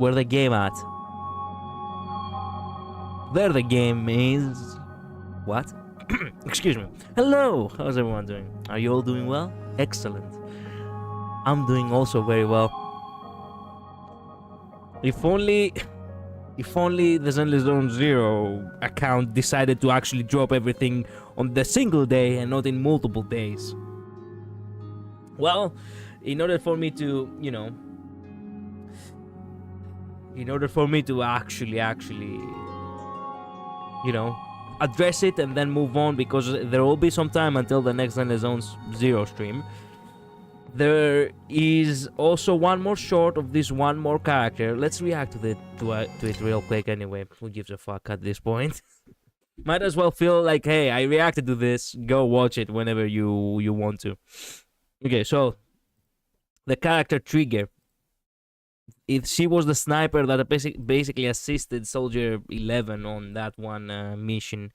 Where the game at? There the game is... What? Excuse me. Hello! How's everyone doing? Are you all doing well? Excellent. I'm doing also very well. If only the Zenless Zone Zero account decided to actually drop everything on the single day and not in multiple days. Well, in order for me to, actually, address it and then move on, because there will be some time until the next Zenless Zone Zero stream. There is also one more short of this one more character. Let's react to it real quick anyway. Who gives a fuck at this point? Might as well feel like, hey, I reacted to this. Go watch it whenever you want to. Okay, so the character Trigger. She was the sniper that basically assisted Soldier 11 on that one mission.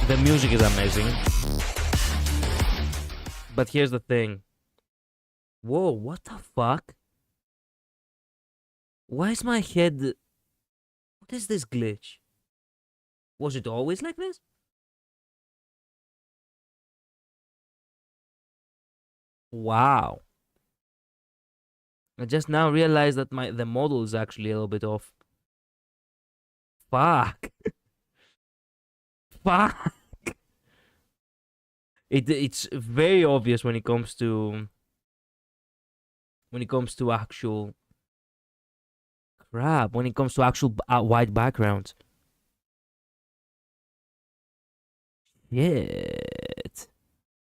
The music is amazing. But here's the thing. Whoa, what the fuck? Why is my head... What is this glitch? Was it always like this? Wow. I just now realized that the model is actually a little bit off. Fuck. Fuck. It's very obvious when it comes to actual crap, when it comes to actual white backgrounds. Shit.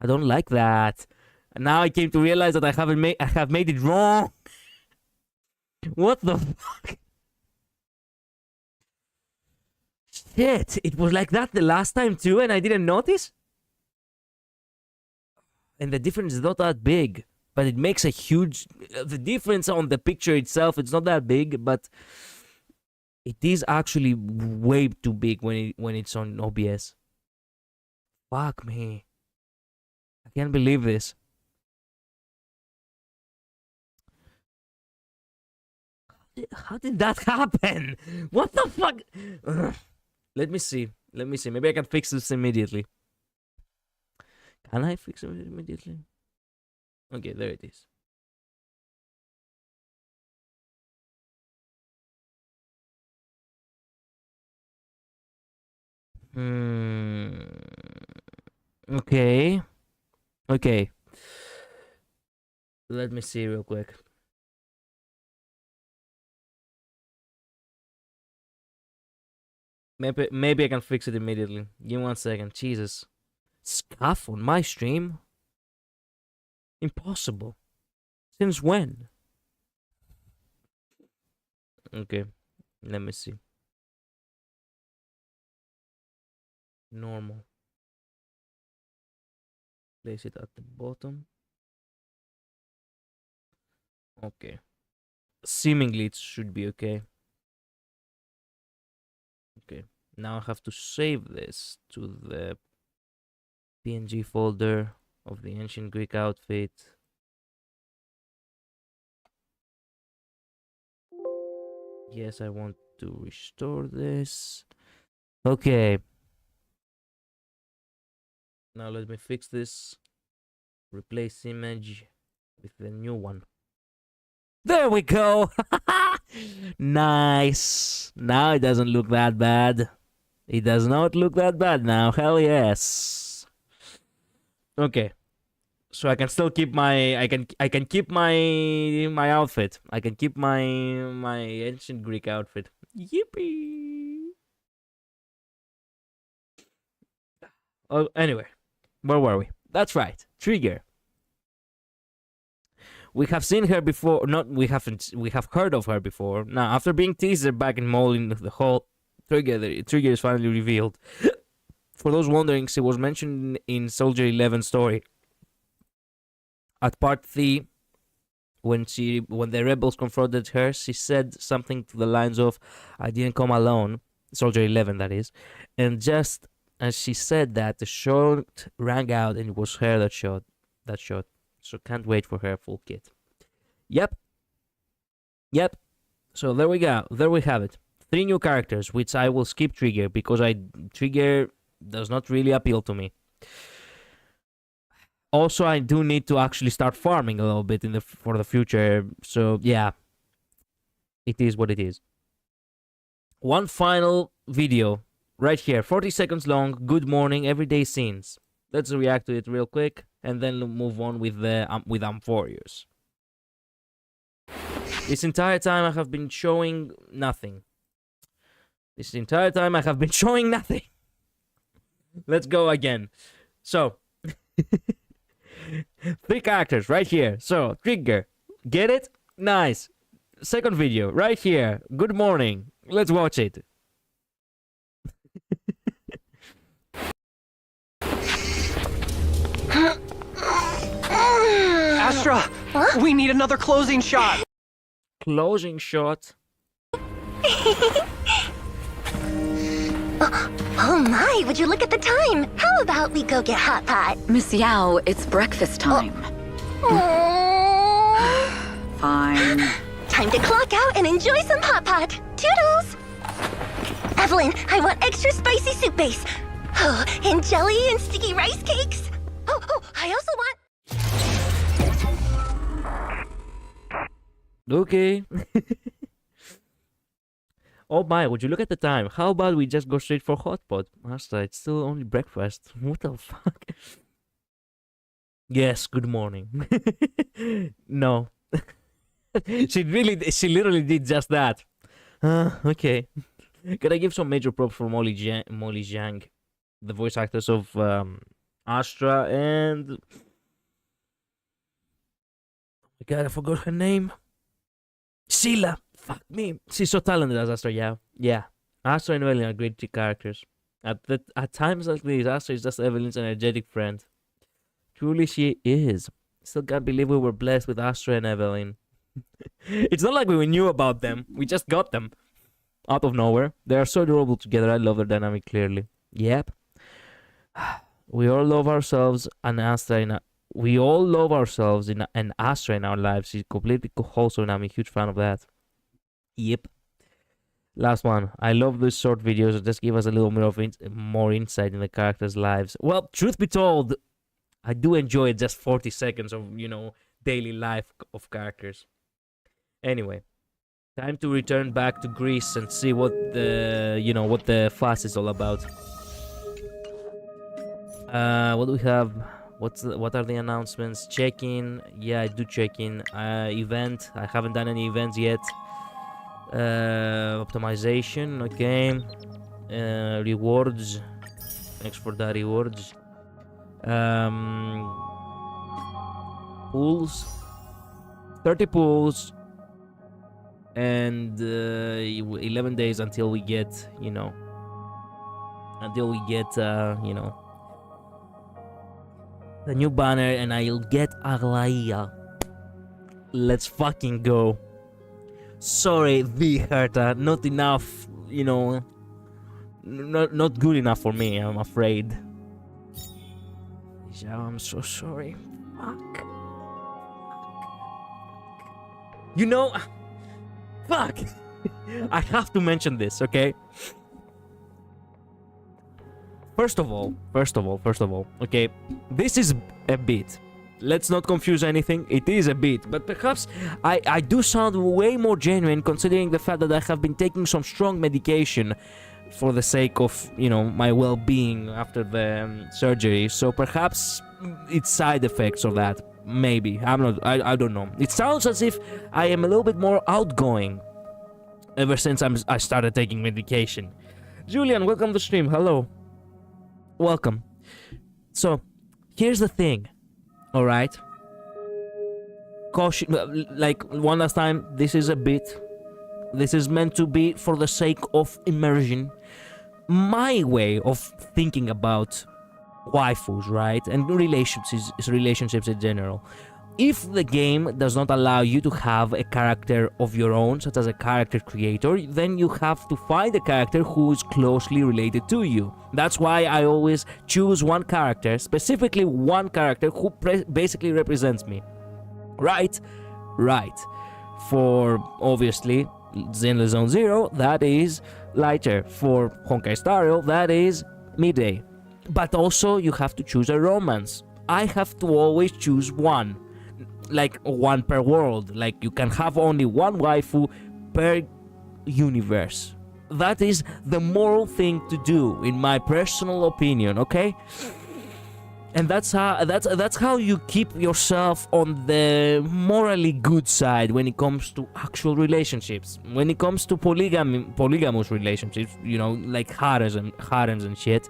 I don't like that. And now I came to realize that I have made it wrong. What the fuck? Shit, it was like that the last time too and I didn't notice? And the difference is not that big, but it makes a huge... The difference on the picture itself, it's not that big, but it is actually way too big when it's on OBS. Fuck me. I can't believe this. How did that happen? What the fuck? Ugh. Let me see. Maybe I can fix this immediately. Can I fix it immediately? Okay, there it is. Okay. Okay. Let me see real quick. Maybe I can fix it immediately. Give me 1 second. Jesus. Scuff on my stream? Impossible. Since when? Okay. Let me see. Normal. Place it at the bottom. Okay. Seemingly it should be okay. Okay. Now I have to save this to the PNG folder of the ancient Greek outfit. Yes, I want to restore this. Okay. Now let me fix this. Replace image with the new one. There we go. Nice. Now it doesn't look that bad. It does not look that bad now. Hell yes. Okay. So I can still keep my I can keep my outfit. I can keep my ancient Greek outfit. Yippee. Oh, anyway. Where were we? That's right. Trigger. We have seen her before. We have heard of her before. Now, after being teased back in Mole in the Hall, Trigger is finally revealed. For those wondering, she was mentioned in Soldier 11 story. At part 3, when the rebels confronted her, she said something to the lines of, "I didn't come alone." Soldier 11, that is. And just as she said that, the shot rang out, and it was her that shot. So can't wait for her full kit. Yep. So there we go. There we have it. 3 new characters, which I will skip Trigger because Trigger does not really appeal to me. Also, I do need to actually start farming a little bit for the future. So yeah, it is what it is. One final video right here, 40 seconds long. Good morning, everyday scenes. Let's react to it real quick, and then move on with the with Amphorius. This entire time I have been showing nothing. This entire time I have been showing nothing. Let's go again. So, 3 characters right here. So, trigger. Get it? Nice. Second video right here. Good morning. Let's watch it. Astra, Huh? we need another closing shot. Closing shot. Oh my, would you look at the time? How about we go get hot pot? Miss Yao, it's breakfast time. Fine. Time to clock out and enjoy some hot pot. Toodles! Evelyn, I want extra spicy soup base. Oh, and jelly and sticky rice cakes. Oh, I also want... Okay. Oh my, would you look at the time? How about we just go straight for hot pot? Master, it's still only breakfast. What the fuck? Yes, good morning. No. She literally did just that. Okay. Gotta give some major props for Molly Zhang, the voice actors of Astra and... Oh my god, I forgot her name. Sheila. Fuck me. She's so talented as Astra, yeah. Yeah. Astra and Evelyn are great characters. At times like these, Astra is just Evelyn's energetic friend. Truly she is. Still can't believe we were blessed with Astra and Evelyn. It's not like we knew about them. We just got them. Out of nowhere. They are so adorable together. I love their dynamic clearly. Yep. We all love ourselves and Astra in we all love ourselves and Astra in our lives. She's completely wholesome and I'm a huge fan of that. Yep. Last one. I love these short videos that just give us a little more insight in the characters' lives. Well, truth be told, I do enjoy just 40 seconds of, daily life of characters. Anyway, time to return back to Greece and see what the fuss is all about. What do we have? What are the announcements? Check-in. Yeah, I do check-in. Event. I haven't done any events yet. Optimization. Okay. Rewards. Thanks for the rewards. Pools. 30 pools. And 11 days until we get, the new banner, and I'll get Aglaea. Let's fucking go. Sorry, Herta, not enough, not good enough for me, I'm afraid. Yeah, I'm so sorry. Fuck. Fuck. I have to mention this, okay? First of all, okay, this is a bit. Let's not confuse anything. It is a bit, but perhaps I do sound way more genuine considering the fact that I have been taking some strong medication for the sake of, my well-being after the surgery. So perhaps it's side effects of that. Maybe. I don't know. It sounds as if I am a little bit more outgoing ever since I started taking medication. Julian, welcome to the stream. Hello. Welcome. So, here's the thing. Alright? Caution, like, one last time, this is a bit. This is meant to be for the sake of immersion. My way of thinking about waifus, right? And relationships in general. If the game does not allow you to have a character of your own, such as a character creator, then you have to find a character who is closely related to you. That's why I always choose one character, specifically one character who basically represents me. Right? Right. For, obviously, Zenless Zone Zero, that is Lighter. For Honkai Star Rail, that is Midday. But also, you have to choose a romance. I have to always choose one. Like one per world. Like you can have only one waifu per universe. That is the moral thing to do, in my personal opinion, okay? And that's how you keep yourself on the morally good side when it comes to actual relationships. When it comes to polygamous relationships, you know, like harems and shit.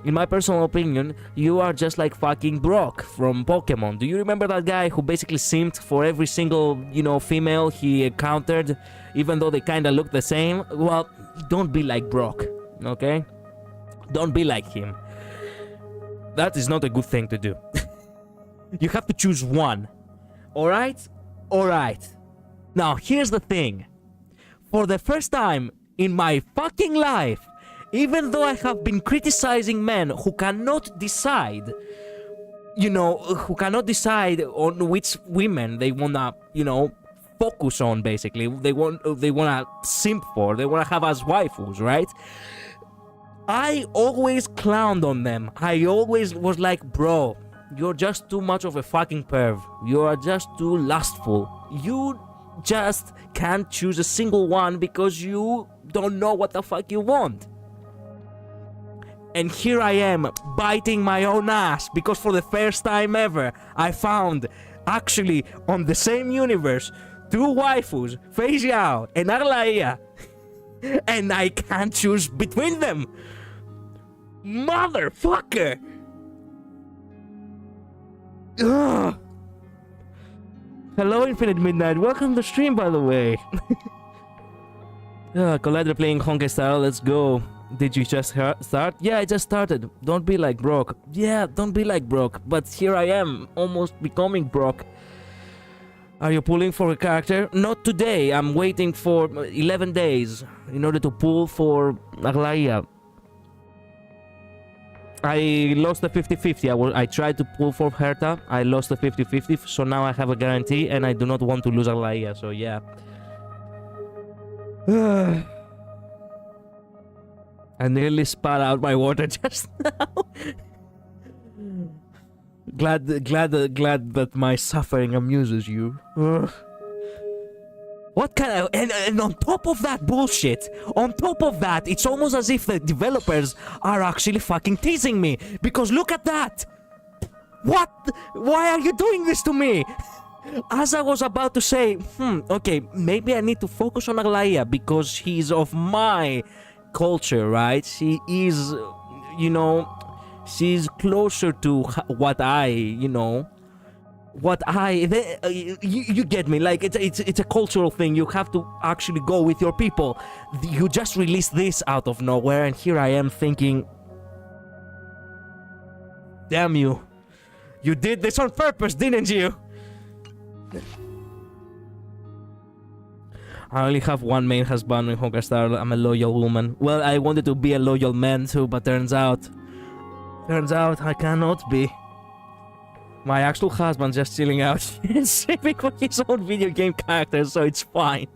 In my personal opinion, you are just like fucking Brock from Pokemon. Do you remember that guy who basically simped for every single, you know, female he encountered, even though they kinda look the same? Well, don't be like Brock, okay? Don't be like him. That is not a good thing to do. You have to choose one. Alright? Alright. Now, here's the thing. For the first time in my fucking life, even though I have been criticizing men who cannot decide, you know, who cannot decide on which women they wanna, you know, focus on, basically. They wanna simp for, they wanna have as waifus, right? I always clowned on them. I always was like, bro, you're just too much of a fucking perv. You are just too lustful. You just can't choose a single one because you don't know what the fuck you want. And here I am, biting my own ass, because for the first time ever, I found, actually, on the same universe, two waifus, Fei Xiao and Aglaea. And I can't choose between them. Motherfucker! Ugh. Hello, Infinite Midnight. Welcome to the stream, by the way. Collider playing Honkai Star Rail. Let's go. Did you just start? Yeah, I just started. Don't be like Brock. Yeah, don't be like Brock. But here I am, almost becoming Brock. Are you pulling for a character? Not today. I'm waiting for 11 days in order to pull for Aglaea. I lost the 50-50. I tried to pull for Herta. I lost the 50-50, so now I have a guarantee, and I do not want to lose Aglaea, so yeah. I nearly spat out my water just now. Glad that my suffering amuses you. What kind of... And on top of that bullshit, on top of that, it's almost as if the developers are actually fucking teasing me. Because look at that! What? Why are you doing this to me? As I was about to say, okay, maybe I need to focus on Aglaea because he's of my culture, right? She is, you know, she's closer to what I, you know, what I, you get me, like it's a cultural thing. You have to actually go with your people. You just released this out of nowhere, and here I am thinking, damn you, you did this on purpose, didn't you? I only have one main husband in Honkai Star Rail. I'm a loyal woman. Well, I wanted to be a loyal man too, but turns out I cannot be. My actual husband just chilling out and saving for his own video game characters, so it's fine.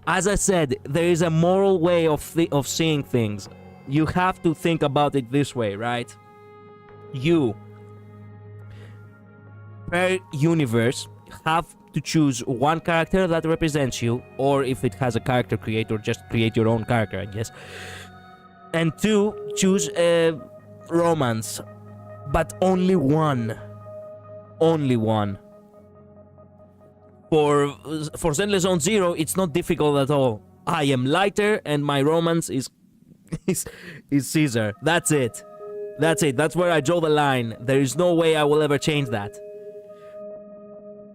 As I said, there is a moral way of seeing things. You have to think about it this way, right? You, per universe, have to choose one character that represents you, or if it has a character creator, just create your own character, I guess. And two, choose a romance, but only one. Only one. For Zenless Zone Zero, it's not difficult at all. I am lighter, and my romance is Caesar. That's it. That's it. That's where I draw the line. There is no way I will ever change that.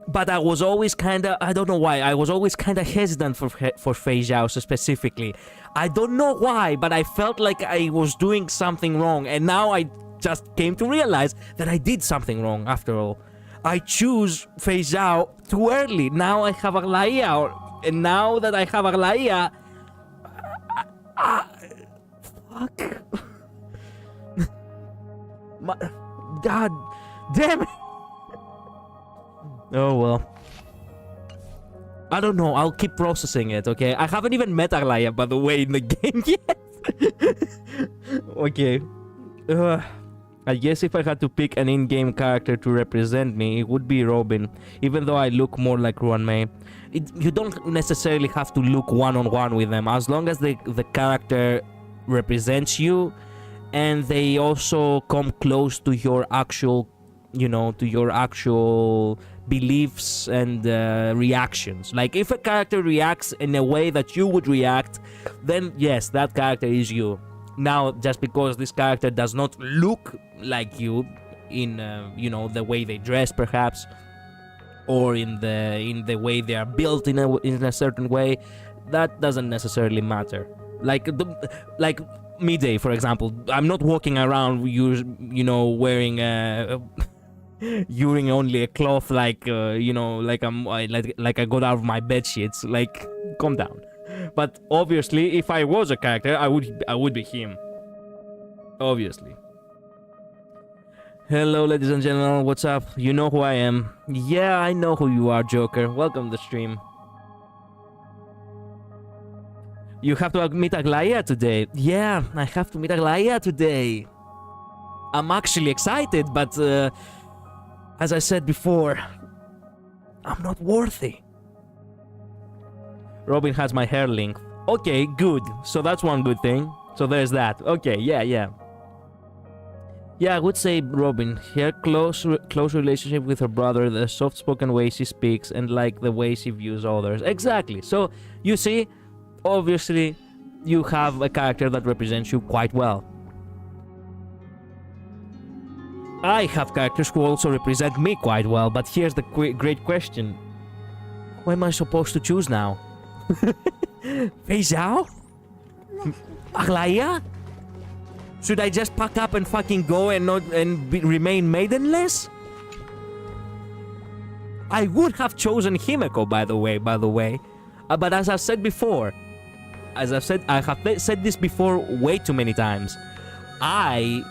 But I was always kinda, I don't know why, I was always kinda hesitant for Fei Xiao specifically. I don't know why, but I felt like I was doing something wrong, and now I just came to realize that I did something wrong after all. I choose Fei Xiao too early. Now I have Aglaea, and now that I have Aglaea... fuck. God damn it. Oh well. I don't know, I'll keep processing it, okay? I haven't even met Aglaea, by the way, in the game yet. Okay. I guess if I had to pick an in-game character to represent me, it would be Robin, even though I look more like Ruan Mei. You don't necessarily have to look one-on-one with them, as long as the character represents you, and they also come close to your actual, to your actual beliefs and reactions. Like, if a character reacts in a way that you would react, then yes, that character is you. Now, just because this character does not look like you in, the way they dress, perhaps, or in the way they are built in a certain way, that doesn't necessarily matter. Like Midday, for example, I'm not walking around, wearing using only a cloth, like like I got out of my bed sheets. Like, calm down. But obviously, if I was a character, I would be him. Obviously. Hello, ladies and gentlemen. What's up? You know who I am. Yeah, I know who you are, Joker. Welcome to the stream. You have to meet Aglaea today. Yeah, I have to meet Aglaea today. I'm actually excited, but as I said before, I'm not worthy. Robin has my hair length. Okay, good. So that's one good thing. So there's that. Okay, yeah. Yeah, I would say Robin. Her close relationship with her brother, the soft-spoken way she speaks, and like the way she views others. Exactly. So, you see, obviously, you have a character that represents you quite well. I have characters who also represent me quite well, but here's the great question. Who am I supposed to choose now? Fei Zhao? Aglaea? Should I just pack up and fucking go and remain maidenless? I would have chosen Himeko, by the way. But as I've said before, I have said this before way too many times. I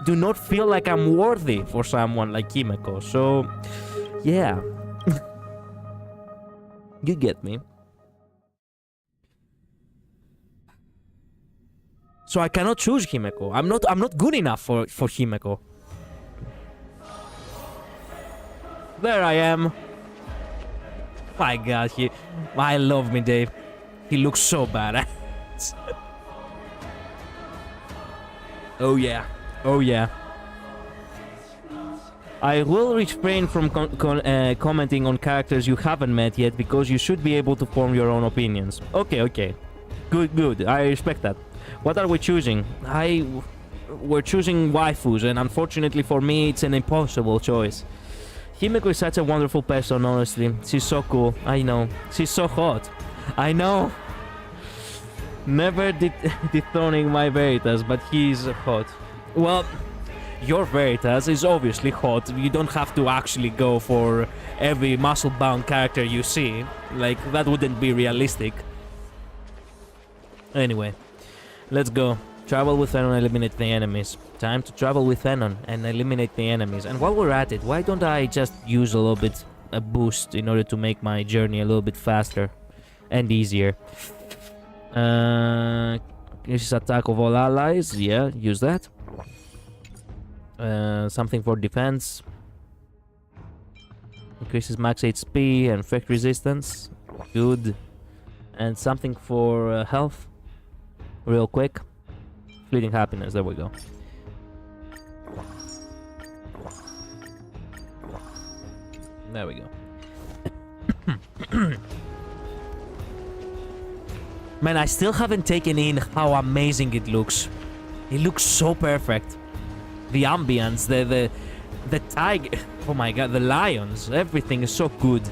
do not feel like I'm worthy for someone like Himeko. So, yeah. You get me. So I cannot choose Himeko. I'm not good enough for Himeko. There I am. My god, I love me, Dave. He looks so badass. Oh yeah. I will refrain from commenting on characters you haven't met yet, because you should be able to form your own opinions. Okay. Good. I respect that. What are we choosing? We're choosing waifus, and unfortunately for me, it's an impossible choice. Himeko is such a wonderful person, honestly. She's so cool. I know. She's so hot. I know. Never dethroning my Veritas, but he's hot. Well, your Veritas is obviously hot. You don't have to actually go for every muscle-bound character you see. Like, that wouldn't be realistic. Anyway. Let's go. Travel with Venom and eliminate the enemies. Time to travel with Venom and eliminate the enemies. And while we're at it, why don't I just use a little bit a boost in order to make my journey a little bit faster and easier. This is attack of all allies. Yeah, use that. Something for defense. Increases max HP and effect resistance. Good. And something for health. Real quick. Fleeting happiness, there we go. There we go. Man, I still haven't taken in how amazing it looks. It looks so perfect. The ambience, the tiger, oh my god, the lions, everything is so good.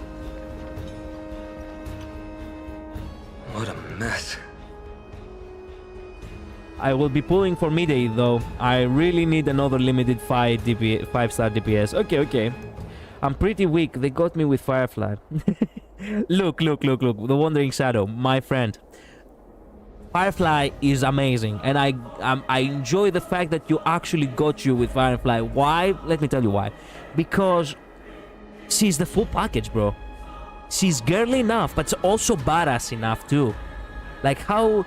What a mess. I will be pulling for Midday though. I really need another limited 5-star DPS. Okay. I'm pretty weak. They got me with Firefly. Look. The Wandering Shadow, my friend. Firefly is amazing, and I enjoy the fact that you actually got you with Firefly. Why? Let me tell you why. Because she's the full package, bro. She's girly enough, but also badass enough too. Like, how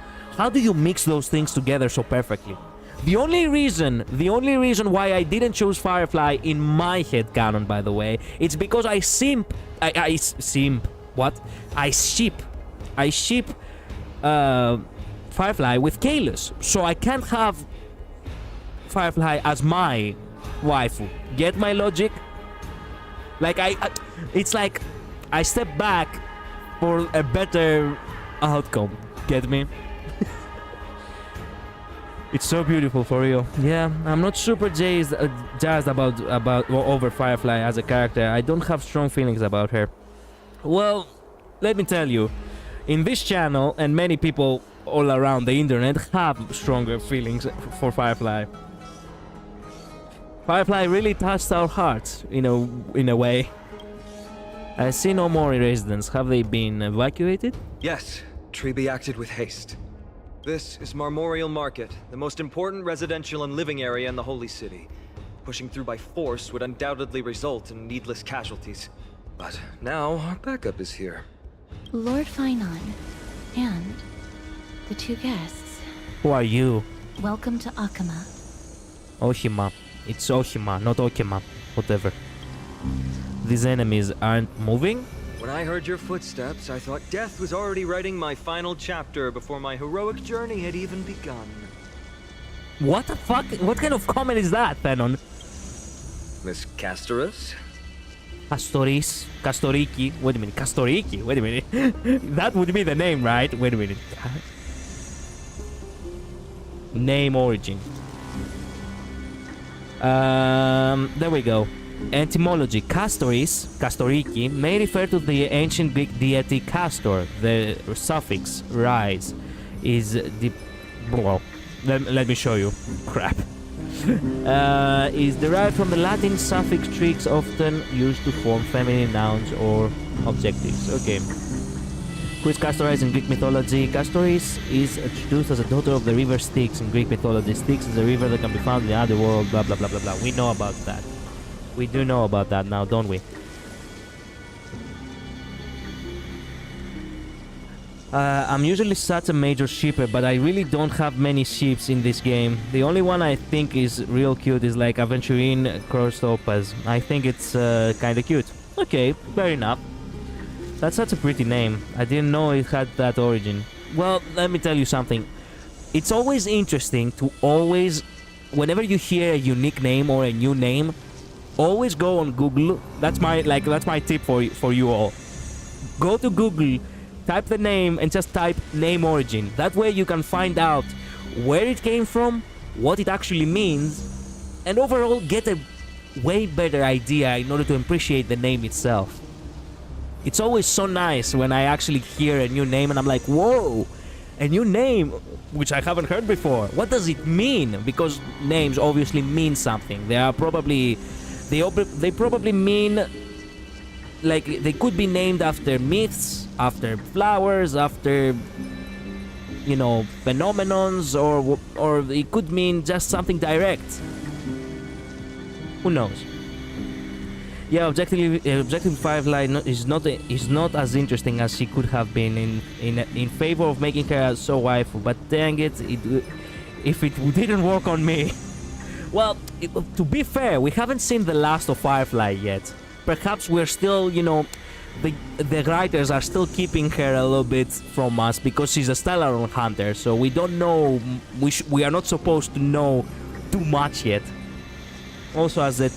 do you mix those things together so perfectly? The only reason why I didn't choose Firefly in my head canon, by the way, it's because I ship Firefly with Kalos, so I can't have Firefly as my waifu. Get my logic? Like it's like I step back for a better outcome. Get me? It's so beautiful, for real. Yeah, I'm not super jazzed about over Firefly as a character. I don't have strong feelings about her. Well, let me tell you, in this channel and many people all around the internet have stronger feelings for Firefly. Firefly really touched our hearts, in a way. I see no more residents. Have they been evacuated? Yes, Treby acted with haste. This is Marmorial Market, the most important residential and living area in the Holy City. Pushing through by force would undoubtedly result in needless casualties. But now our backup is here. Lord Finon, and the two guests. Who are you? Welcome to Akama. Ohima. It's Ohima, not Okima. Whatever. These enemies aren't moving? When I heard your footsteps, I thought death was already writing my final chapter before my heroic journey had even begun. What the fuck? What kind of comment is that, Fenon? Miss Castorus? Castoriki. Wait a minute, Castoriki. Wait a minute. That would be the name, right? Wait a minute. Name origin. There we go. Etymology. Castoriki, may refer to the ancient Greek deity Castor. The suffix rise is the... Well, let me show you. Crap. Is derived from the Latin suffix trix, often used to form feminine nouns or adjectives. Okay. Who is Castoris in Greek mythology? Castoris is introduced as a daughter of the river Styx in Greek mythology. Styx is a river that can be found in the underworld, blah blah blah blah blah. We know about that. We do know about that now, don't we? I'm usually such a major shipper, but I really don't have many ships in this game. The only one I think is real cute is like Aventurine Crosstopas. I think it's kinda cute. Okay, fair enough. That's such a pretty name. I didn't know it had that origin. Well, let me tell you something. It's always interesting to whenever you hear a unique name or a new name, always go on Google. That's my tip for you all. Go to Google, type the name, and just type name origin. That way you can find out where it came from, what it actually means, and overall get a way better idea in order to appreciate the name itself. It's always so nice when I actually hear a new name and I'm like, whoa, a new name, which I haven't heard before. What does it mean? Because names obviously mean something. They probably mean, like, they could be named after myths, after flowers, after, phenomenons, or it could mean just something direct. Who knows? Yeah, objectively Firefly is not as interesting as she could have been in favor of making her so waifu. But dang it, if it didn't work on me. Well, to be fair, we haven't seen the last of Firefly yet. Perhaps we're still, the writers are still keeping her a little bit from us because she's a Stellaron hunter. So we don't know. We are not supposed to know too much yet. Also, as a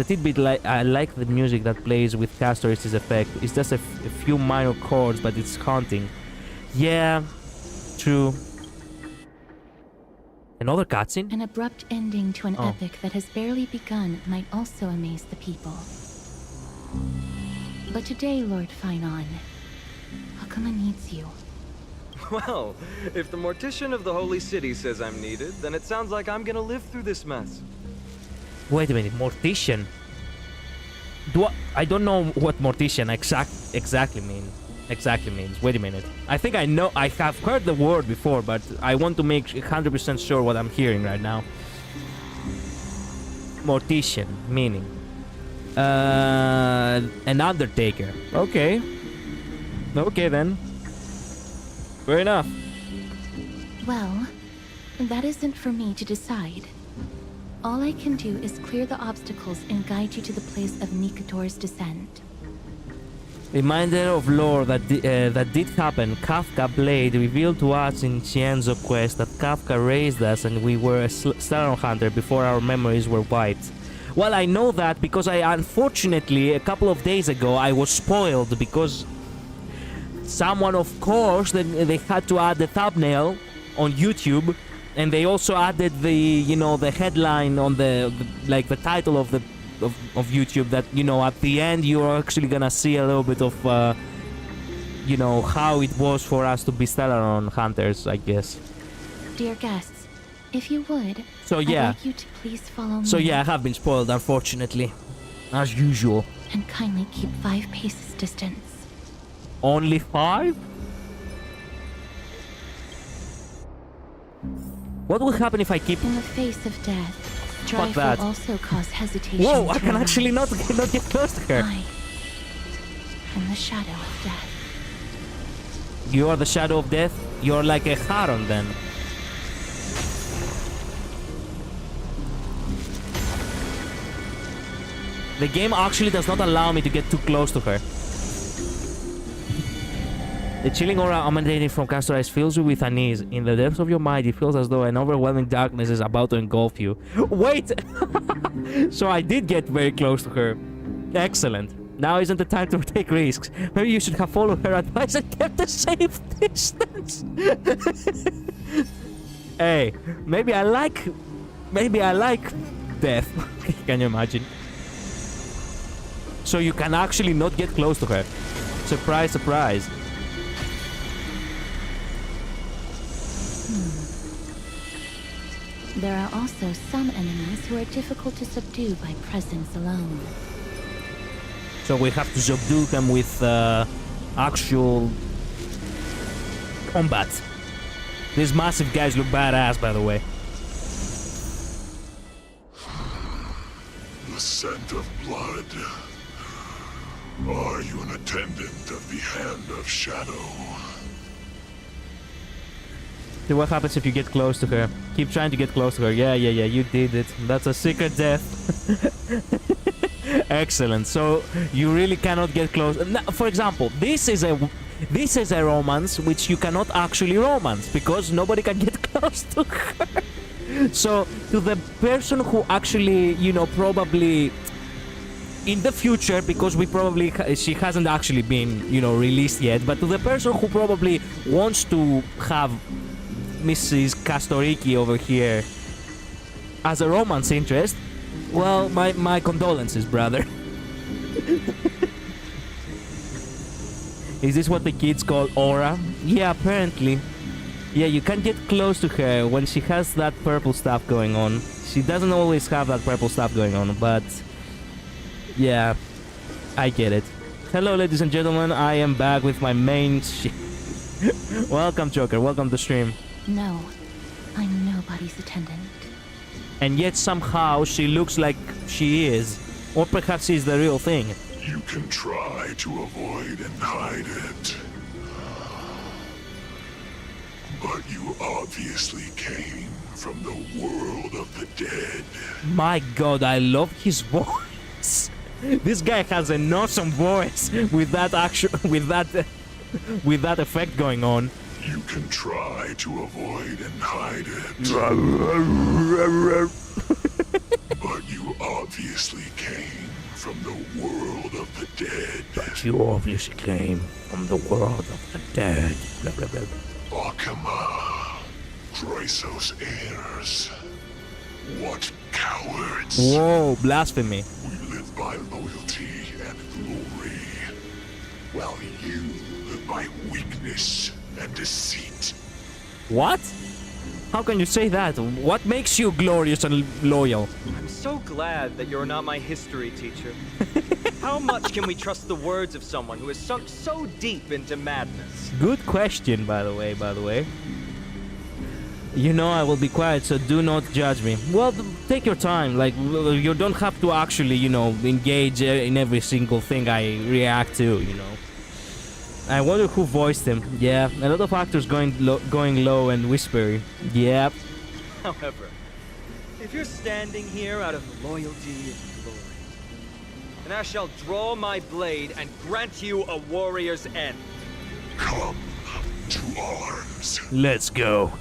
tidbit, I like the music that plays with Castoris' effect. It's just a few minor chords, but it's haunting. Yeah, true. Another cutscene? An abrupt ending to an epic that has barely begun might also amaze the people. But today, Lord Finon, Akama needs you. Well, if the Mortician of the Holy City says I'm needed, then it sounds like I'm gonna live through this mess. Wait a minute, Mortician? I don't know what Mortician exactly means. Wait a minute. I think I have heard the word before, but I want to make 100% sure what I'm hearing right now. Mortician, meaning an undertaker. Okay then. Fair enough. Well, That isn't for me to decide. All I can do is clear the obstacles and guide you to the place of Nikator's descent. Reminder of lore that did happen. Kafka Blade revealed to us in Chienzo Quest that Kafka raised us and we were a Star Hunter before our memories were wiped. Well, I know that because unfortunately, a couple of days ago, I was spoiled because someone, of course, they had to add the thumbnail on YouTube, and they also added the, the headline on the title of YouTube that, at the end you're actually gonna see a little bit of, how it was for us to be Stellaron hunters, I guess. Dear guests, if you would, So yeah. I'd like you to please follow me. So yeah, I have been spoiled, unfortunately. As usual. And kindly keep 5 paces distance. Only 5? What will happen if I keep... In the face of death, strife that. will also cause hesitation. Whoa, I to can actually not arise. get close to her. I am the shadow of death. You are the shadow of death? You're like a Charon then. The game actually does not allow me to get too close to her. The chilling aura emanating from Castor Ice fills you with unease. In the depths of your mind, it feels as though an overwhelming darkness is about to engulf you. Wait! So I did get very close to her. Excellent. Now isn't the time to take risks. Maybe you should have followed her advice and kept a safe distance. Hey, maybe I like death. Can you imagine? So you can actually not get close to her. Surprise, surprise. There are also some enemies who are difficult to subdue by presence alone. So we have to subdue them with actual combat. These massive guys look badass, by the way. The scent of blood. Are you an attendant of the Hand of Shadow? See what happens if you get close to her. Keep trying to get close to her. Yeah, you did it. That's a secret death. Excellent. So you really cannot get close. Now, for example, this is a romance which you cannot actually romance because nobody can get close to her. So to the person who actually, probably in the future, because she hasn't actually been, released yet, but to the person who probably wants to have Mrs. Castoriki over here as a romance interest, well, my condolences, brother. Is this what the kids call aura? Yeah, apparently. Yeah, you can get close to her when she has that purple stuff going on. She doesn't always have that purple stuff going on, but yeah, I get it. Hello, ladies and gentlemen, I am back with my main Welcome, Joker, welcome to stream. No, I'm nobody's attendant. And yet somehow she looks like she is. Or perhaps she's the real thing. You can try to avoid and hide it. But you obviously came from the world of the dead. My god, I love his voice. This guy has an awesome voice with that with that effect going on. You can try to avoid and hide it. But you obviously came from the world of the dead. But you obviously came from the world of the dead. Blah, blah, blah. Akama, Chrysos heirs. What cowards. Whoa, blasphemy. We live by loyalty and glory, while you live by weakness and deceit. What? How can you say that? What makes you glorious and loyal? I'm so glad that you're not my history teacher. How much can we trust the words of someone who has sunk so deep into madness? Good question, by the way. I will be quiet, so do not judge me. Well, take your time. Like, you don't have to actually, engage in every single thing I react to, I wonder who voiced him. Yeah, a lot of actors going low and whispery. Yep. However, if you're standing here out of loyalty and glory, then I shall draw my blade and grant you a warrior's end. Come to arms. Let's go.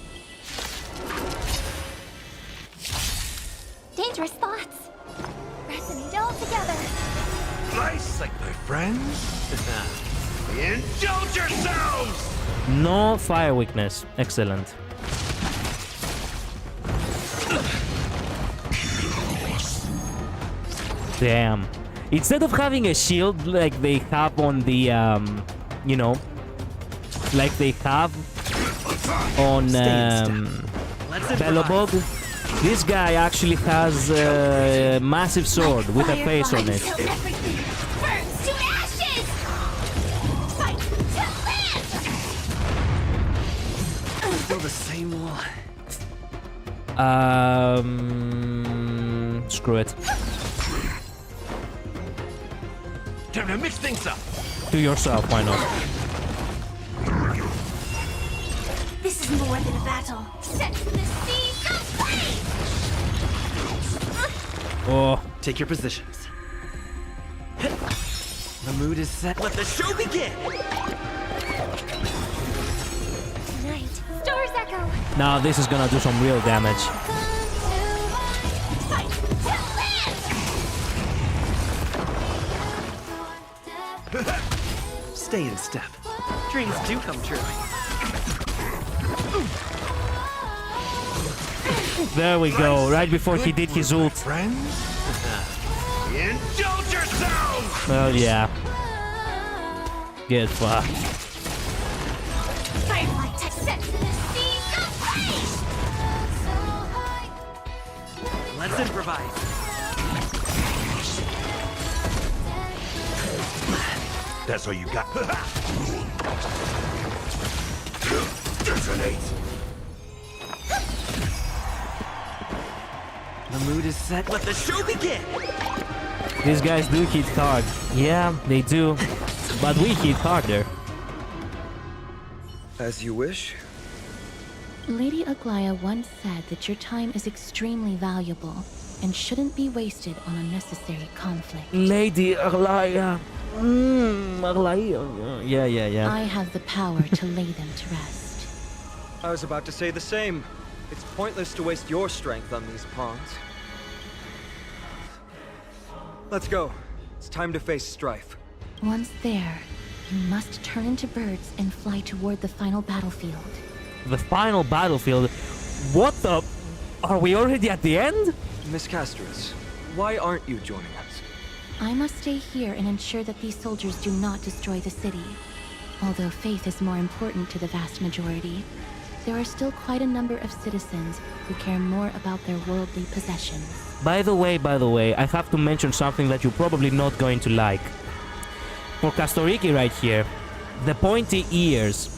Dangerous thoughts. Resonate all together. Nice, like my friends. Indulge yourselves! No fire weakness. Excellent. Damn. Instead of having a shield like they have on the, you know, like they have on Bellobog, this guy actually has a massive sword with a face on it. Till everything burns to ashes. Fight to live. Still the same one. Screw it. Time to mix things up. Do yourself, why not? This is more than a battle. Set the seas aflame. Oh, Take your positions. The mood is set. Let the show begin. Tonight, stars echo. now this is gonna do some real damage. Fight to live. Stay in step. Dreams do come true. There we go, right before he did his ult. Friends? Indulge yourselves! Well, yeah. Get fucked. Firelight to set the seas aflame. Let's improvise. That's all you got. Detonate. The mood is set. Let the show begin. These guys do hit hard. Yeah, they do. But we hit harder. As you wish. Lady Aglaea once said that your time is extremely valuable and shouldn't be wasted on unnecessary conflict. Lady Aglaea. Aglaea. Yeah. I have the power to lay them to rest. I was about to say the same. It's pointless to waste your strength on these pawns. Let's go. It's time to face strife. Once there, you must turn into birds and fly toward the final battlefield. The final battlefield. What the? Are we already at the end? Miss Castris, why aren't you joining us? I must stay here and ensure that these soldiers do not destroy the city. Although faith is more important to the vast majority, there are still quite a number of citizens who care more about their worldly possessions. By the way, I have to mention something that you're probably not going to like. For Castoriki right here, the pointy ears,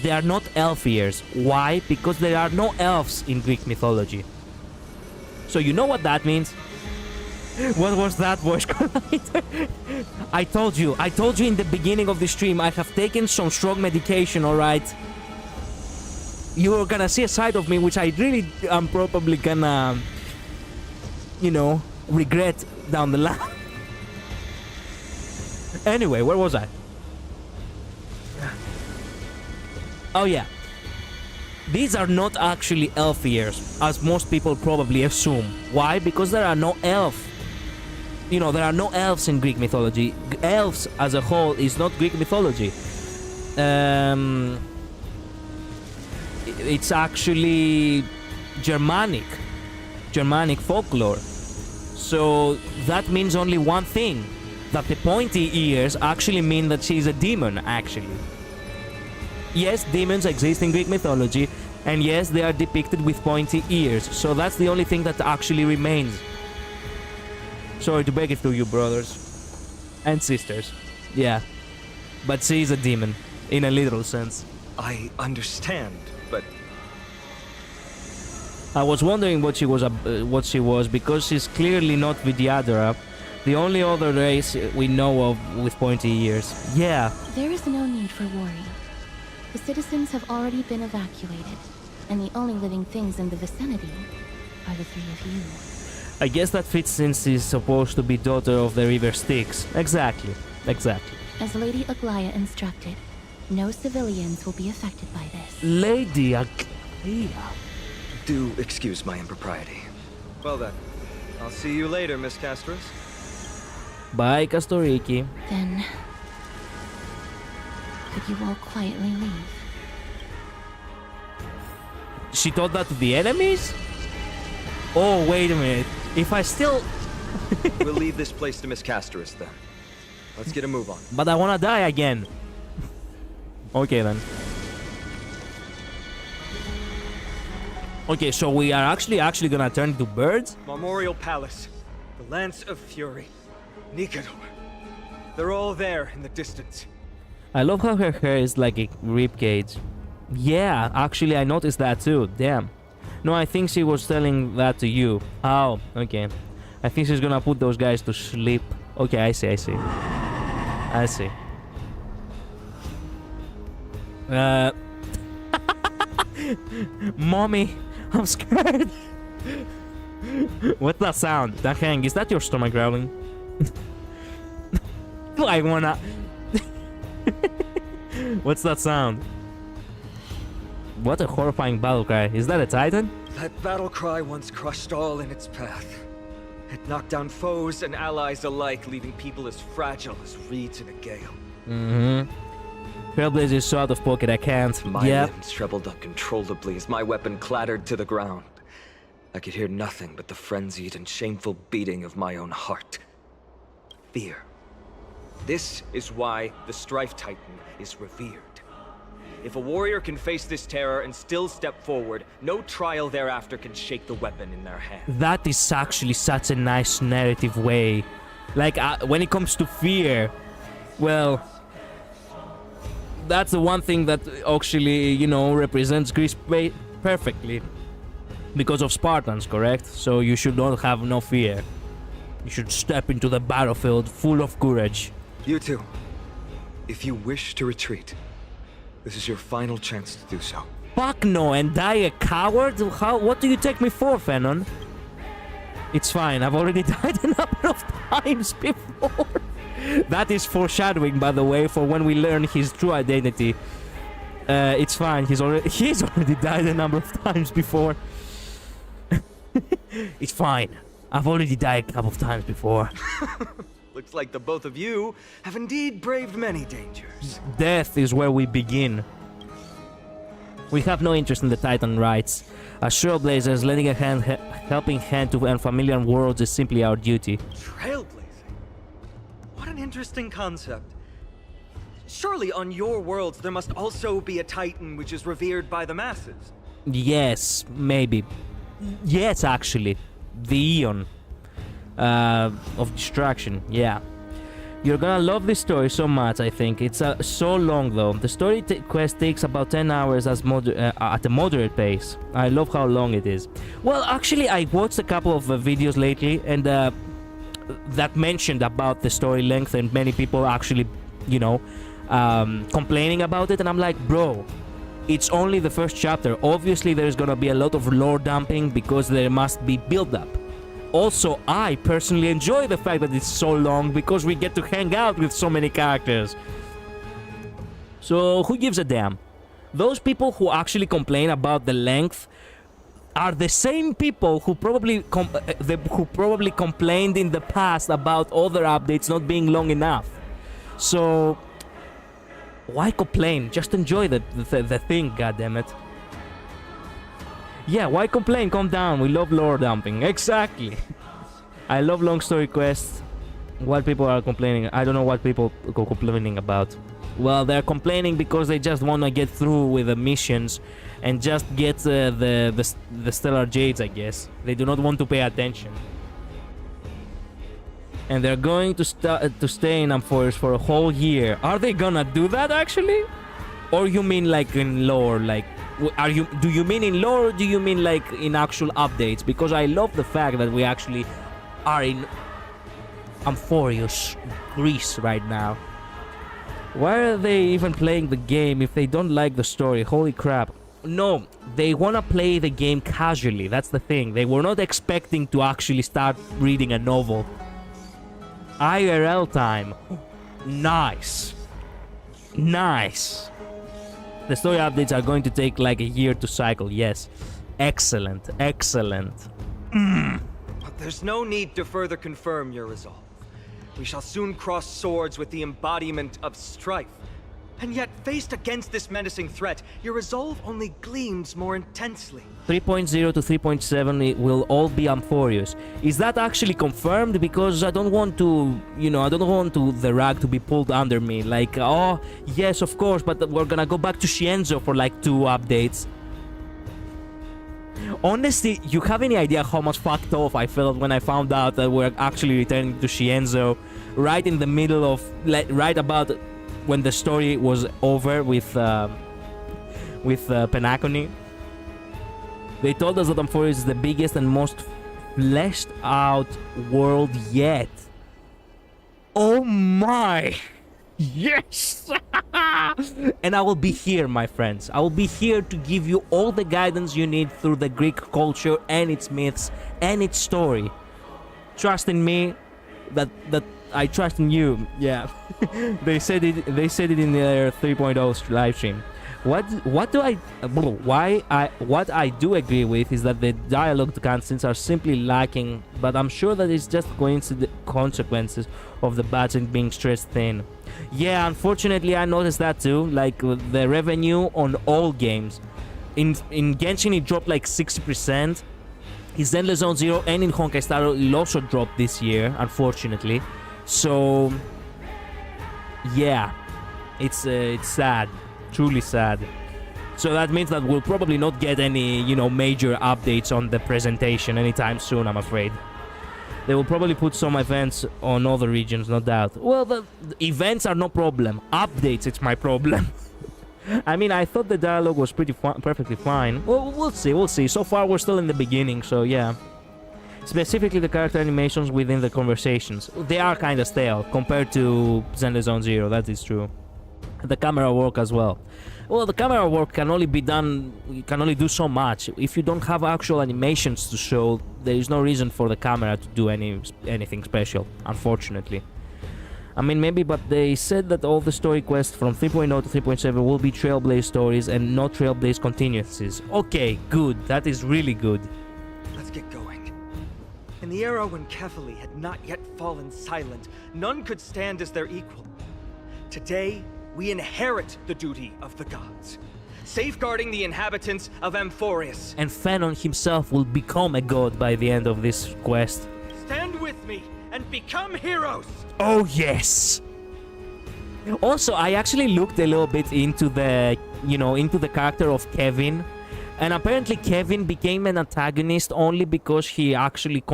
they are not elf ears. Why? Because there are no elves in Greek mythology. So you know what that means? What was that voice? I told you in the beginning of the stream, I have taken some strong medication, alright? You're gonna see a side of me which I really am probably gonna, you know, regret down the line. Anyway, where was I? Oh yeah. These are not actually elf ears, as most people probably assume. Why? Because there are no elf. You know, there are no elves in Greek mythology. Elves as a whole is not Greek mythology. It's actually Germanic folklore. So that means only one thing, that the pointy ears actually mean that she's a demon, actually. Yes, demons exist in Greek mythology, and yes, they are depicted with pointy ears, so that's the only thing that actually remains. Sorry to break it to you, brothers and sisters. Yeah, but she is a demon, in a literal sense. I understand, but I was wondering what she was, because she's clearly not Vidyadhara, the only other race we know of with pointy ears. Yeah. There is no need for worry. The citizens have already been evacuated. And the only living things in the vicinity are the three of you. I guess that fits since she's supposed to be daughter of the River Styx. Exactly. Exactly. As Lady Aglaea instructed, no civilians will be affected by this. Lady Aglaea. Do excuse my impropriety. Well then, I'll see you later, Miss Castros. Bye, Castoriki. Then, could you all quietly leave? She told that to the enemies? Oh, wait a minute. If I still... We'll leave this place to Miss Castros then. Let's get a move on. But I wanna die again. Okay then. Okay, so we are actually gonna turn into birds? Memorial Palace, the Lance of Fury, Nikador. They're all there in the distance. I love how her hair is like a ribcage. Yeah, actually I noticed that too. Damn. No, I think she was telling that to you. Oh, okay. I think she's gonna put those guys to sleep. Okay, I see. I see. Mommy, I'm scared. What's that sound? That hang, is that your stomach growling? I wanna... What's that sound? What a horrifying battle cry. Is that a titan? That battle cry once crushed all in its path. It knocked down foes and allies alike, leaving people as fragile as reeds in a gale. Mm-hmm. Trailblazer is so out of pocket, I can't. My limbs trembled uncontrollably as my weapon clattered to the ground. I could hear nothing but the frenzied and shameful beating of my own heart. Fear. This is why the Strife Titan is revered. If a warrior can face this terror and still step forward, no trial thereafter can shake the weapon in their hand. That is actually such a nice narrative way. Like, when it comes to fear, well, that's the one thing that actually, you know, represents Greece perfectly. Because of Spartans, correct? So you should not have no fear. You should step into the battlefield full of courage. You two, if you wish to retreat, this is your final chance to do so. Fuck no, and die a coward? What do you take me for, Fenon? It's fine, I've already died a number of times before. That is foreshadowing, by the way, for when we learn his true identity. It's fine, he's already died a number of times before. It's fine. I've already died a couple of times before. Looks like the both of you have indeed braved many dangers. Death is where we begin. We have no interest in the Titan rights. As trailblazers, lending a helping hand to unfamiliar worlds is simply our duty. Trailblazing? What an interesting concept. Surely on your worlds there must also be a Titan which is revered by the masses. Yes, maybe. Yes, actually. The Eon. Of Destruction, yeah. You're gonna love this story so much, I think. It's so long, though. The story quest takes about 10 hours at a moderate pace. I love how long it is. Well, actually, I watched a couple of videos lately, and that mentioned about the story length, and many people actually, you know, complaining about it, and I'm like, bro, it's only the first chapter. Obviously, there's gonna be a lot of lore dumping because there must be build-up. Also, I personally enjoy the fact that it's so long because we get to hang out with so many characters. So, who gives a damn? Those people who actually complain about the length are the same people who probably complained in the past about other updates not being long enough. So, why complain? Just enjoy the thing, goddammit. Yeah, why complain? Calm down. We love lore dumping. Exactly. I love long story quests. What people are complaining? I don't know what people are complaining about. Well, they're complaining because they just want to get through with the missions and just get the Stellar Jades, I guess. They do not want to pay attention. And they're going to stay in Amphoris for a whole year. Are they gonna do that, actually? Or you mean like in lore, like... Do you mean in lore or do you mean like in actual updates? Because I love the fact that we actually are in Amphoris, Greece right now. Why are they even playing the game if they don't like the story? Holy crap. No, they wanna play the game casually. That's the thing. They were not expecting to actually start reading a novel. IRL time. Nice. Nice. The story updates are going to take like a year to cycle. Yes. Excellent. Excellent. But there's no need to further confirm your resolve. We shall soon cross swords with the embodiment of strife. And yet, faced against this menacing threat, your resolve only gleams more intensely. 3.0 to 3.7 it will all be Amphorius. Is that actually confirmed? Because I don't want to, you know, I don't want to the rag to be pulled under me. Like, oh, yes, of course, but we're gonna go back to Shienzo for like 2 updates. Honestly, you have any idea how much fucked off I felt when I found out that we're actually returning to Shienzo right in the middle of, like, right about when the story was over with Penacony. They told us that Amphorius is the biggest and most fleshed out world yet. Oh my! Yes! And I will be here, my friends. I will be here to give you all the guidance you need through the Greek culture and its myths and its story. Trust in me, that I trust in you. Yeah. They said it in their 3.0 live stream. What I do agree with is that the dialogue constants are simply lacking, but I'm sure that it's just consequences of the budget being stressed thin. Yeah, unfortunately I noticed that too, like the revenue on all games. In Genshin it dropped like 60%. In Zenless Zone Zero and in Honkai Star Rail it also dropped this year, unfortunately. So yeah, it's sad. Truly sad. So that means that we'll probably not get any, you know, major updates on the presentation anytime soon, I'm afraid. They will probably put some events on other regions, no doubt. Well, the events are no problem. Updates, it's my problem. I mean, I thought the dialogue was perfectly fine. Well, we'll see. So far, we're still in the beginning, so yeah. Specifically, the character animations within the conversations. They are kind of stale compared to Zenless Zone Zero, that is true. The camera work as well. Well, the camera work can only be done, you can only do so much. If you don't have actual animations to show, there is no reason for the camera to do anything special, unfortunately. I mean, maybe, but they said that all the story quests from 3.0 to 3.7 will be Trailblaze stories and not Trailblaze continuances. Okay, good. That is really good. Let's get going. In the era when Kefali had not yet fallen silent, none could stand as their equal. Today, we inherit the duty of the gods, safeguarding the inhabitants of Amphorius. And Phenon himself will become a god by the end of this quest. Stand with me and become heroes! Oh yes! Also, I actually looked a little bit into the, you know, into the character of Kevin. And apparently Kevin became an antagonist only because he actually,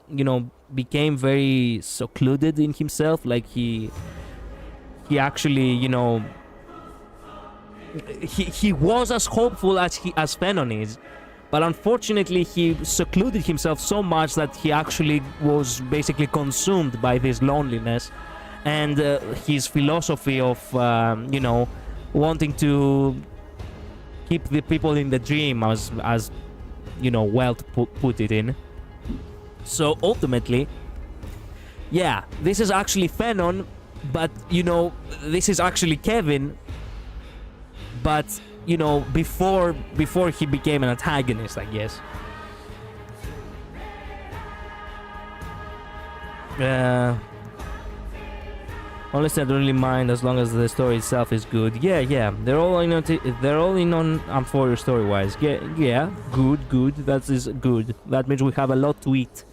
you know, became very secluded in himself. Like he actually, you know, he was as hopeful as Phenon is, but unfortunately he secluded himself so much that he actually was basically consumed by this loneliness and his philosophy of, you know, wanting to keep the people in the dream, as you know, Welt put it in. So ultimately, yeah, this is actually Phenon. But, you know, this is actually Kevin, but, you know, before he became an antagonist, I guess. Honestly, I don't really mind as long as the story itself is good. Yeah, they're all in on Amphorius story-wise. Yeah, good. That is good. That means we have a lot to eat.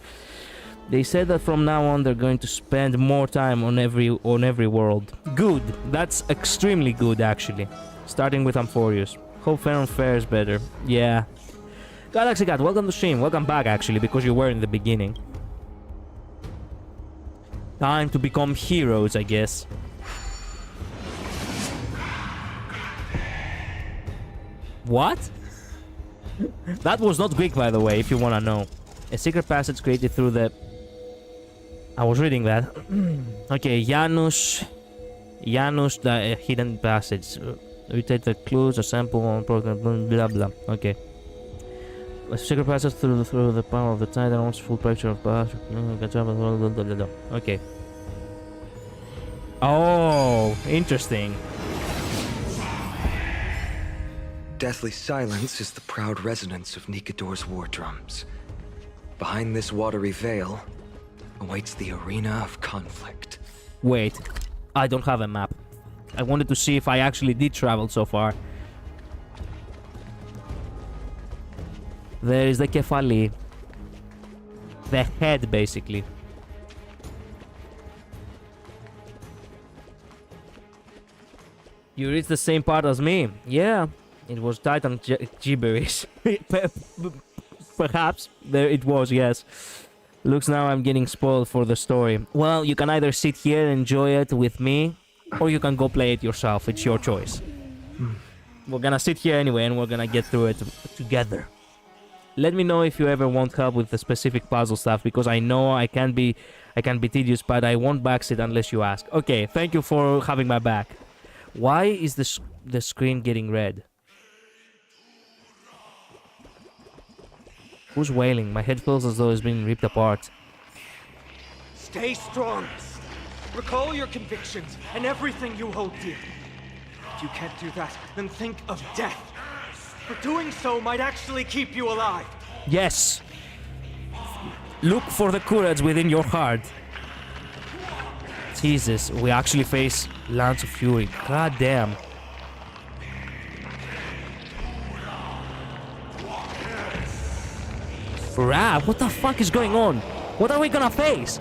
They said that from now on they're going to spend more time on every world. Good. That's extremely good, actually. Starting with Amphorius. Hope Phenon fares better. Yeah. Galaxy Cat, welcome to stream. Welcome back, actually, because you were in the beginning. Time to become heroes, I guess. What? That was not Greek, by the way, if you wanna know. A secret passage created through the... I was reading that. Okay, Janus, the hidden passage. We take the clues, a sample on program, blah blah. Okay. A secret passes through the power of the Titan, wants full picture of path. Okay. Oh, interesting. Deathly silence is the proud resonance of Nikador's war drums. Behind this watery veil awaits the arena of conflict. Wait, I don't have a map. I wanted to see if I actually did travel so far. There is the kefali. The head, basically. You reached the same part as me. Yeah, it was Titan gibberish. Perhaps. There it was, yes. Looks now I'm getting spoiled for the story. Well, you can either sit here and enjoy it with me, or you can go play it yourself. It's your choice. We're gonna sit here anyway, and we're gonna get through it together. Let me know if you ever want help with the specific puzzle stuff, because I know I can be tedious, but I won't backseat unless you ask. Okay, thank you for having my back. Why is the screen getting red? Who's wailing? My head feels as though it's being ripped apart. Stay strong. Recall your convictions and everything you hold dear. If you can't do that, then think of death. For doing so might actually keep you alive. Yes. Look for the courage within your heart. Jesus, we actually face Lance of Fury. God damn. Brah, what the fuck is going on? What are we gonna face?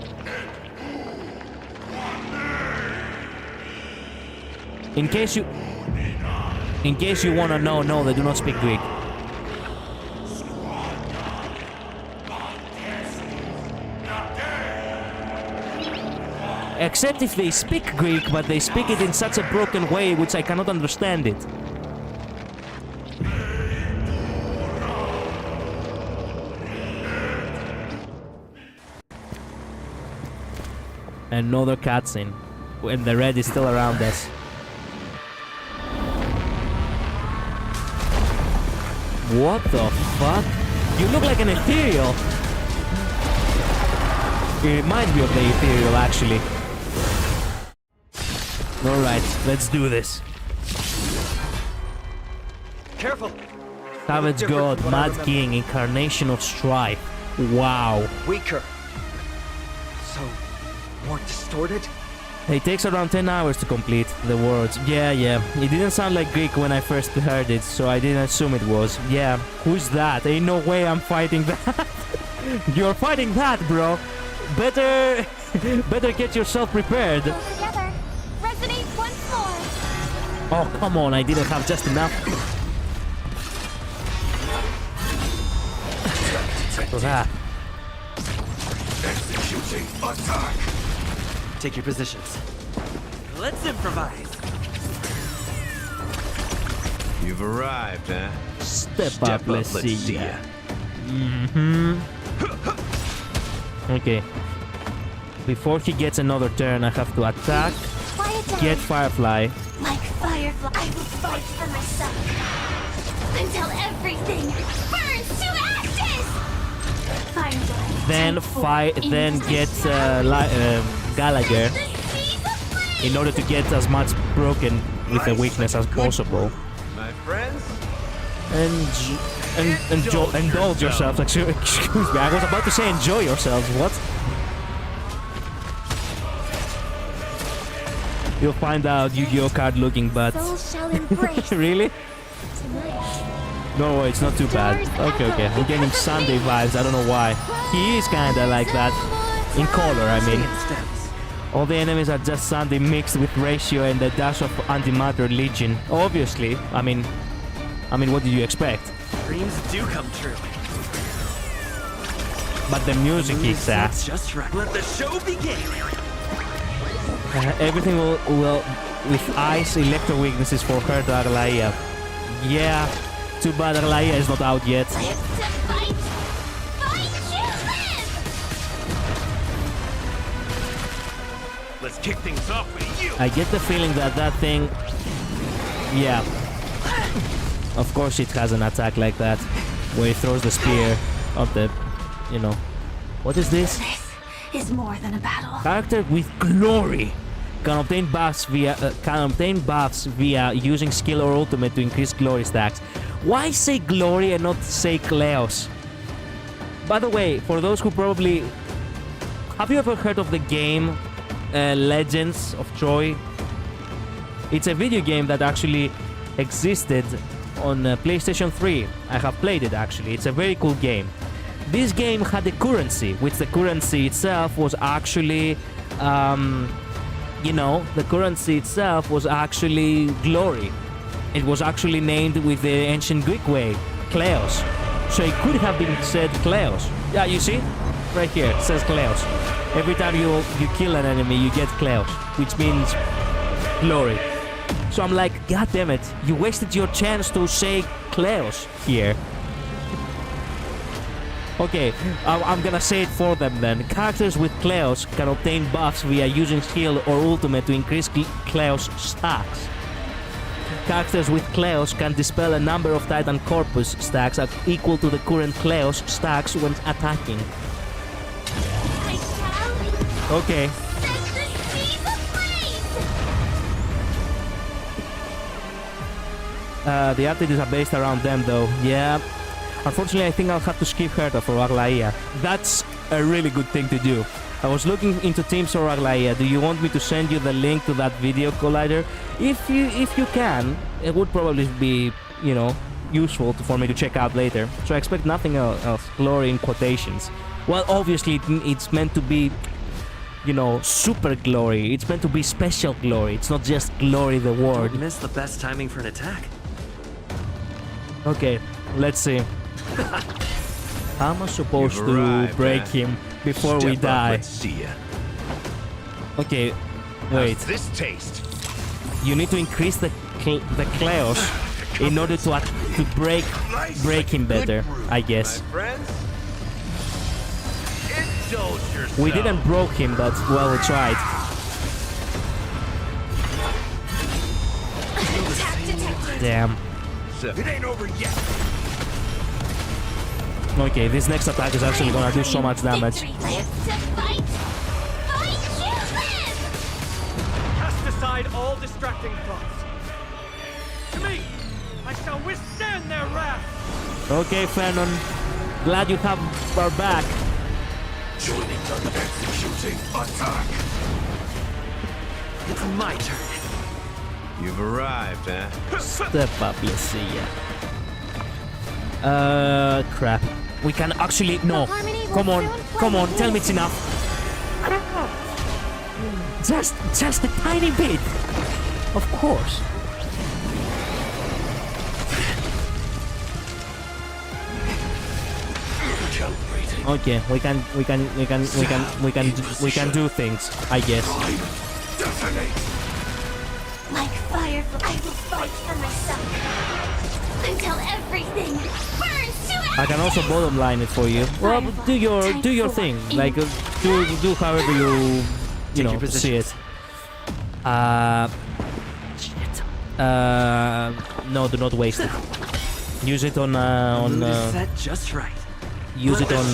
In case you wanna know, no, they do not speak Greek. Except if they speak Greek, but they speak it in such a broken way which I cannot understand it. Another cutscene, and the red is still around us. What the fuck? You look like an ethereal. It reminds me of the ethereal, actually. Alright, let's do this. Careful. Savage God, Mad King, Incarnation of Strife. Wow. Weaker. So, more distorted? It takes around 10 hours to complete the words. Yeah. It didn't sound like Greek when I first heard it, so I didn't assume it was. Yeah, who's that? Ain't no way I'm fighting that. You're fighting that, bro. Better get yourself prepared. Together. Resonate once more. Oh, come on, I didn't have just enough. Ah. Executing attack. Take your positions. Let's improvise. You've arrived, huh? Step up, let's see ya. Okay. Before he gets another turn, I have to attack, Quiet down. get Firefly, Like Firefly, I will fight for myself until everything burns to ashes. then get Gallagher in order to get as much broken with the weakness as possible. My friends? Indulge yourselves. Excuse me, I was about to say enjoy yourselves. What? You'll find out Yu-Gi-Oh card looking, but Souls shall embrace really? tonight. No, it's not too bad. Okay. I'm getting Sunday vibes. I don't know why. He is kinda like that. In color, I mean. Steps. All the enemies are just Sunday mixed with Ratio and a dash of Antimatter Legion. Obviously. I mean, what did you expect? Dreams do come true. But the music kicks ass. Just right. Let the show begin. Everything will with ice electro weaknesses for her to Aglaea. Yeah, too bad Aglaea is not out yet. Live to fight. Fight you live. Let's kick things off with you. I get the feeling that thing Yeah. Of course it has an attack like that, where it throws the spear up the, you know. What is this? This is more than a battle. Character with glory can obtain buffs via using skill or ultimate to increase glory stacks. Why say glory and not say Kleos? By the way, for those who probably... Have you ever heard of the game Legends of Troy? It's a video game that actually existed on PlayStation 3. I have played it actually. It's a very cool game. This game had a currency, which the currency itself was actually... the currency itself was actually glory. It was actually named with the ancient Greek way, Kleos. So it could have been said Kleos. Yeah, you see? Right here, it says Kleos. Every time you kill an enemy, you get Kleos, which means glory. So I'm like, god damn it, you wasted your chance to say Kleos here. Okay, I'm gonna say it for them then. Characters with Kleos can obtain buffs via using skill or ultimate to increase Kleos stacks. Characters with Kleos can dispel a number of Titan Corpus stacks equal to the current Kleos stacks when attacking. Okay. The abilities are based around them though. Yeah. Unfortunately, I think I'll have to skip Herta for Aglaea. That's a really good thing to do. I was looking into teams for Aglaea. Do you want me to send you the link to that video, Collider? If you can, it would probably be, useful for me to check out later. So I expect nothing else. Glory in quotations. Well, obviously, it's meant to be, super glory. It's meant to be special glory. It's not just glory the word. Don't miss the best timing for an attack. Okay, let's see. How am I supposed to break him before we die? Let's see ya. Okay, wait. How's this taste? You need to increase the Kleos in order to break him better, I guess. My friends, indulge yourself. We didn't broke him, but well, we tried. Damn. It ain't over yet. Okay, this next attack is actually gonna do so much damage. Cast aside all distracting thoughts. To me, I shall withstand their wrath. Okay, Fernon. Glad you have our back. Joining the executing attack. It's my turn. You've arrived, huh? Step up, let's see ya. Crap. We can actually... No. Come on, tell me it's enough. Just a tiny bit. Of course. Okay, we can do things, I guess. Like fire, I will fight for myself until everything burns to ash. I can also bottom line it for you. Well, do your thing. Like do however you see it. Shit. No, do not waste it. Use it on set just right. use it on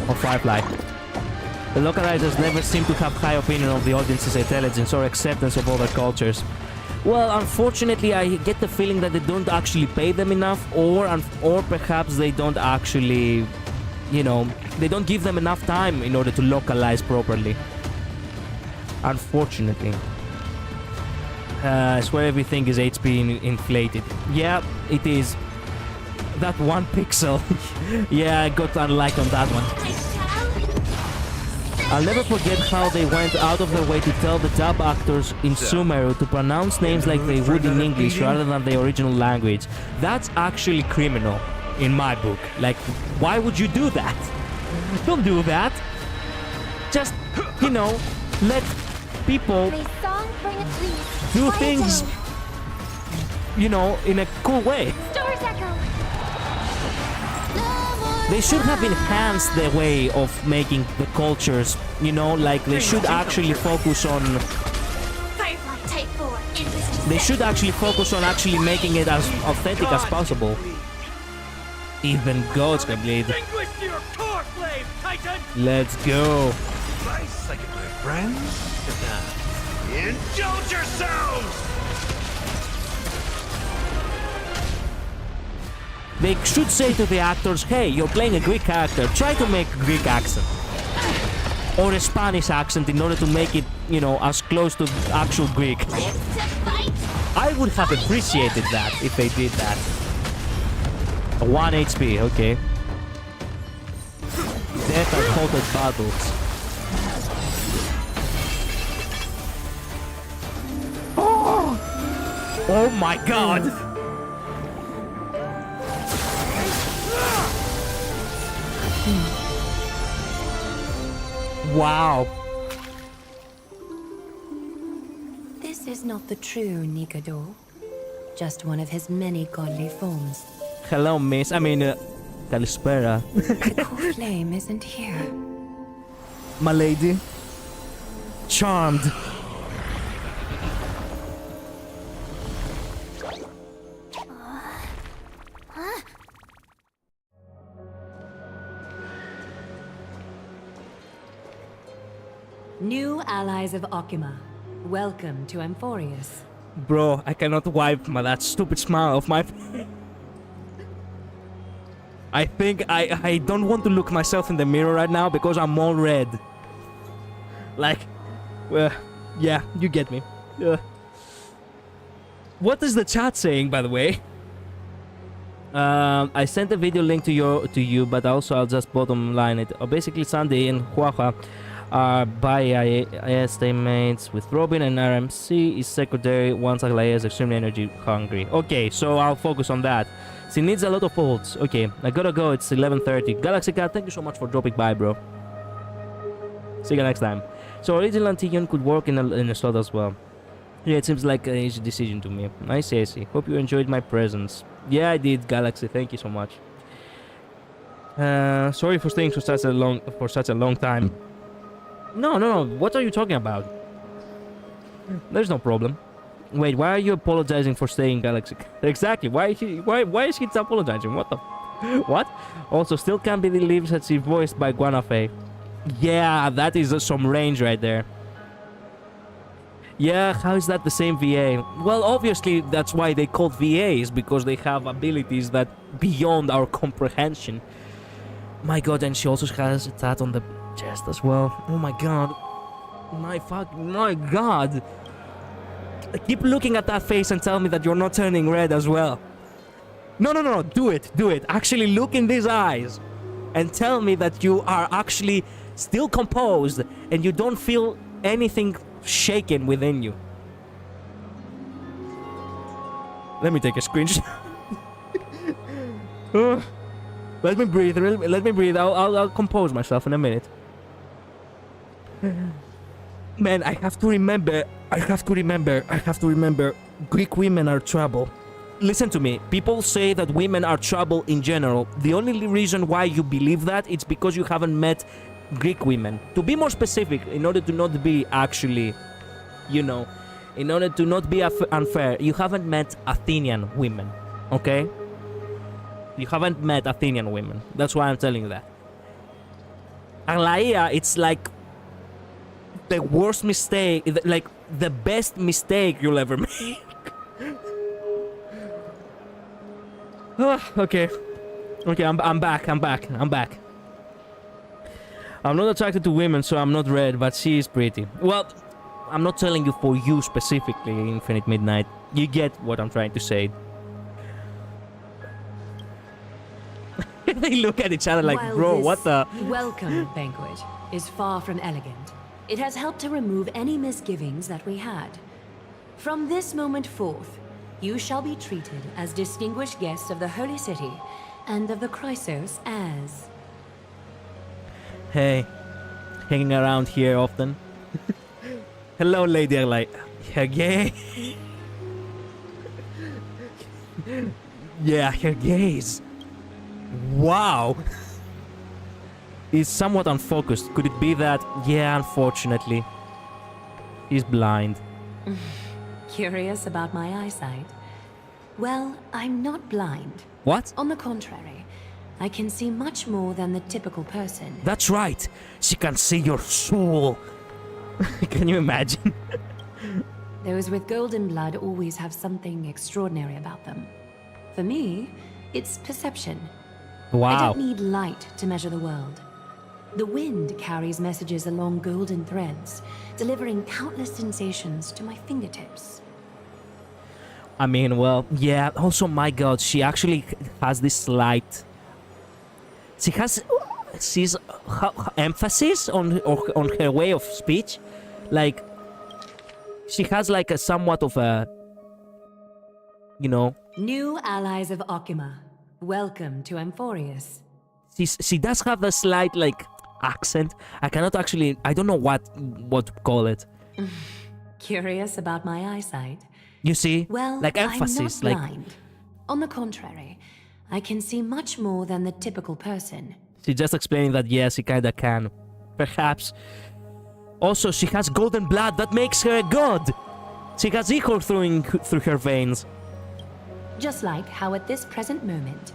on Firefly. The localizers never seem to have high opinion of the audience's intelligence or acceptance of other cultures. Well, unfortunately, I get the feeling that they don't actually pay them enough, or perhaps they don't actually, they don't give them enough time in order to localize properly. Unfortunately. I swear everything is HP inflated. Yeah, it is. That one pixel. Yeah, I got unlike on that one. I'll never forget how they went out of their way to tell the dub actors in Sumeru to pronounce names like they would in English rather than the original language. That's actually criminal, in my book. Like, why would you do that? Don't do that. Just, let people do things, in a cool way. They should have enhanced the way of making the cultures, like they should actually focus on... Firefly Type 4 They should actually focus on actually making it as authentic as possible. Even gods can bleed. Extinguish your core flame, Titan! Let's go. Nice second, my friends. Indulge yourselves! They should say to the actors, hey, you're playing a Greek character, try to make a Greek accent. Or a Spanish accent in order to make it, you know, as close to actual Greek. I would have appreciated that if they did that. 1 HP, okay. Death and halted battles. Oh my god! Wow. This is not the true Nikador. Just one of his many godly forms. Hello, miss. I mean, Kalispera. The core flame isn't here. My lady. Charmed. New allies of Okima. Welcome to Amphorius. Bro, I cannot wipe that stupid smile off my face. I think I don't want to look myself in the mirror right now because I'm all red. Like, well, yeah, you get me. What is the chat saying, by the way? I sent a video link to you, but also I'll just bottom line it. Basically, Sandy and Huaha are by teammates with Robin, and RMC is secondary once Aglaea is extremely energy hungry. Okay, so I'll focus on that. She needs a lot of ults. Okay, I gotta go. It's 11:30. Galaxy Cat, thank you so much for dropping by, bro. See you next time. So original Antigon could work in a slot as well. Yeah, it seems like an easy decision to me. Nice, AC. Hope you enjoyed my presence. Yeah, I did, Galaxy. Thank you so much. Sorry for staying for such a long time. No. What are you talking about? There's no problem. Wait, why are you apologizing for staying, Galaxy? Exactly. Why is he apologizing? What the? What? Also, still can't be believed that she's voiced by Guanafei. Yeah, that is some range right there. Yeah, how is that the same VA? Well, obviously that's why they called VAs, because they have abilities that beyond our comprehension. My god, and she also has a tat on the chest as well. Oh my god. My god. Keep looking at that face and tell me that you're not turning red as well. No, do it. Actually look in these eyes and tell me that you are actually still composed and you don't feel anything shaken within you. Let me take a screenshot. Let me breathe. I'll compose myself in a minute. Man, I have to remember. Greek women are trouble. Listen to me. People say that women are trouble in general. The only reason why you believe that it's because you haven't met Greek women. To be more specific, in order to not be actually, in order to not be unfair, you haven't met Athenian women, okay? You haven't met Athenian women. That's why I'm telling you that. Aglaea, it's like the worst mistake, like the best mistake you'll ever make. Okay, I'm back. I'm not attracted to women, so I'm not red, but she is pretty. Well, I'm not telling you for you specifically, Infinite Midnight. You get what I'm trying to say. They look at each other like, While bro, this what the... welcome banquet is far from elegant, it has helped to remove any misgivings that we had. From this moment forth, you shall be treated as distinguished guests of the Holy City and of the Chrysos as... Hey, hanging around here often. Hello, Lady Aglaea. Her gaze. Yeah, her gaze. Wow. Is somewhat unfocused. Could it be that? Yeah, unfortunately. He's blind. Curious about my eyesight? Well, I'm not blind. What? On the contrary, I can see much more than the typical person. That's right. She can see your soul. Can you imagine? Those with golden blood always have something extraordinary about them. For me, it's perception. I Wow. don't need light to measure the world. The wind carries messages along golden threads, delivering countless sensations to my fingertips. I mean, well, yeah. Also, my God, she actually has this slight. She's emphasis on her way of speech, like she has like a somewhat of a, you know. New allies of Okima, welcome to Amphorius. She does have a slight like accent. I cannot actually. I don't know what to call it. Curious about my eyesight? You see, Well, like emphasis, I'm not like. blind. On the contrary, I can see much more than the typical person. She's just explaining that yes, she kinda can. Perhaps. Also, she has golden blood that makes her a god. She has ichor through her veins. Just like how at this present moment,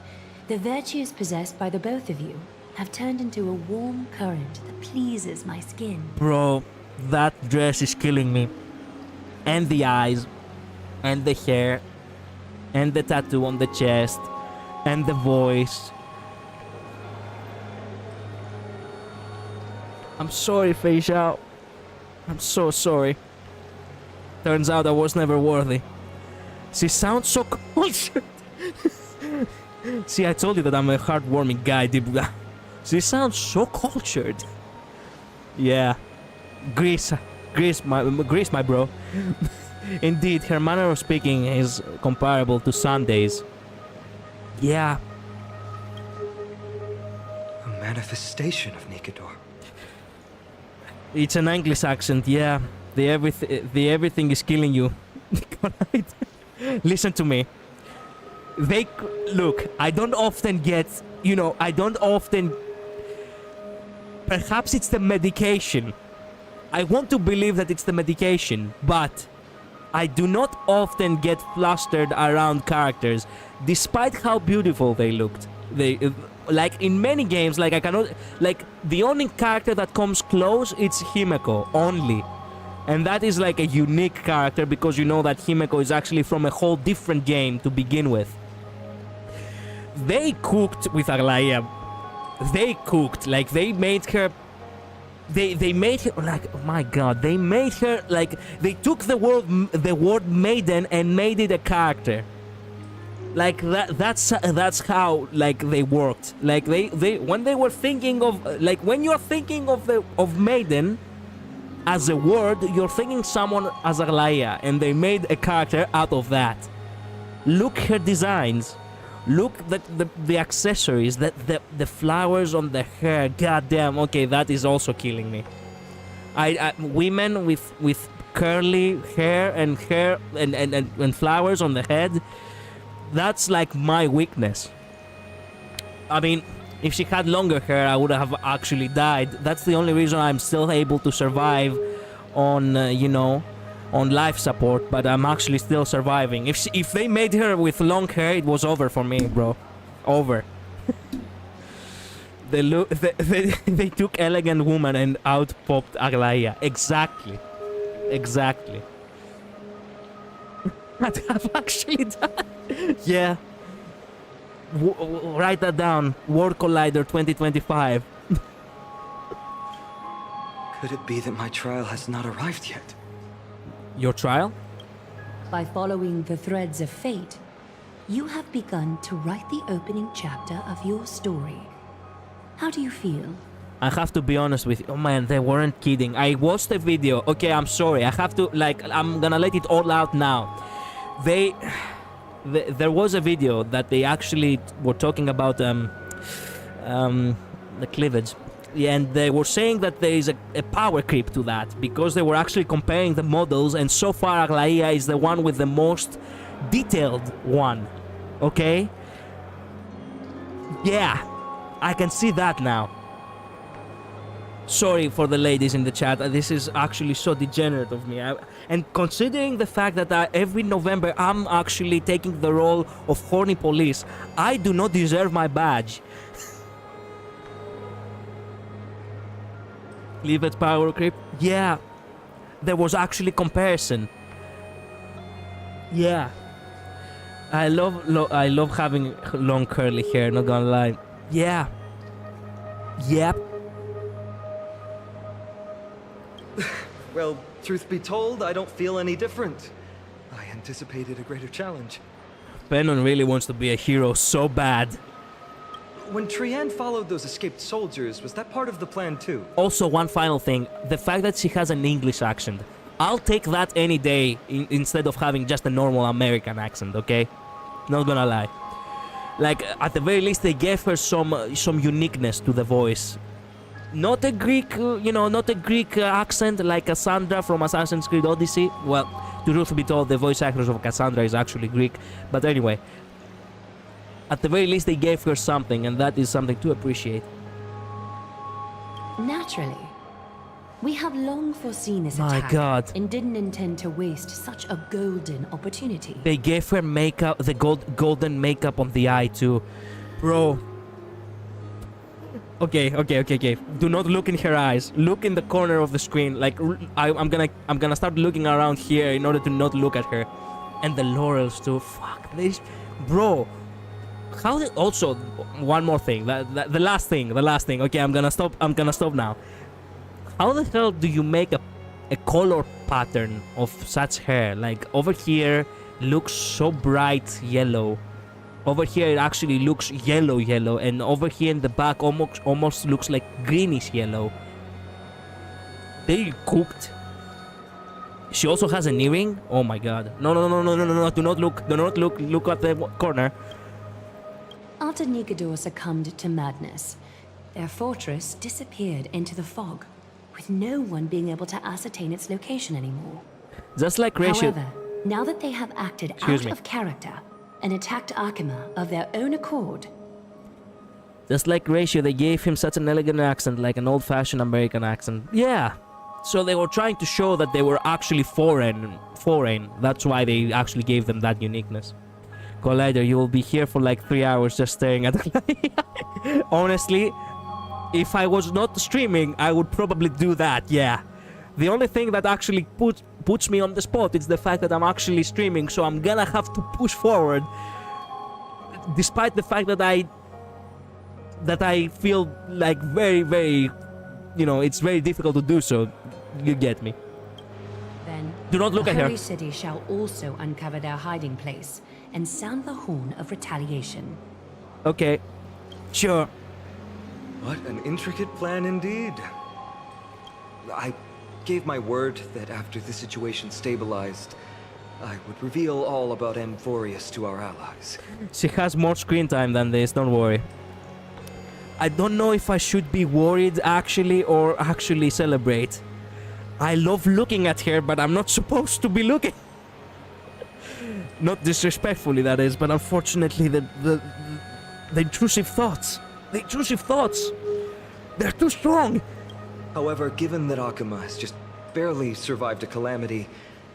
the virtues possessed by the both of you have turned into a warm current that pleases my skin. Bro, that dress is killing me. And the eyes. And the hair. And the tattoo on the chest. And the voice. I'm sorry, Fei Xiao. I'm so sorry. Turns out I was never worthy. She sounds so cultured. See, I told you that I'm a heartwarming guy, Dibra. She sounds so cultured. Yeah. Greece, my bro. Indeed, her manner of speaking is comparable to Sunday's. Yeah. A manifestation of Nikador. It's an English accent, yeah. The everything is killing you. Right? Listen to me. Look, I don't often get, I don't often. Perhaps it's the medication. I want to believe that it's the medication, but I do not often get flustered around characters, despite how beautiful they looked. Like in many games, like I cannot, like the only character that comes close, it's Himeko only, and that is like a unique character because you know that Himeko is actually from a whole different game to begin with. They cooked with Aglaea. They cooked, like they made her. They made her like, oh my God, they made her like they took the word maiden and made it a character. Like that's how like they worked. Like they when they were thinking of like when you're thinking of maiden as a word, you're thinking someone as Aglaea, and they made a character out of that. Look her designs. Look the accessories, the flowers on the hair. God damn. Okay, that is also killing me. Women with curly hair and flowers on the head. That's like my weakness. I mean, if she had longer hair, I would have actually died. That's the only reason I'm still able to survive on, on life support. But I'm actually still surviving. If they made her with long hair, it was over for me, bro. Over. They took elegant woman and out popped Aglaea. Exactly. I'd have actually died. Yeah. Write that down. World Collider 2025. Could it be that my trial has not arrived yet? Your trial? By following the threads of fate, you have begun to write the opening chapter of your story. How do you feel? I have to be honest with you. Oh man, they weren't kidding. I watched the video. Okay, I'm sorry. I have to, I'm gonna let it all out now. There was a video that they actually were talking about the cleavage. Yeah, and they were saying that there is a power creep to that because they were actually comparing the models, and so far Aglaea is the one with the most detailed one. Okay? Yeah, I can see that now. Sorry for the ladies in the chat. This is actually so degenerate of me. And considering the fact that every November I'm actually taking the role of horny police, I do not deserve my badge. Leave it power creep. Yeah, there was actually comparison. Yeah, I love having long curly hair. Not gonna lie. Yeah. Yep. Well, truth be told, I don't feel any different. I anticipated a greater challenge. Venom really wants to be a hero so bad. When Trianne followed those escaped soldiers, was that part of the plan too? Also, one final thing, the fact that she has an English accent. I'll take that any day instead of having just a normal American accent, okay? Not gonna lie. Like, at the very least, they gave her some uniqueness to the voice. Not a Greek, not a Greek accent like Cassandra from Assassin's Creed Odyssey. Well, to truth be told, the voice actress of Cassandra is actually Greek. But anyway, at the very least, they gave her something, and that is something to appreciate. Naturally. We have long foreseen this My attack God. and didn't intend to waste such a golden opportunity. They gave her makeup, the golden makeup on the eye too. Bro. Okay. Do not look in her eyes. Look in the corner of the screen. Like I'm gonna start looking around here in order to not look at her. And the laurels too. Fuck this, bro. How did also one more thing. The last thing. Okay, I'm gonna stop now. How the hell do you make a color pattern of such hair? Like over here looks so bright yellow. Over here it actually looks yellow, and over here in the back almost looks like greenish yellow. They cooked. She also has an earring. Oh my god. No. Do not look. Look at the corner. After Nikador succumbed to madness, their fortress disappeared into the fog, with no one being able to ascertain its location anymore. Just like Ratio. However, now that they have acted out of character and attacked Arkema of their own accord. Just like Ratio, they gave him such an elegant accent, like an old-fashioned American accent. Yeah. So they were trying to show that they were actually foreign. That's why they actually gave them that uniqueness. Collider, you will be here for like 3 hours just staring at Aglaea. Honestly, if I was not streaming, I would probably do that, yeah. The only thing that actually puts me on the spot is the fact that I'm actually streaming, so I'm gonna have to push forward. Despite the fact that I feel like very, it's very difficult to do so. You get me. Then, do not look at her. The Holy City shall also uncover their hiding place and sound the horn of retaliation. Okay, sure. What an intricate plan indeed. I gave my word that after the situation stabilized, I would reveal all about Amphorius to our allies. She has more screen time than this, don't worry. I don't know if I should be worried actually or actually celebrate. I love looking at her, but I'm not supposed to be looking. Not disrespectfully, that is, but unfortunately the intrusive thoughts. The intrusive thoughts. They're too strong. However, given that Arkema has just barely survived a calamity,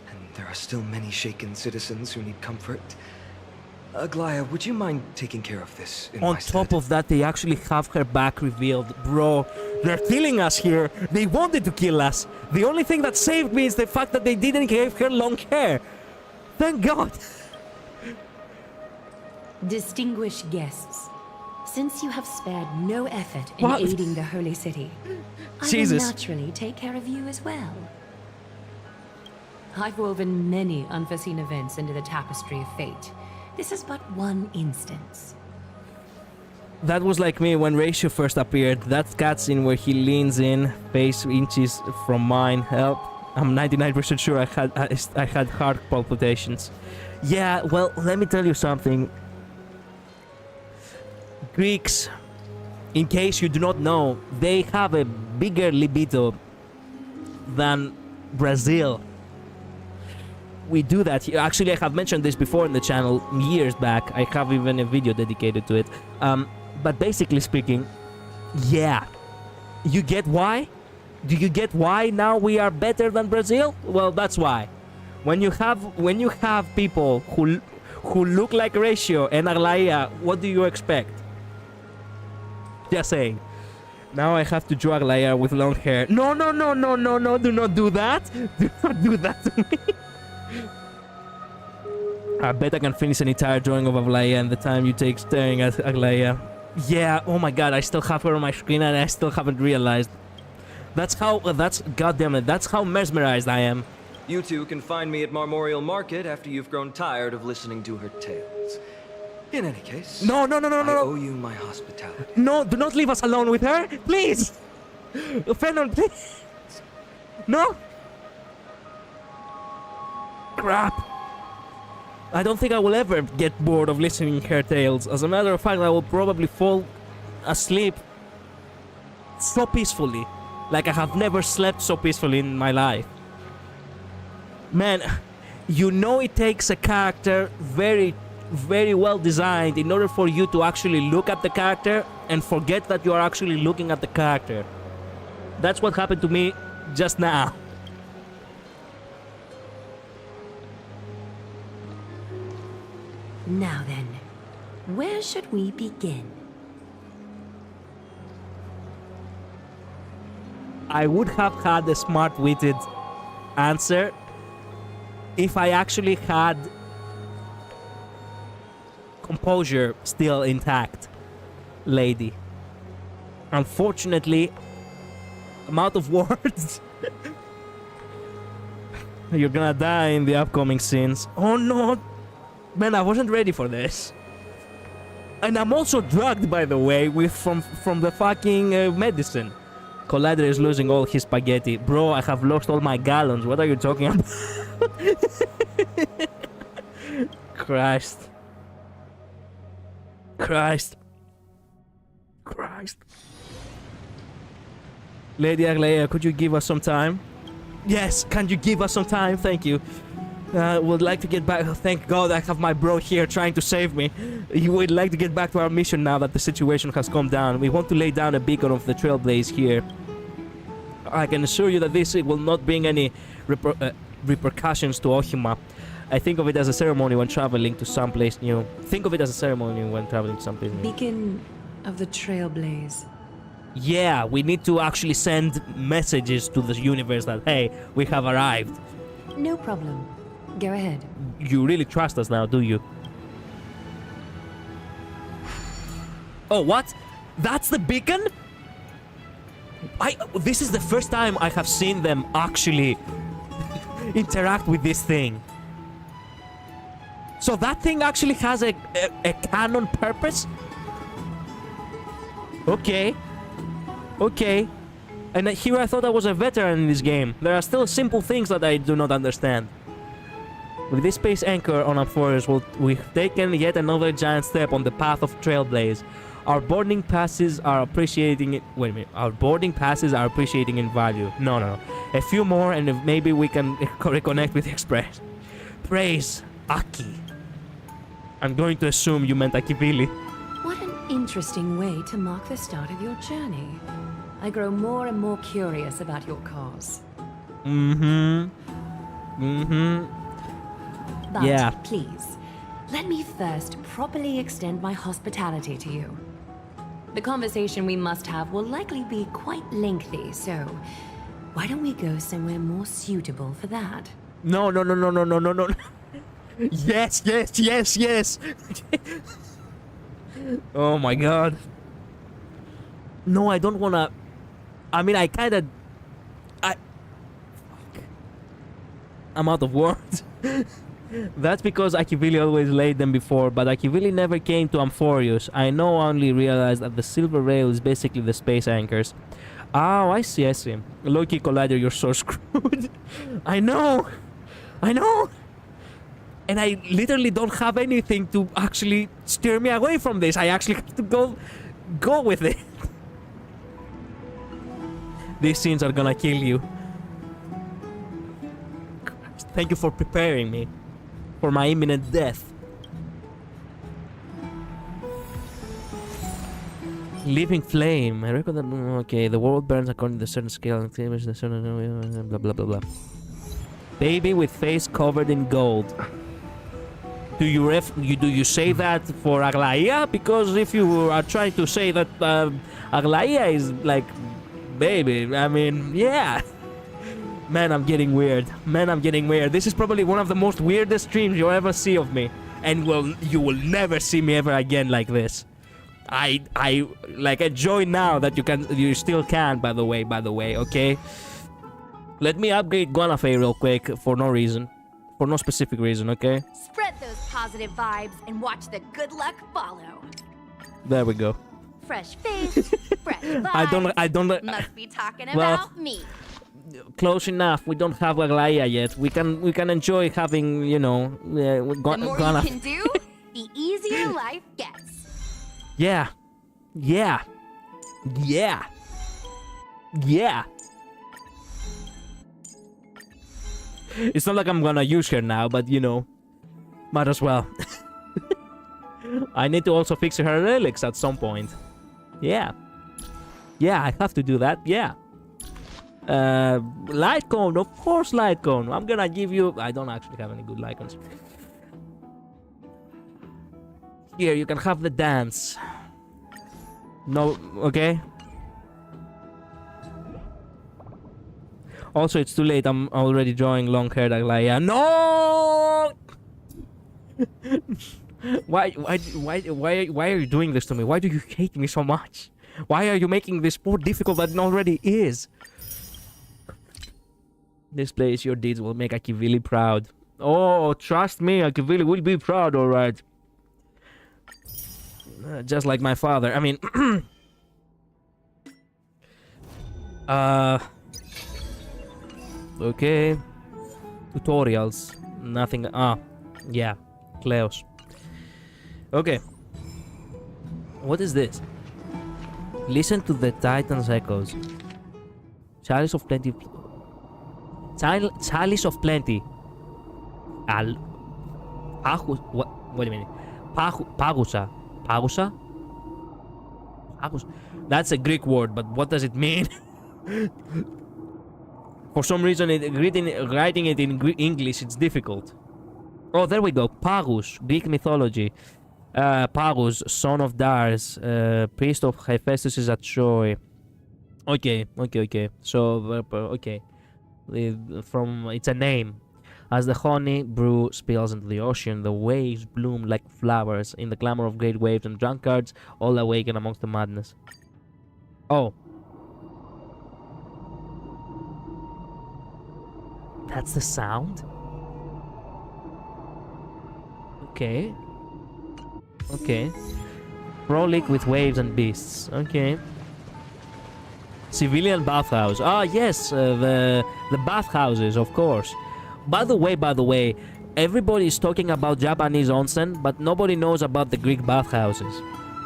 and there are still many shaken citizens who need comfort, Aglaea, would you mind taking care of this in On my top stead? of that, they actually have her back revealed. Bro, they're killing us here. They wanted to kill us. The only thing that saved me is the fact that they didn't give her long hair. Thank God. Distinguished guests, since you have spared no effort in What? aiding the Holy City, I Jesus. will naturally take care of you as well. I've woven many unforeseen events into the tapestry of fate. This is but one instance. That was like me when Ratio first appeared. That cutscene where he leans in, face inches from mine. Help. I'm 99% sure I had heart palpitations. Yeah, well, let me tell you something. Greeks, in case you do not know, they have a bigger libido than Brazil. We do that here. Actually, I have mentioned this before in the channel years back. I have even a video dedicated to it. But basically speaking, yeah. You get why? Do you get why now we are better than Brazil? Well, that's why. When you have people who look like Ratio and Aglaea, what do you expect? Just saying. Now I have to draw Aglaea with long hair. No, no, no, no, no, no, do not do that. Do not do that to me. I bet I can finish an entire drawing of Aglaea in the time you take staring at Aglaea. Yeah, oh my god, I still have her on my screen and I still haven't realized. That's goddammit, that's how mesmerized I am. You two can find me at Marmorial Market after you've grown tired of listening to her tales. In any case, no, no, no, no, no. I owe you my hospitality. No, do not leave us alone with her, please. Fennel, please. No. Crap. I don't think I will ever get bored of listening to her tales. As a matter of fact, I will probably fall asleep so peacefully. Like I have never slept so peacefully in my life. Man, you know it takes a character very, very well designed in order for you to actually look at the character and forget that you are actually looking at the character. That's what happened to me just now. Now then, where should we begin? I would have had a smart-witted answer if I actually had composure still intact, lady. Unfortunately, I'm out of words. You're gonna die in the upcoming scenes. Oh no! Man, I wasn't ready for this. And I'm also drugged, by the way, from the fucking medicine. Collider is losing all his spaghetti. Bro, I have lost all my gallons. What are you talking about? Christ. Christ. Christ. Lady Aglaea, could you give us some time? Yes, can you give us some time? Thank you. Would like to get back. Thank God I have my bro here trying to save me. You would like to get back to our mission now that the situation has calmed down. We want to lay down a beacon of the Trailblaze here. I can assure you that this will not bring any repercussions to Ohima. I think of it as a ceremony when traveling to someplace new. Think of it as a ceremony when traveling to someplace new. Beacon of the Trailblaze. Yeah, we need to actually send messages to the universe that, hey, we have arrived. No problem. Go ahead. You really trust us now, do you? Oh, what? That's the beacon? This is the first time I have seen them actually interact with this thing. So that thing actually has a canon purpose? Okay. Okay. And here I thought I was a veteran in this game. There are still simple things that I do not understand. With this space anchor on our forest, we've taken yet another giant step on the path of Trailblaze. Our boarding passes are appreciating it. Wait a minute. Our boarding passes are appreciating in value. No, no, no. A few more and maybe we can reconnect with the Express. Praise Aki. I'm going to assume you meant Akivili. What an interesting way to mark the start of your journey. I grow more and more curious about your cause. But yeah. Please, let me first properly extend my hospitality to you. The conversation we must have will likely be quite lengthy, so why don't we go somewhere more suitable for that? No, no, no, no, no, no, no, no. Yes, yes, yes, yes. Oh my god. No, I don't wanna. I mean, I'm out of words. That's because Akivili always laid them before, but Akivili never came to Amphorius. I now only realized that the silver rail is basically the space anchors. Oh, I see, I see. Loki Collider, you're so screwed. I know. I know. And I literally don't have anything to actually steer me away from this. I actually have to go with it. These scenes are gonna kill you. Thank you for preparing me for my imminent death. Living flame. I reckon that. Okay, the world burns according to a certain scale. Blah blah blah blah. Baby with face covered in gold. Do you say that for Aglaea? Because if you are trying to say that Aglaea is like baby, I mean, yeah. Man, I'm getting weird. This is probably one of the most weirdest streams you'll ever see of me, and you will never see me ever again like this. I like enjoy now that you still can. By the way, okay. Let me upgrade Guanafei real quick for no reason. For no specific reason, okay? Spread those positive vibes and watch the good luck follow. There we go. Fresh face, fresh vibes. I don't. Must be talking well, about me. Close enough. We don't have Aglaea yet. We can enjoy having, you know, the more you can do, the easier life gets. Yeah. It's not like I'm gonna use her now, but you know, might as well. I need to also fix her relics at some point. Yeah, I have to do that. Yeah. Light cone, of course, light cone. I'm gonna give you. I don't actually have any good light cones. Here, you can have the dance. No, okay. Also, it's too late. I'm already drawing long-haired Aglaea. No! Why are you doing this to me? Why do you hate me so much? Why are you making this more difficult than it already is? This place, your deeds will make Akivili proud. Oh, trust me, Akivili will be proud, alright. Just like my father. I mean... Okay. Tutorials. Nothing. Yeah. Cleos. Okay. What is this? Listen to the Titan's echoes. Chalice of Plenty. Chalice of Plenty. What? Wait a minute. Pagusa. Pagusa? Pagusa. That's a Greek word, but what does it mean? For some reason, writing it in English, it's difficult. Oh, there we go. Pagus, Greek mythology. Pagus, son of Dars, priest of Hephaestus at Troy. Okay. So, okay. It's a name. As the honey brew spills into the ocean, the waves bloom like flowers. In the clamor of great waves and drunkards, all awaken amongst the madness. Oh. That's the sound? Okay. Frolic with waves and beasts. Okay. Civilian bathhouse. Ah, yes, the bathhouses, of course. By the way, everybody is talking about Japanese onsen, but nobody knows about the Greek bathhouses.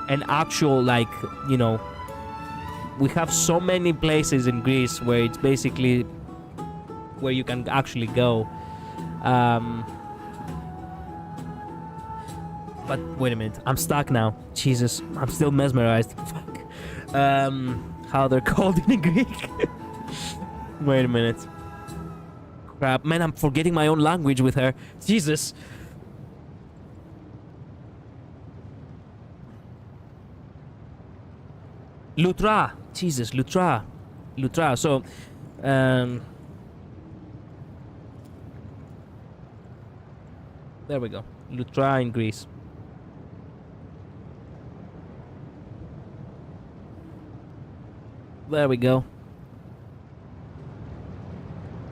And actual, like, you know, we have so many places in Greece where it's basically where you can actually go. But wait a minute, I'm stuck now. Jesus, I'm still mesmerized. Fuck. How they're called in Greek? Wait a minute. Crap, man, I'm forgetting my own language with her. Jesus. Lutra. Jesus, Lutra. So, there we go. Lutra in Greece. There we go.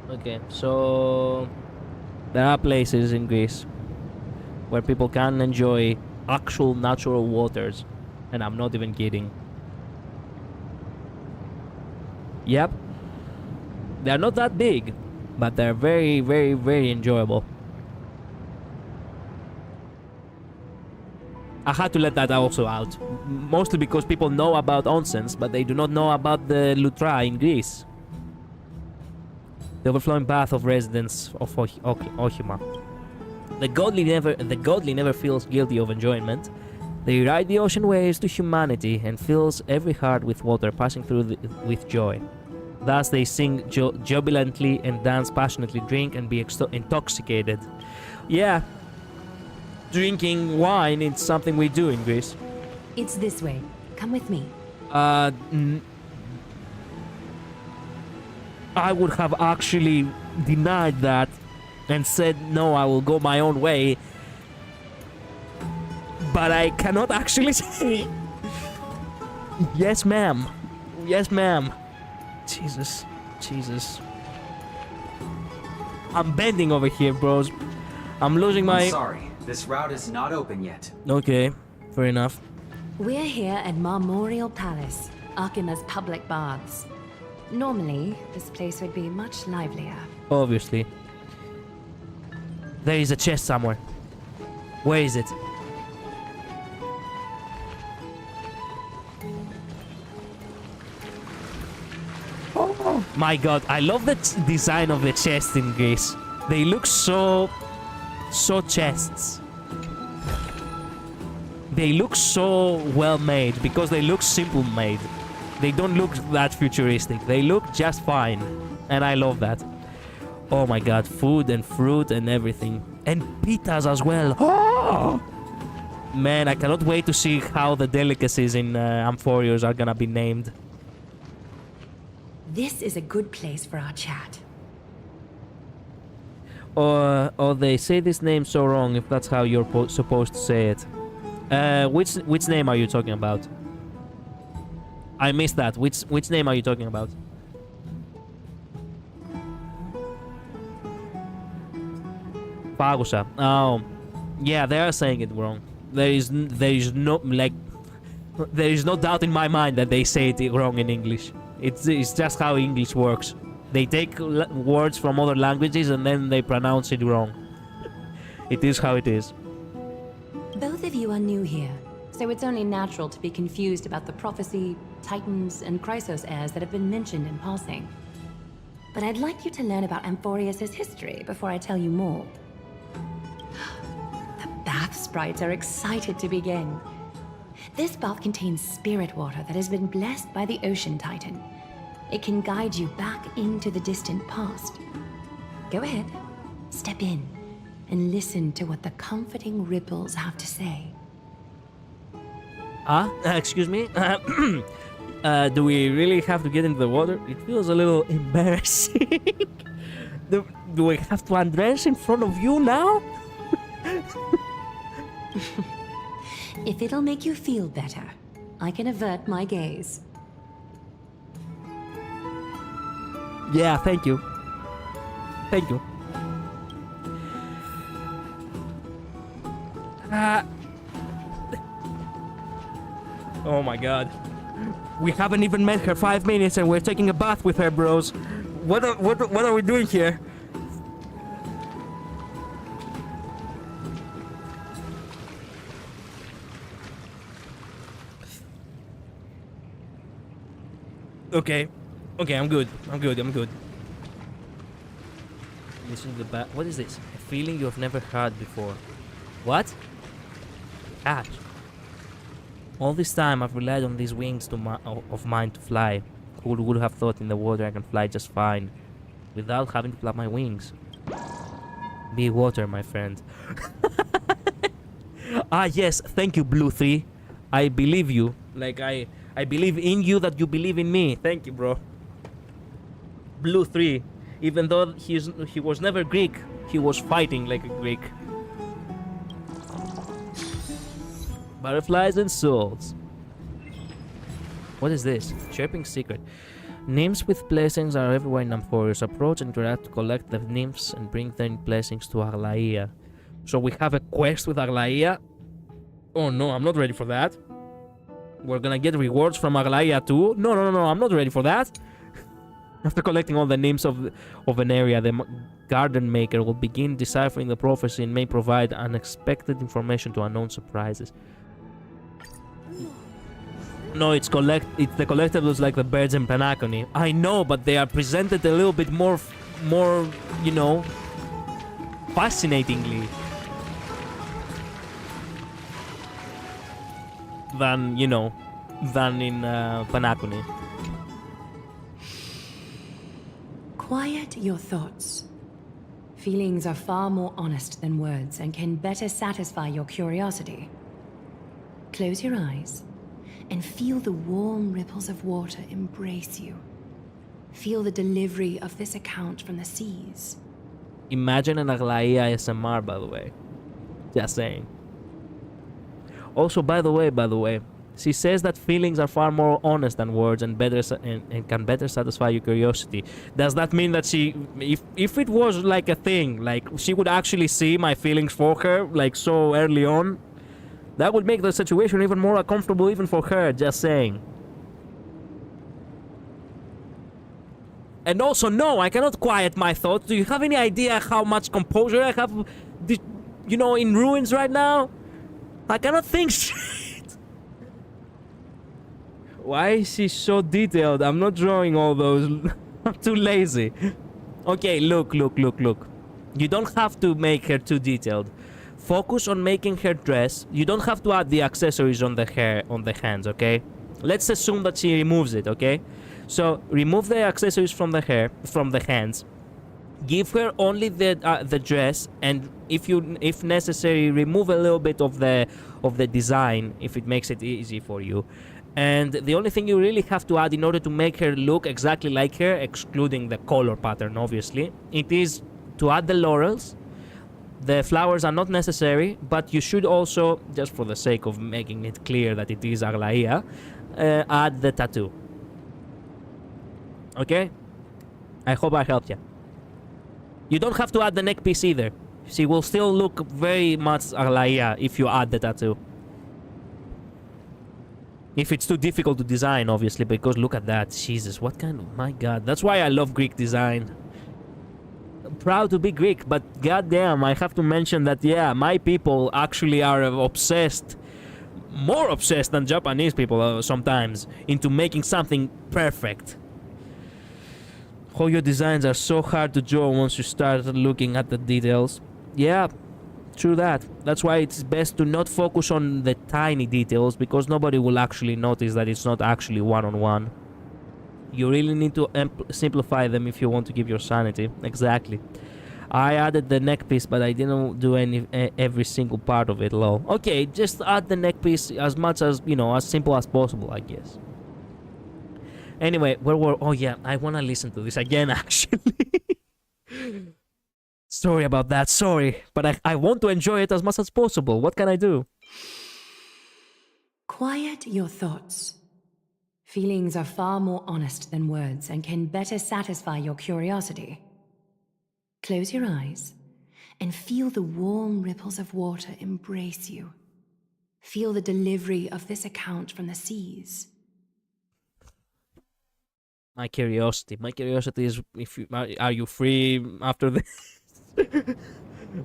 Okay, so there are places in Greece where people can enjoy actual natural waters, and I'm not even kidding. Yep. They're not that big, but they're very, very, very enjoyable. I had to let that also out. Mostly because people know about onsens, but they do not know about the Lutra in Greece. The overflowing bath of residents of Ohima. The godly never feels guilty of enjoyment. They ride the ocean waves to humanity and fills every heart with water passing through with joy. Thus they sing jubilantly and dance passionately, drink and be intoxicated. Yeah, drinking wine is something we do in Greece. It's this way. Come with me. I would have actually denied that and said, no, I will go my own way. But I cannot actually say, yes, ma'am. Yes, ma'am. Jesus. I'm bending over here, bros. I'm losing my... I'm sorry. This route is not open yet. Okay, fair enough. We're here at Marmorial Palace, Archima's public baths. Normally, this place would be much livelier. Obviously. There is a chest somewhere. Where is it? Oh my god, I love the design of the chest in Greece. They look so chests. They look so well made because they look simple made. They don't look that futuristic. They look just fine. And I love that. Oh my god, food and fruit and everything. And pitas as well. Oh! Man, I cannot wait to see how the delicacies in Amphorios are gonna be named. This is a good place for our chat. Or they say this name so wrong if that's how you're supposed to say it. Which name are you talking about? I missed that. Which name are you talking about? Fagusa. Oh, yeah, they are saying it wrong. There is no doubt in my mind that they say it wrong in English. It's just how English works. They take words from other languages and then they pronounce it wrong. It is how it is. Both of you are new here, so it's only natural to be confused about the prophecy, titans, and Chrysos heirs that have been mentioned in passing. But I'd like you to learn about Amphorius' history before I tell you more. The bath sprites are excited to begin. This bath contains spirit water that has been blessed by the ocean titan. It can guide you back into the distant past. Go ahead, step in, and listen to what the comforting ripples have to say. Excuse me? Do we really have to get into the water? It feels a little embarrassing. Do we have to undress in front of you now? If it'll make you feel better, I can avert my gaze. Yeah, thank you. Thank you. Oh my god. We haven't even met her 5 minutes and we're taking a bath with her, bros. What are we doing here? Okay. Okay, I'm good. I'm good. Listen to the back. What is this? A feeling you have never had before. What? Catch. All this time I've relied on these wings of mine to fly. Who would have thought in the water I can fly just fine, without having to flap my wings? Be water, my friend. Yes, thank you, Blue 3. I believe you. Like, I believe in you that you believe in me. Thank you, bro. Blue 3. Even though he was never Greek, he was fighting like a Greek. Butterflies and souls. What is this? Chirping secret. Nymphs with blessings are everywhere in Amphorios. Approach and interact to collect the nymphs and bring their blessings to Aglaea. So we have a quest with Aglaea? Oh no, I'm not ready for that. We're gonna get rewards from Aglaea too? No, I'm not ready for that. After collecting all the names of an area, the garden maker will begin deciphering the prophecy and may provide unexpected information to unknown surprises. No, it's the collectibles like the birds and Panacony. I know, but they are presented a little bit more, you know, fascinatingly. than than in Panacony. Quiet your thoughts. Feelings are far more honest than words and can better satisfy your curiosity. Close your eyes and feel the warm ripples of water embrace you. Feel the delivery of this account from the seas. Imagine an Aglaea ASMR, by the way. Just saying. Also, by the way, she says that feelings are far more honest than words and can better satisfy your curiosity. Does that mean that if it was like a thing, like she would actually see my feelings for her, like so early on, that would make the situation even more uncomfortable even for her, just saying. And also, no, I cannot quiet my thoughts. Do you have any idea how much composure I have, in ruins right now? I cannot think straight. Why is she so detailed? I'm not drawing all those. I'm too lazy. Okay, look. You don't have to make her too detailed. Focus on making her dress. You don't have to add the accessories on the hair, on the hands, okay? Let's assume that she removes it, okay? So remove the accessories from the hair, from the hands. Give her only the dress, and if necessary, remove a little bit of the design if it makes it easy for you. And the only thing you really have to add in order to make her look exactly like her, excluding the color pattern, obviously, it is to add the laurels. The flowers are not necessary, but you should also, just for the sake of making it clear that it is Aglaea, add the tattoo. Okay? I hope I helped you. You don't have to add the neck piece either. She will still look very much Aglaea if you add the tattoo. If it's too difficult to design, obviously, because look at that. Jesus, what kind of... My God. That's why I love Greek design. I'm proud to be Greek, but goddamn, I have to mention that, yeah, my people actually are obsessed, more obsessed than Japanese people sometimes, into making something perfect. All your designs are so hard to draw once you start looking at the details. Yeah, true that. That's why it's best to not focus on the tiny details, because nobody will actually notice that it's not actually one-on-one. You really need to simplify them if you want to keep your sanity. Exactly. I added the neck piece, but I didn't do every single part of it, lol. Okay, just add the neck piece as much as, as simple as possible, I guess. Anyway, oh yeah, I want to listen to this again, actually. Sorry about that, sorry. But I want to enjoy it as much as possible. What can I do? Quiet your thoughts. Feelings are far more honest than words and can better satisfy your curiosity. Close your eyes and feel the warm ripples of water embrace you. Feel the delivery of this account from the seas. My curiosity is, are you free after this?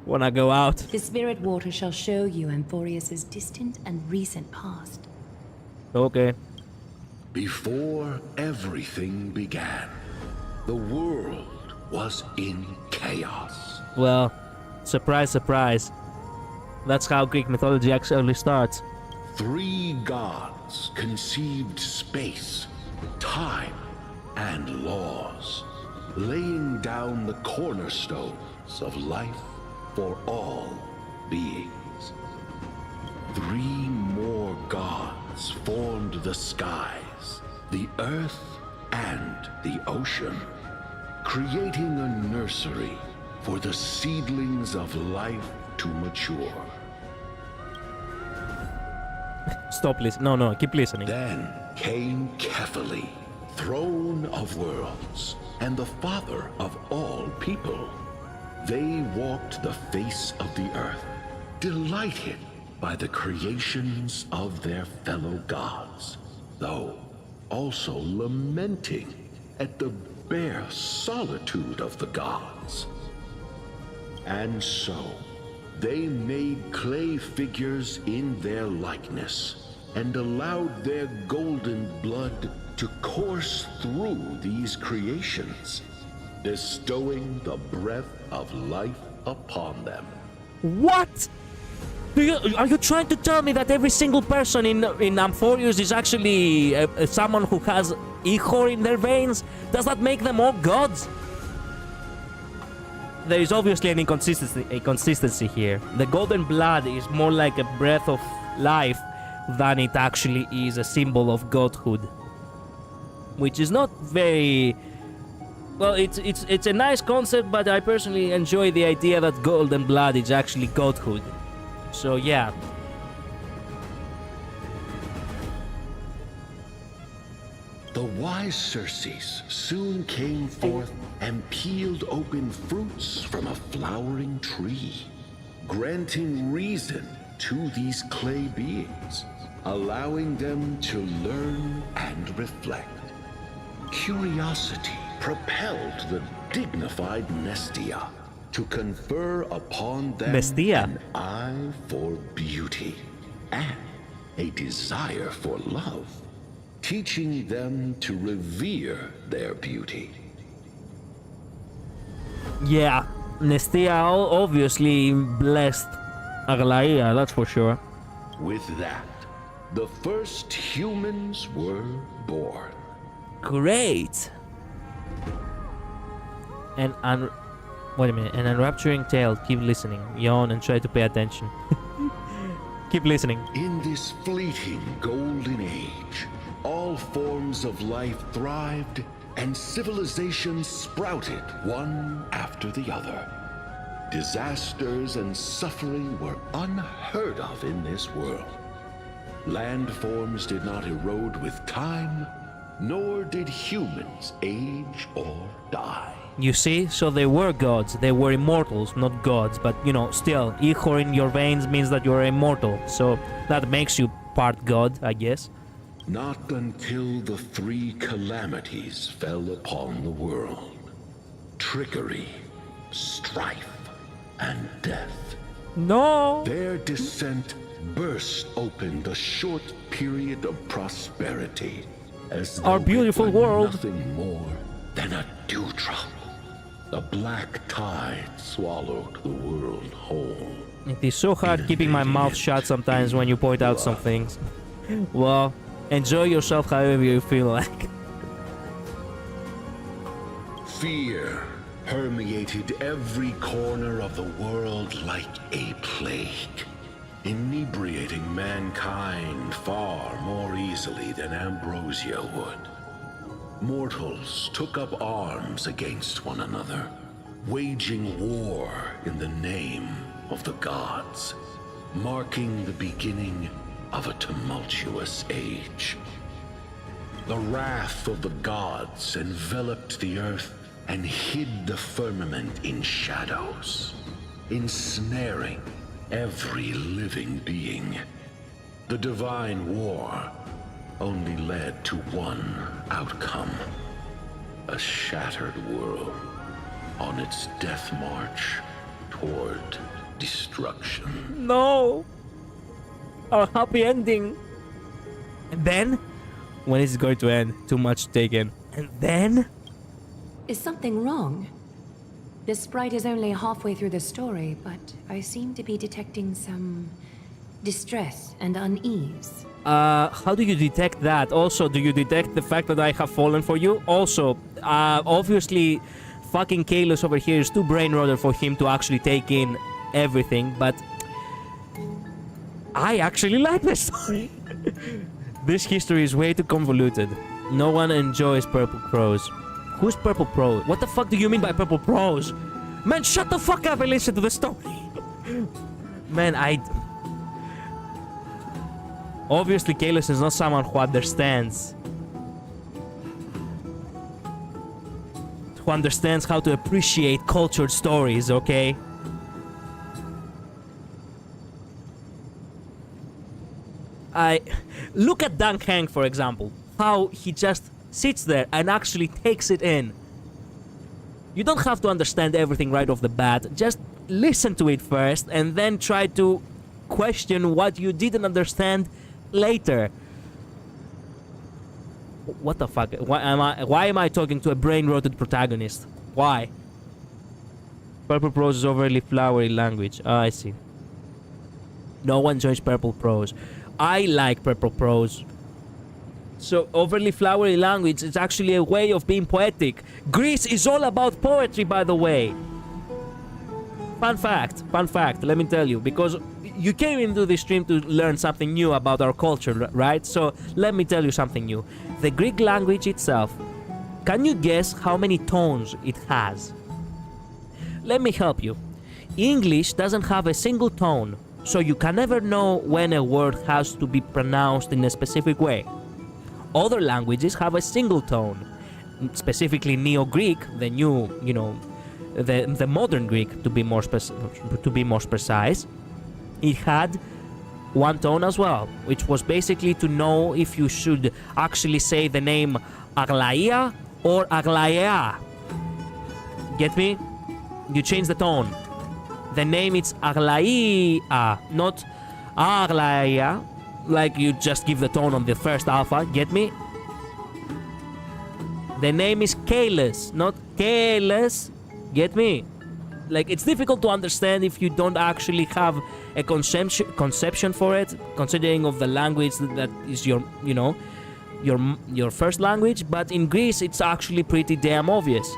Wanna go out? The spirit water shall show you Anthorius's distant and recent past. Okay. Before everything began, the world was in chaos. Well, surprise, surprise. That's how Greek mythology actually starts. 3 gods conceived space, time, and laws, laying down the cornerstones of life for all beings. 3 more gods formed the skies, the earth, and the ocean, creating a nursery for the seedlings of life to mature. Stop listening. No, keep listening. Then came Kephali, throne of worlds, and the father of all people. They walked the face of the earth, delighted by the creations of their fellow gods, though also lamenting at the bare solitude of the gods. And so, they made clay figures in their likeness, and allowed their golden blood to course through these creations, bestowing the breath of life upon them. What? Are you trying to tell me that every single person in Amphorius is actually someone who has ichor in their veins? Does that make them all gods? There is obviously an inconsistency here. The golden blood is more like a breath of life than it actually is a symbol of godhood, which is not very well. It's a nice concept, but I personally enjoy the idea that golden blood is actually godhood. So yeah. The wise Circes soon came forth and peeled open fruits from a flowering tree, granting reason to these clay beings, allowing them to learn and reflect. Curiosity propelled the dignified Nestia to confer upon them an eye for beauty and a desire for love, teaching them to revere their beauty. Yeah, Nestia obviously blessed Aglaea, that's for sure. With that, the first humans were born. Great. Wait a minute, an enrapturing tale. Keep listening, yawn, and try to pay attention. Keep listening. In this fleeting golden age, all forms of life thrived and civilizations sprouted one after the other. Disasters and suffering were unheard of in this world. Landforms did not erode with time, nor did humans age or die. You see, so they were gods. They were immortals, not gods. But, you know, still, ichor in your veins means that you're immortal. So that makes you part god, I guess. Not until the three calamities fell upon the world. Trickery, strife, and death. No! Their descent burst open the short period of prosperity, as our beautiful world, nothing more than a dewdrop. A black tide swallowed the world whole. It is so hard keeping my mouth shut sometimes when you point out some things. Well, enjoy yourself however you feel like. Fear permeated every corner of the world like a plague, inebriating mankind far more easily than ambrosia would. Mortals took up arms against one another, waging war in the name of the gods, marking the beginning of a tumultuous age. The wrath of the gods enveloped the earth and hid the firmament in shadows, ensnaring every living being. The divine war only led to one outcome: a shattered world on its death march toward destruction. No! Our happy ending! And then? When is it going to end? Too much to take in. And then? Is something wrong? The sprite is only halfway through the story, but I seem to be detecting some distress and unease. How do you detect that? Also, do you detect the fact that I have fallen for you? Also, obviously, fucking Kalos over here is too brain-rotted for him to actually take in everything, but I actually like this story. This history is way too convoluted. No one enjoys purple prose. Who's purple prose? What the fuck do you mean by purple prose? Man, shut the fuck up and listen to the story. Man, obviously, Kalos is not someone who understands. Who understands how to appreciate cultured stories, okay? Look at Dunk Hang, for example. How he just sits there and actually takes it in. You don't have to understand everything right off the bat. Just listen to it first and then try to question what you didn't understand later. What the fuck? Why am I talking to a brain-rotted protagonist? Why? Purple prose is overly flowery language. Oh, I see. No one joins purple prose. I like purple prose. So overly flowery language is actually a way of being poetic. Greece is all about poetry, by the way. Fun fact, let me tell you, because you came into this stream to learn something new about our culture, right? So let me tell you something new. The Greek language itself, can you guess how many tones it has? Let me help you. English doesn't have a single tone, so you can never know when a word has to be pronounced in a specific way. Other languages have a single tone, specifically Neo-Greek, the new, the modern Greek, to be more precise. It had one tone as well, which was basically to know if you should actually say the name Aglaea or Aglaea. Get me? You change the tone. The name is Aglaea, not Aglaea, like you just give the tone on the first alpha. Get me? The name is Kales, not Kales. Get me? Like, it's difficult to understand if you don't actually have a conception for it, considering of the language that is your first language. But in Greece, it's actually pretty damn obvious.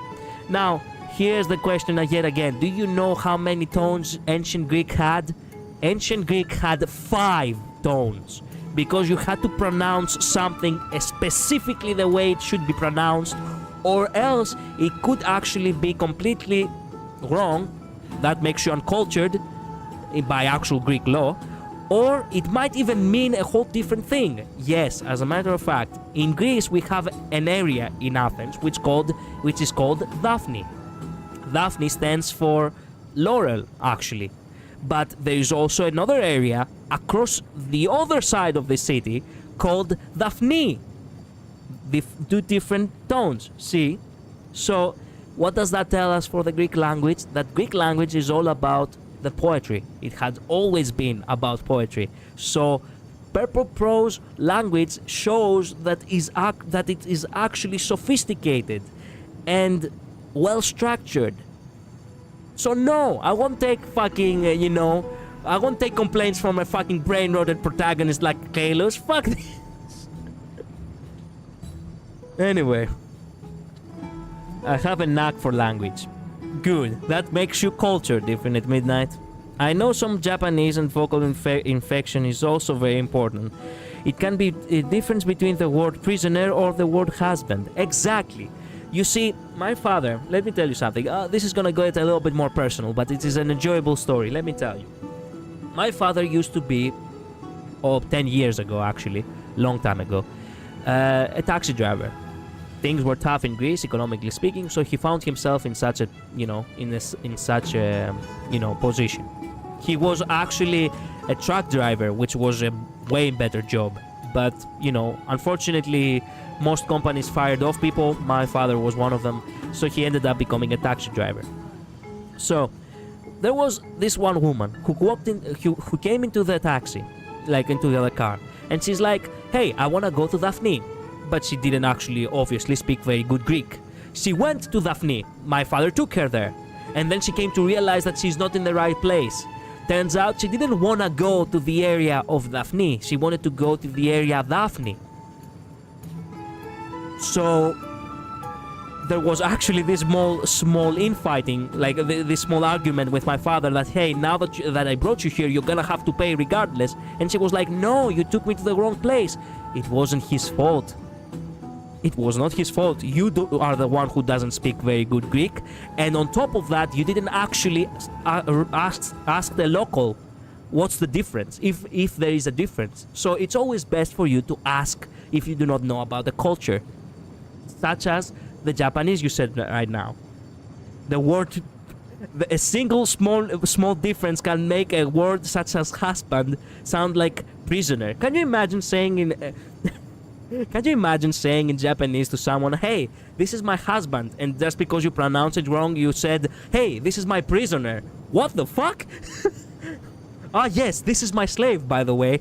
Now, here's the question yet again. Do you know how many tones ancient Greek had? Ancient Greek had 5 tones, because you had to pronounce something specifically the way it should be pronounced, or else it could actually be completely wrong. That makes you uncultured by actual Greek law, or it might even mean a whole different thing. Yes, as a matter of fact, in Greece we have an area in Athens which is called Daphne. Daphne stands for laurel, actually. But there is also another area across the other side of the city called Daphne. The 2 different tones, see? So, what does that tell us for the Greek language? That Greek language is all about the poetry. It has always been about poetry. So, purple prose language shows that it is actually sophisticated and well structured. So no, I won't take fucking, I won't take complaints from a fucking brain-rotted protagonist like Kalos. Fuck this. Anyway, I have a knack for language. Good, that makes you cultured even at midnight. I know some Japanese, and vocal inflection is also very important. It can be a difference between the word prisoner or the word husband. Exactly. You see, my father, let me tell you something. This is gonna get a little bit more personal, but it is an enjoyable story. Let me tell you. My father used to be, 10 years ago actually, long time ago, a taxi driver. Things were tough in Greece, economically speaking, so he found himself in such a, position. He was actually a truck driver, which was a way better job. But, unfortunately, most companies fired off people. My father was one of them, so he ended up becoming a taxi driver. So, there was this one woman who who came into the taxi, like into the other car, and she's like, "Hey, I want to go to Daphne." But she didn't actually, obviously, speak very good Greek. She went to Daphne. My father took her there. And then she came to realize that she's not in the right place. Turns out she didn't want to go to the area of Daphne. She wanted to go to the area Daphne. So there was actually this small infighting, like this small argument with my father that, hey, now that I brought you here, you're gonna have to pay regardless. And she was like, no, you took me to the wrong place. It wasn't his fault. It was not his fault. You are the one who doesn't speak very good Greek, and on top of that, you didn't actually ask the local what's the difference, if there is a difference. So it's always best for you to ask if you do not know about the culture, such as the Japanese you said right now. The word, a single small difference can make a word such as husband sound like prisoner. Can you imagine saying in Japanese to someone, hey, this is my husband, and just because you pronounce it wrong, you said, hey, this is my prisoner. What the fuck? Yes, this is my slave, by the way.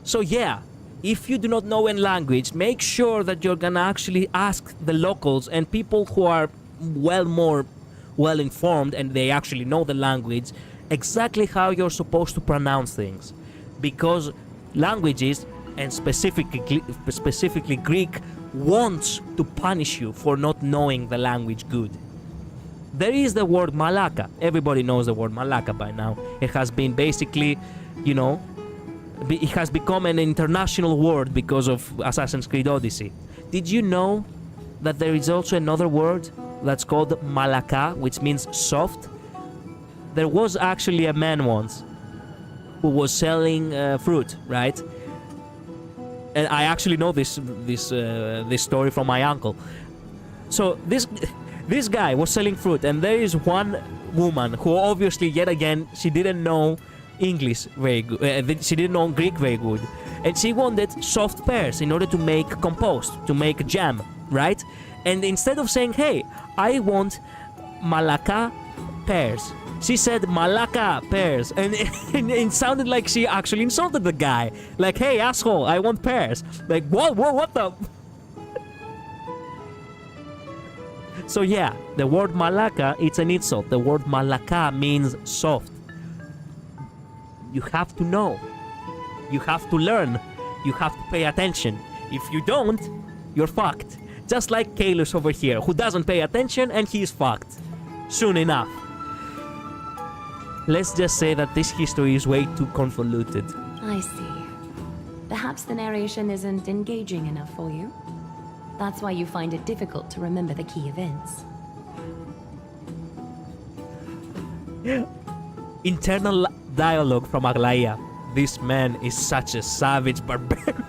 So yeah, if you do not know a language, make sure that you're gonna actually ask the locals and people who are well informed and they actually know the language, exactly how you're supposed to pronounce things. Because languages, and specifically Greek, wants to punish you for not knowing the language good. There is the word malaka. Everybody knows the word malaka by now. It has been basically, you know, it has become an international word because of Assassin's Creed Odyssey. Did you know that there is also another word that's called malaka, which means soft? There was actually a man once who was selling fruit, right? And I actually know this story from my uncle. So this guy was selling fruit, and there is one woman who obviously, yet again, she didn't know English very good. She didn't know Greek very good, and she wanted soft pears in order to make compost, to make jam, right? And instead of saying, "Hey, I want malaka pears," she said malaka pears, and it sounded like she actually insulted the guy. Like, "Hey, asshole, I want pears." Like, what the? So yeah, the word malaka, it's an insult. The word malaka means soft. You have to know. You have to learn. You have to pay attention. If you don't, you're fucked. Just like Kalos over here, who doesn't pay attention and he's fucked. Soon enough. Let's just say that this history is way too convoluted. I see. Perhaps the narration isn't engaging enough for you. That's why you find it difficult to remember the key events. Internal dialogue from Aglaea. This man is such a savage barbarian.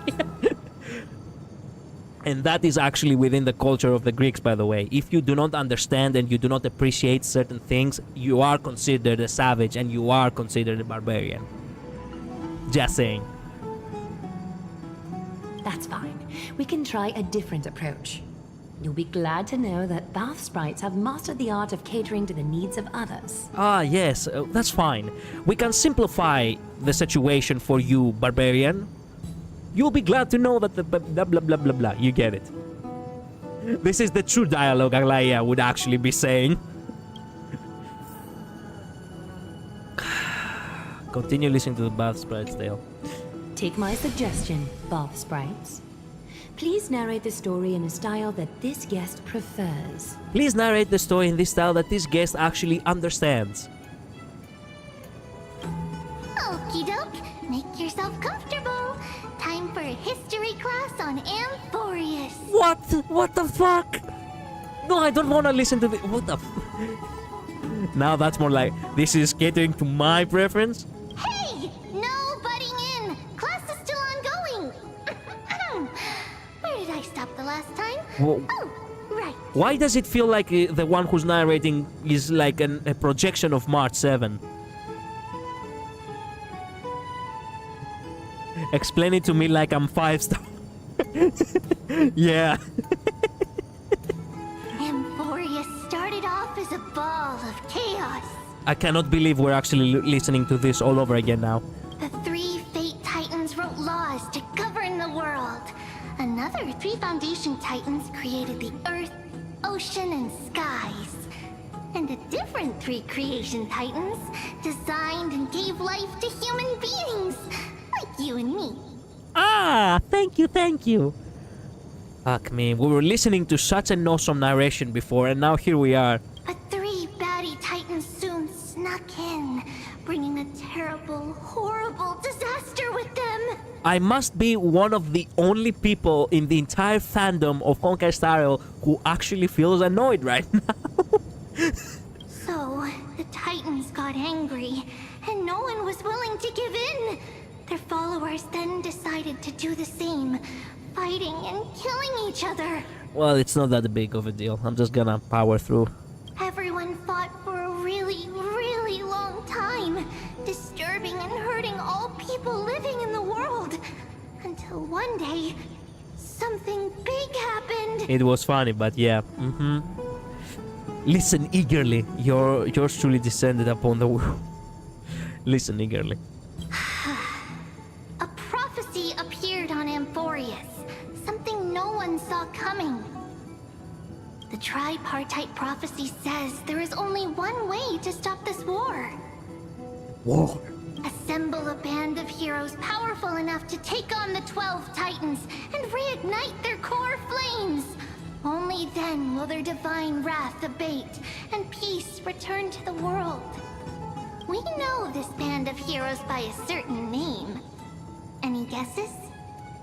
And that is actually within the culture of the Greeks, by the way. If you do not understand and you do not appreciate certain things, you are considered a savage and you are considered a barbarian. Just saying. That's fine. We can try a different approach. You'll be glad to know that bath sprites have mastered the art of catering to the needs of others. Ah, yes, that's fine. We can simplify the situation for you, barbarian. You'll be glad to know that the blah blah blah blah blah. You get it. This is the true dialogue Aglaea would actually be saying. Continue listening to the bath sprites, Dale. Take my suggestion, bath sprites. Please narrate the story in a style that this guest prefers. Please narrate the story in this style that this guest actually understands. Okie doke, make yourself comfortable. Time for a history class on Amphorius. What? What the fuck? No, I don't want to listen to the... What the... Now that's more like, this is catering to my preference? Hey! No butting in! Class is still ongoing! Where did I stop the last time? Whoa. Oh, right. Why does it feel like the one who's narrating is like a projection of March 7? Explain it to me like I'm 5-star. Yeah. Amphorius started off as a ball of chaos. I cannot believe we're actually listening to this all over again now. The 3 Fate Titans wrote laws to govern the world. Another 3 Foundation Titans created the Earth, Ocean, and Skies. And a different 3 Creation Titans designed and gave life to human beings. Like you and me. Ah, thank you, thank you. Fuck me, we were listening to such an awesome narration before, and now here we are. But 3 baddie titans soon snuck in, bringing a terrible, horrible disaster with them. I must be one of the only people in the entire fandom of Honkai Star Rail who actually feels annoyed right now. So, the titans got angry, and no one was willing to give in. Their followers then decided to do the same, fighting and killing each other. Well, it's not that big of a deal. I'm just gonna power through. Everyone fought for a really, really long time, disturbing and hurting all people living in the world. Until one day, something big happened. It was funny, but yeah. Listen eagerly. Yours truly descended upon the world. Listen eagerly. A prophecy appeared on Amphorius, something no one saw coming. The tripart Star-type prophecy says there is only one way to stop this war. War. Assemble a band of heroes powerful enough to take on the 12 Titans and reignite their core flames. Only then will their divine wrath abate and peace return to the world. We know this band of heroes by a certain name. Any guesses?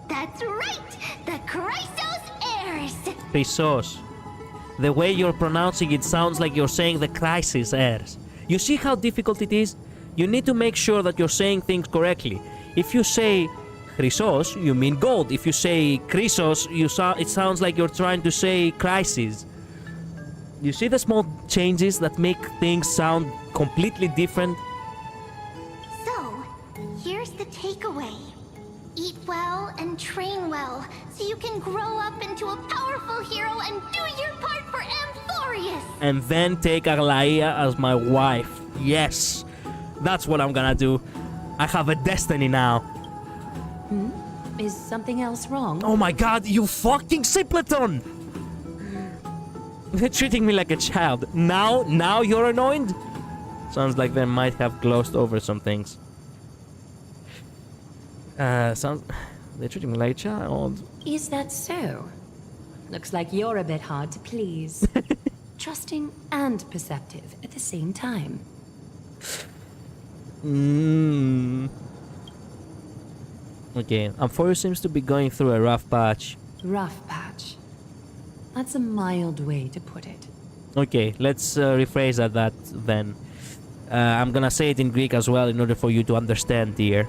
That's right! The Chrysos Heirs! Chrysos. The way you're pronouncing it sounds like you're saying the Crisis Heirs. You see how difficult it is? You need to make sure that you're saying things correctly. If you say Chrysos, you mean gold. If you say Chrysos, it sounds like you're trying to say crisis. You see the small changes that make things sound completely different? So, here's the takeaway. Eat well and train well, so you can grow up into a powerful hero and do your part for Amphorius! And then take Aglaea as my wife. Yes! That's what I'm gonna do. I have a destiny now. Is something else wrong? Oh my god, you fucking simpleton! They're treating me like a child. Now you're annoyed? Sounds like they might have glossed over some things. They're treating me like a child. Is that so? Looks like you're a bit hard to please. Trusting and perceptive at the same time. Okay, Amphorius seems to be going through a rough patch. Rough patch. That's a mild way to put it. Okay, let's rephrase that then. I'm gonna say it in Greek as well in order for you to understand, dear.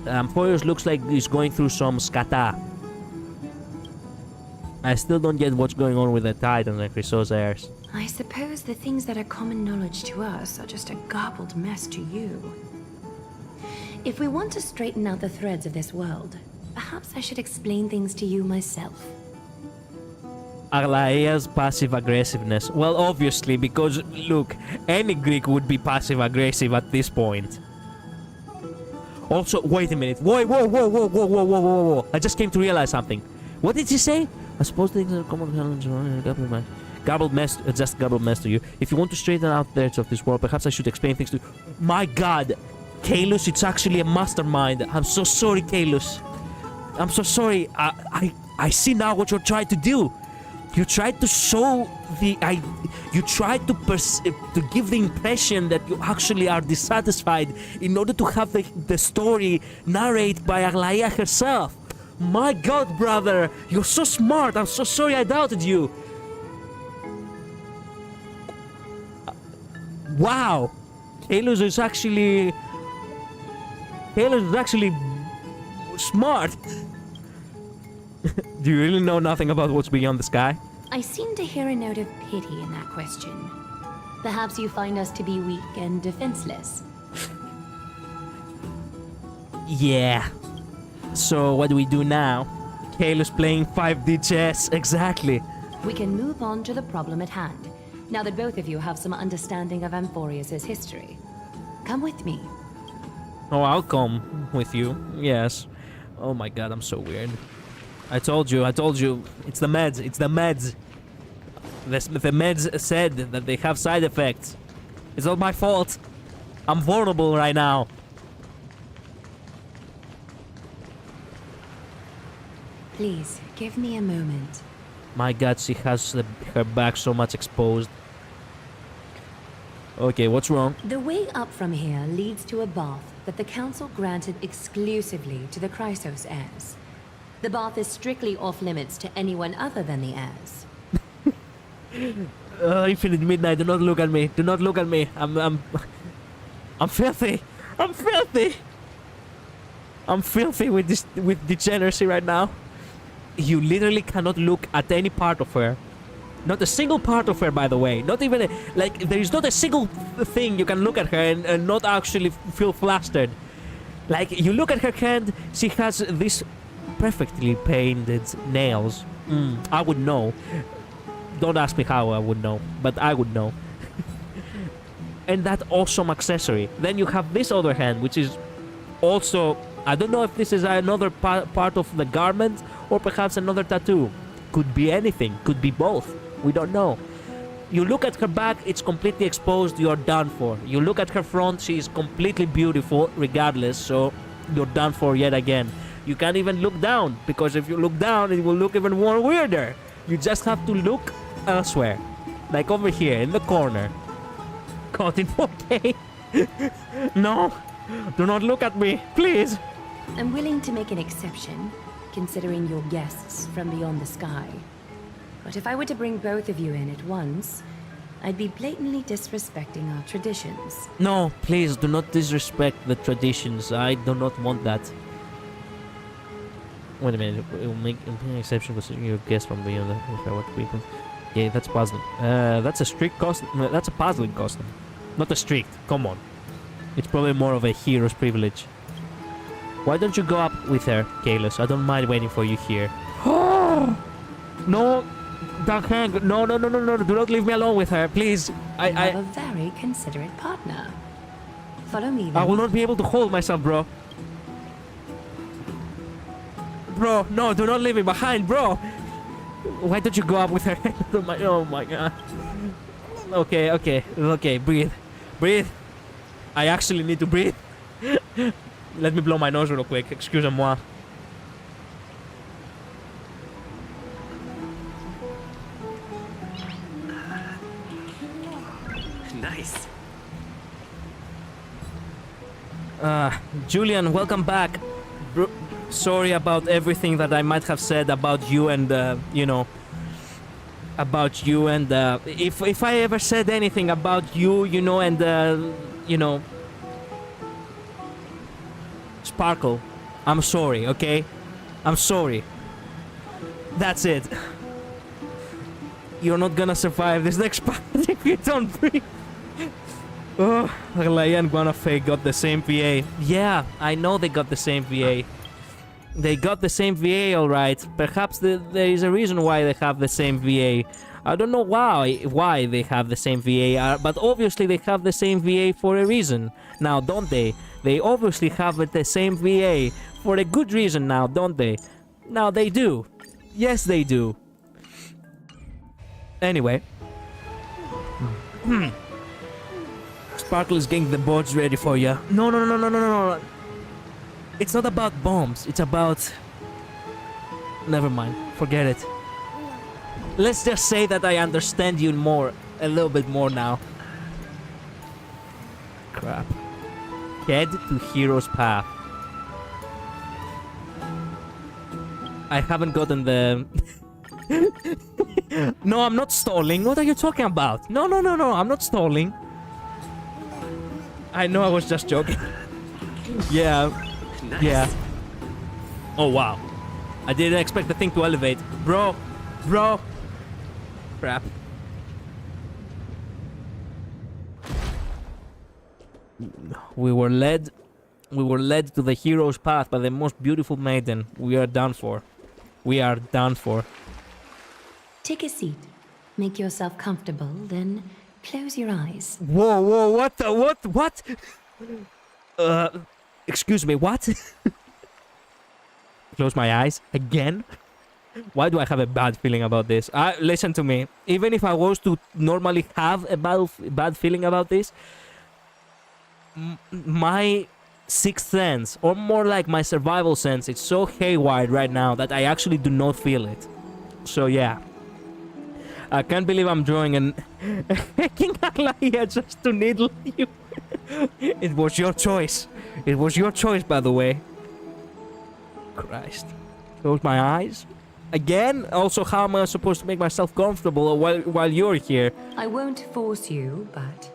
Amphorius looks like he's going through some skata. I still don't get what's going on with the Titans and Chrysos Heirs. I suppose the things that are common knowledge to us are just a garbled mess to you. If we want to straighten out the threads of this world, perhaps I should explain things to you myself. Aglaea's passive aggressiveness. Well, obviously, because look, any Greek would be passive aggressive at this point. Also, wait a minute. Whoa. I just came to realize something. What did she say? I suppose things are common knowledge. Garbled mess, just garbled mess to you. If you want to straighten out the threads of this world, perhaps I should explain things to you. My god! Kalus, it's actually a mastermind. I'm so sorry, Kalus. I'm so sorry. I see now what you're trying to do. You tried to show the... You tried to give the impression that you actually are dissatisfied in order to have the story narrated by Aglaea herself. My god, brother. You're so smart. I'm so sorry I doubted you. Wow. Kalus is actually smart. Do you really know nothing about what's beyond the sky? I seem to hear a note of pity in that question. Perhaps you find us to be weak and defenseless. Yeah. So what do we do now? Kalus playing 5D chess, exactly. We can move on to the problem at hand, now that both of you have some understanding of Amphorius' history. Come with me. Oh, I'll come with you. Yes. Oh my god, I'm so weird. I told you. It's the meds. The meds said that they have side effects. It's not my fault. I'm vulnerable right now. Please, give me a moment. My god, she has her back so much exposed. Okay, what's wrong? The way up from here leads to a bath that the council granted exclusively to the Chrysos heirs. The bath is strictly off-limits to anyone other than the heirs. Infinite Midnight, do not look at me. Do not look at me. I'm filthy. I'm filthy with degeneracy right now. You literally cannot look at any part of her. Not a single part of her, by the way. Not even there is not a single thing you can look at her and not actually feel flustered. Like, you look at her hand, she has this perfectly painted nails. I would know. Don't ask me how I would know, but I would know. And that awesome accessory. Then you have this other hand, which is also... I don't know if this is another part of the garment or perhaps another tattoo. Could be anything. Could be both. We don't know. You look at her back, it's completely exposed, you're done for. You look at her front, she's completely beautiful regardless, so you're done for yet again. You can't even look down, because if you look down, it will look even more weirder. You just have to look elsewhere. Like over here, in the corner. Caught in 4K. No, do not look at me, please. I'm willing to make an exception, considering you're guests from beyond the sky. But if I were to bring both of you in at once, I'd be blatantly disrespecting our traditions. No, please, do not disrespect the traditions. I do not want that. Wait a minute, it will make an exception considering you're a guest from beyond the sky. Yeah, that's puzzling. That's a strict costume. That's a puzzling costume. Not a strict, come on. It's probably more of a hero's privilege. Why don't you go up with her, Kalos? I don't mind waiting for you here. No! Dark Hand, no, do not leave me alone with her, please. I have a very considerate partner. Follow me then. I will not be able to hold myself, bro. Bro, no, do not leave me behind, bro. Why don't you go up with her? Oh my god. Okay, breathe. Breathe. I actually need to breathe. Let me blow my nose real quick, excusez-moi. Nice. Julian, welcome back. Sorry about everything that I might have said about you and, you know, about you and, if I ever said anything about you, you know, and, you know, Sparkle, I'm sorry, okay? I'm sorry. That's it. You're not gonna survive this next part if you don't breathe. Oh, Aglaea and Guanafei got the same VA. Yeah, I know they got the same VA. They got the same VA, alright. Perhaps there is a reason why they have the same VA. I don't know why they have the same VA, but obviously they have the same VA for a reason. Now, don't they? They obviously have the same VA for a good reason now, don't they? Now they do. Yes, they do. Anyway. Sparkle is getting the boards ready for you. No. It's not about bombs. It's about... Never mind. Forget it. Let's just say that I understand you more. A little bit more now. Crap. Head to Hero's Path. I haven't gotten the... No, I'm not stalling. What are you talking about? No. I'm not stalling. I know I was just joking. Yeah. Nice. Yeah. Oh, wow. I didn't expect the thing to elevate. Bro. Crap. We were led to the hero's path by the most beautiful maiden. We are done for. Take a seat. Make yourself comfortable, then close your eyes. Whoa, what? Excuse me, what? Close my eyes again? Why do I have a bad feeling about this? Listen to me. Even if I was to normally have a bad feeling about this, my sixth sense, or more like my survival sense, it's so haywire right now that I actually do not feel it. So yeah. I can't believe I'm drawing a hacking Aglaea just to needle you. It was your choice. It was your choice, by the way. Christ. Close my eyes. Again? Also, how am I supposed to make myself comfortable while you're here? I won't force you, but...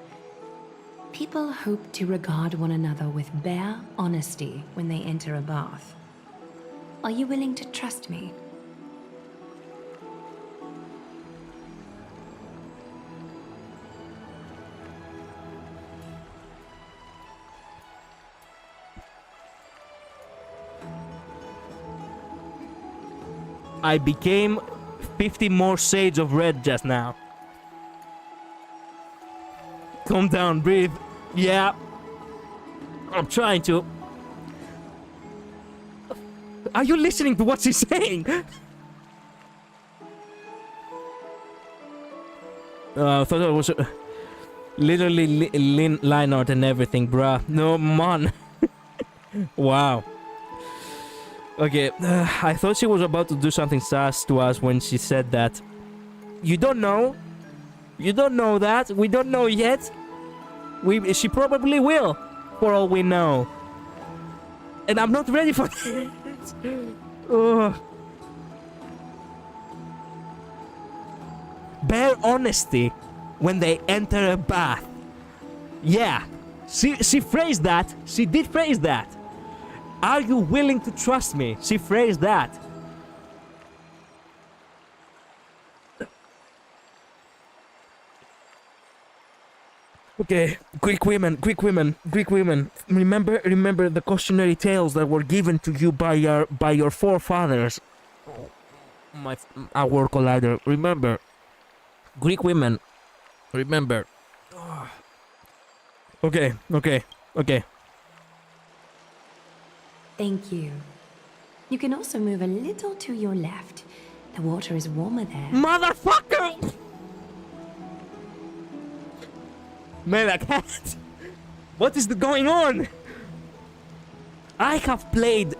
people hope to regard one another with bare honesty when they enter a bath. Are you willing to trust me? I became 50 more shades of red just now. Calm down, breathe. Yeah. I'm trying to. Are you listening to what she's saying? I thought it was literally line art and everything, bruh. No, man. Wow. Okay, I thought she was about to do something sass to us when she said that. You don't know? You don't know that? We don't know yet? She probably will, for all we know. And I'm not ready for this. Ugh. Bare honesty when they enter a bath. Yeah, she phrased that. She did phrase that. Are you willing to trust me? She phrased that. Okay, Greek women. Remember the cautionary tales that were given to you by your forefathers. Our collider. Remember, Greek women. Remember. Okay. Thank you. You can also move a little to your left. The water is warmer there. Motherfucker! Man, I can't. What is going on? I have played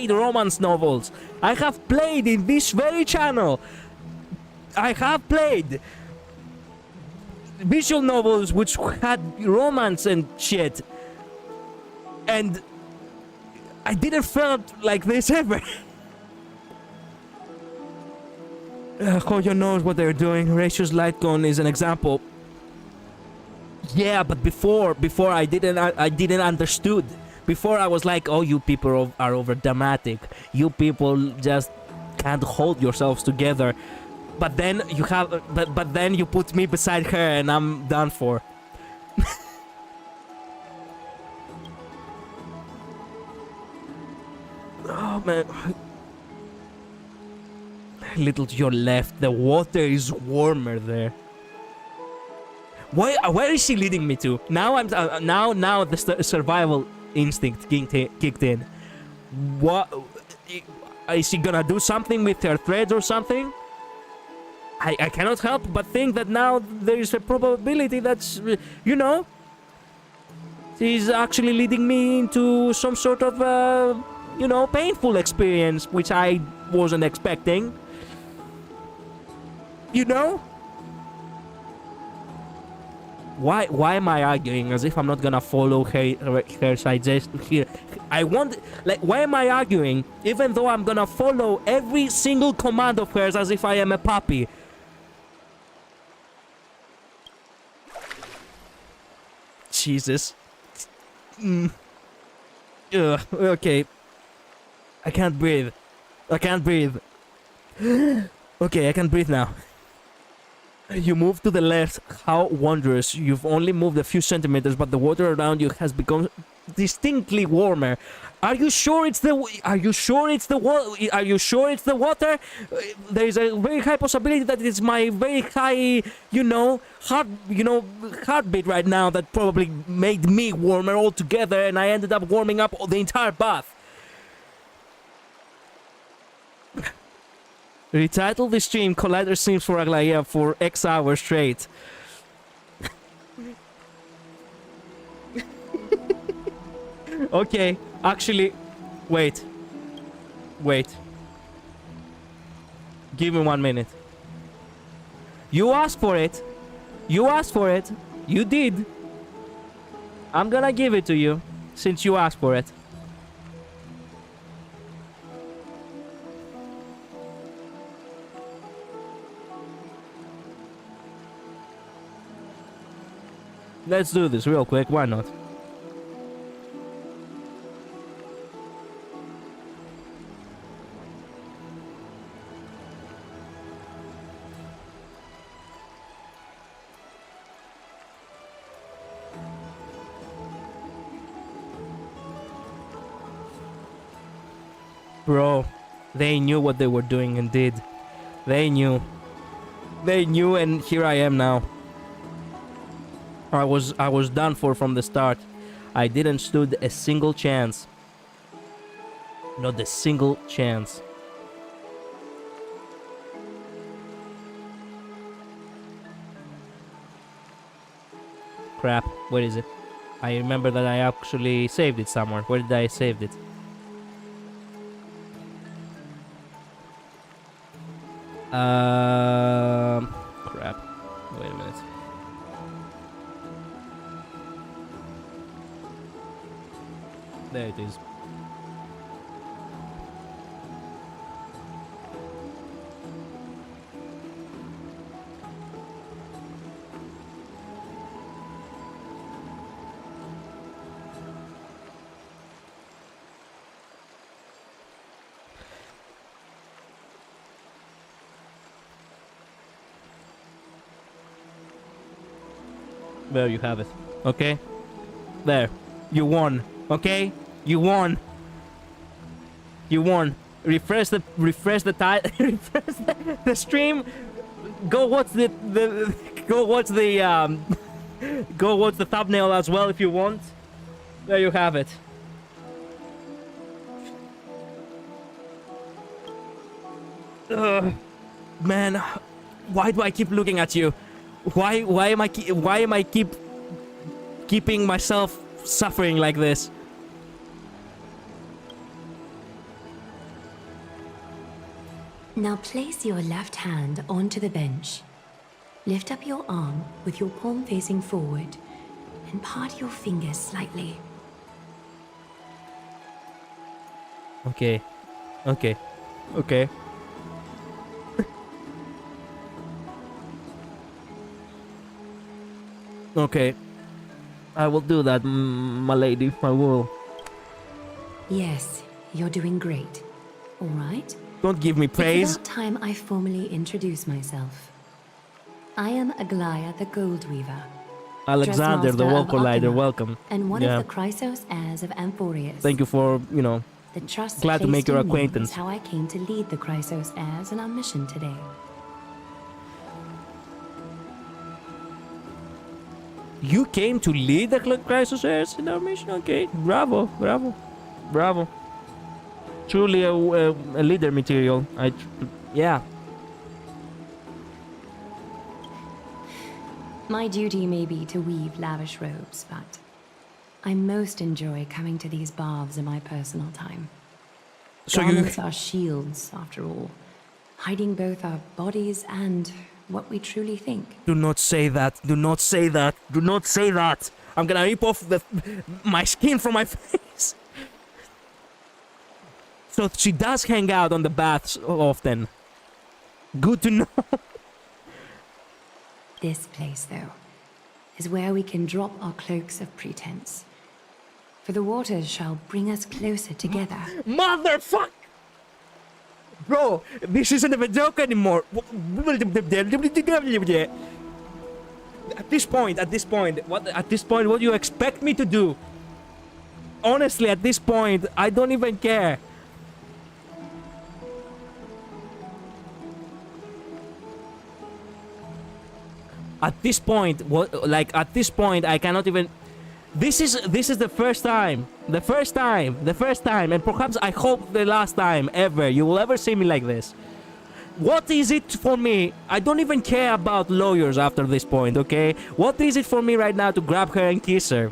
romance novels. I have played in this very channel. I have played visual novels which had romance and shit. And I didn't felt like this ever. Hoyo knows what they're doing. Ratio's light gun is an example. Yeah, but before I didn't understood. Before I was like, oh, you people are over dramatic. You people just can't hold yourselves together. But then but then you put me beside her and I'm done for. Oh man. Little to your left, the water is warmer there. Where is she leading me to? Now I'm now the survival instinct kicked in. What is she gonna do something with her threads or something? I cannot help but think that now there is a probability that she's actually leading me into some sort of painful experience which I wasn't expecting. Why am I arguing as if I'm not gonna follow her suggestion here? Why am I arguing even though I'm gonna follow every single command of hers as if I am a puppy? Jesus. Okay. I can't breathe. Okay, I can breathe now. You move to the left. How wondrous. You've only moved a few centimeters, but the water around you has become distinctly warmer. Are you sure it's the water? There is a very high possibility that it's my very high, heartbeat right now that probably made me warmer altogether, and I ended up warming up the entire bath. Retitle the stream Collider Streams for Aglaea for X hours straight. Okay, actually, wait. Give me 1 minute. You asked for it. You did. I'm gonna give it to you since you asked for it. Let's do this real quick, why not? Bro, they knew what they were doing and did. They knew, and here I am now. I was done for from the start. I didn't stood a single chance. Not a single chance. crap. Where is it? I remember that I actually saved it somewhere. Where did I save it? Crap. Wait a minute. There it is. There you have it. Okay? There. You won. Okay? You won. You won. Refresh the refresh the stream. Go watch the go watch the go watch the thumbnail as well if you want. There you have it. Man, why do I keep looking at you? Why am I keeping myself suffering like this? Now place your left hand onto the bench. Lift up your arm with your palm facing forward and part your fingers slightly. Okay. Okay. Okay. Okay. I will do that, my lady. I will. Yes, you're doing great. All right? Don't give me praise. It's about time I formally introduce myself. I am Aglaea the Gold Weaver. Alexander the Wall Collider, welcome. And one of the Chrysos heirs of Amphorius. Thank you for, you know, the trust glad to make your acquaintance. Is how I came to lead the Chrysos heirs in our mission today. You came to lead the Chrysos heirs in our mission? Okay, bravo, bravo, bravo. Truly a leader material. Yeah. My duty may be to weave lavish robes, but I most enjoy coming to these baths in my personal time. So Garments are shields, after all, hiding both our bodies and what we truly think. Do not say that. Do not say that. Do not say that. I'm gonna rip off my skin from my face. So she does hang out on the baths often. Good to know. This place, though, is where we can drop our cloaks of pretense. For the waters shall bring us closer together. Motherfuck! Bro, this isn't a joke anymore. At this point, what do you expect me to do? Honestly, at this point, I don't even care. At this point, I cannot even. This is the first time, and perhaps I hope the last time ever you will ever see me like this. What is it for me? I don't even care about lawyers after this point, okay? What is it for me right now to grab her and kiss her?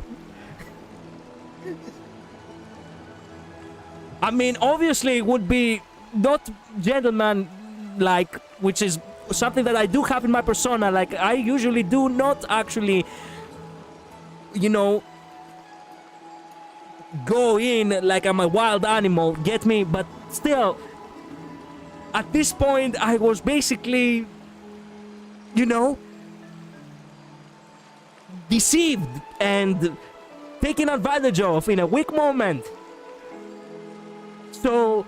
I mean, obviously it would be not gentleman-like, which is something that I do have in my persona. Like, I usually do not actually, you know, go in like I'm a wild animal, get me? But still, at this point, I was basically, you know, deceived and taken advantage of in a weak moment. So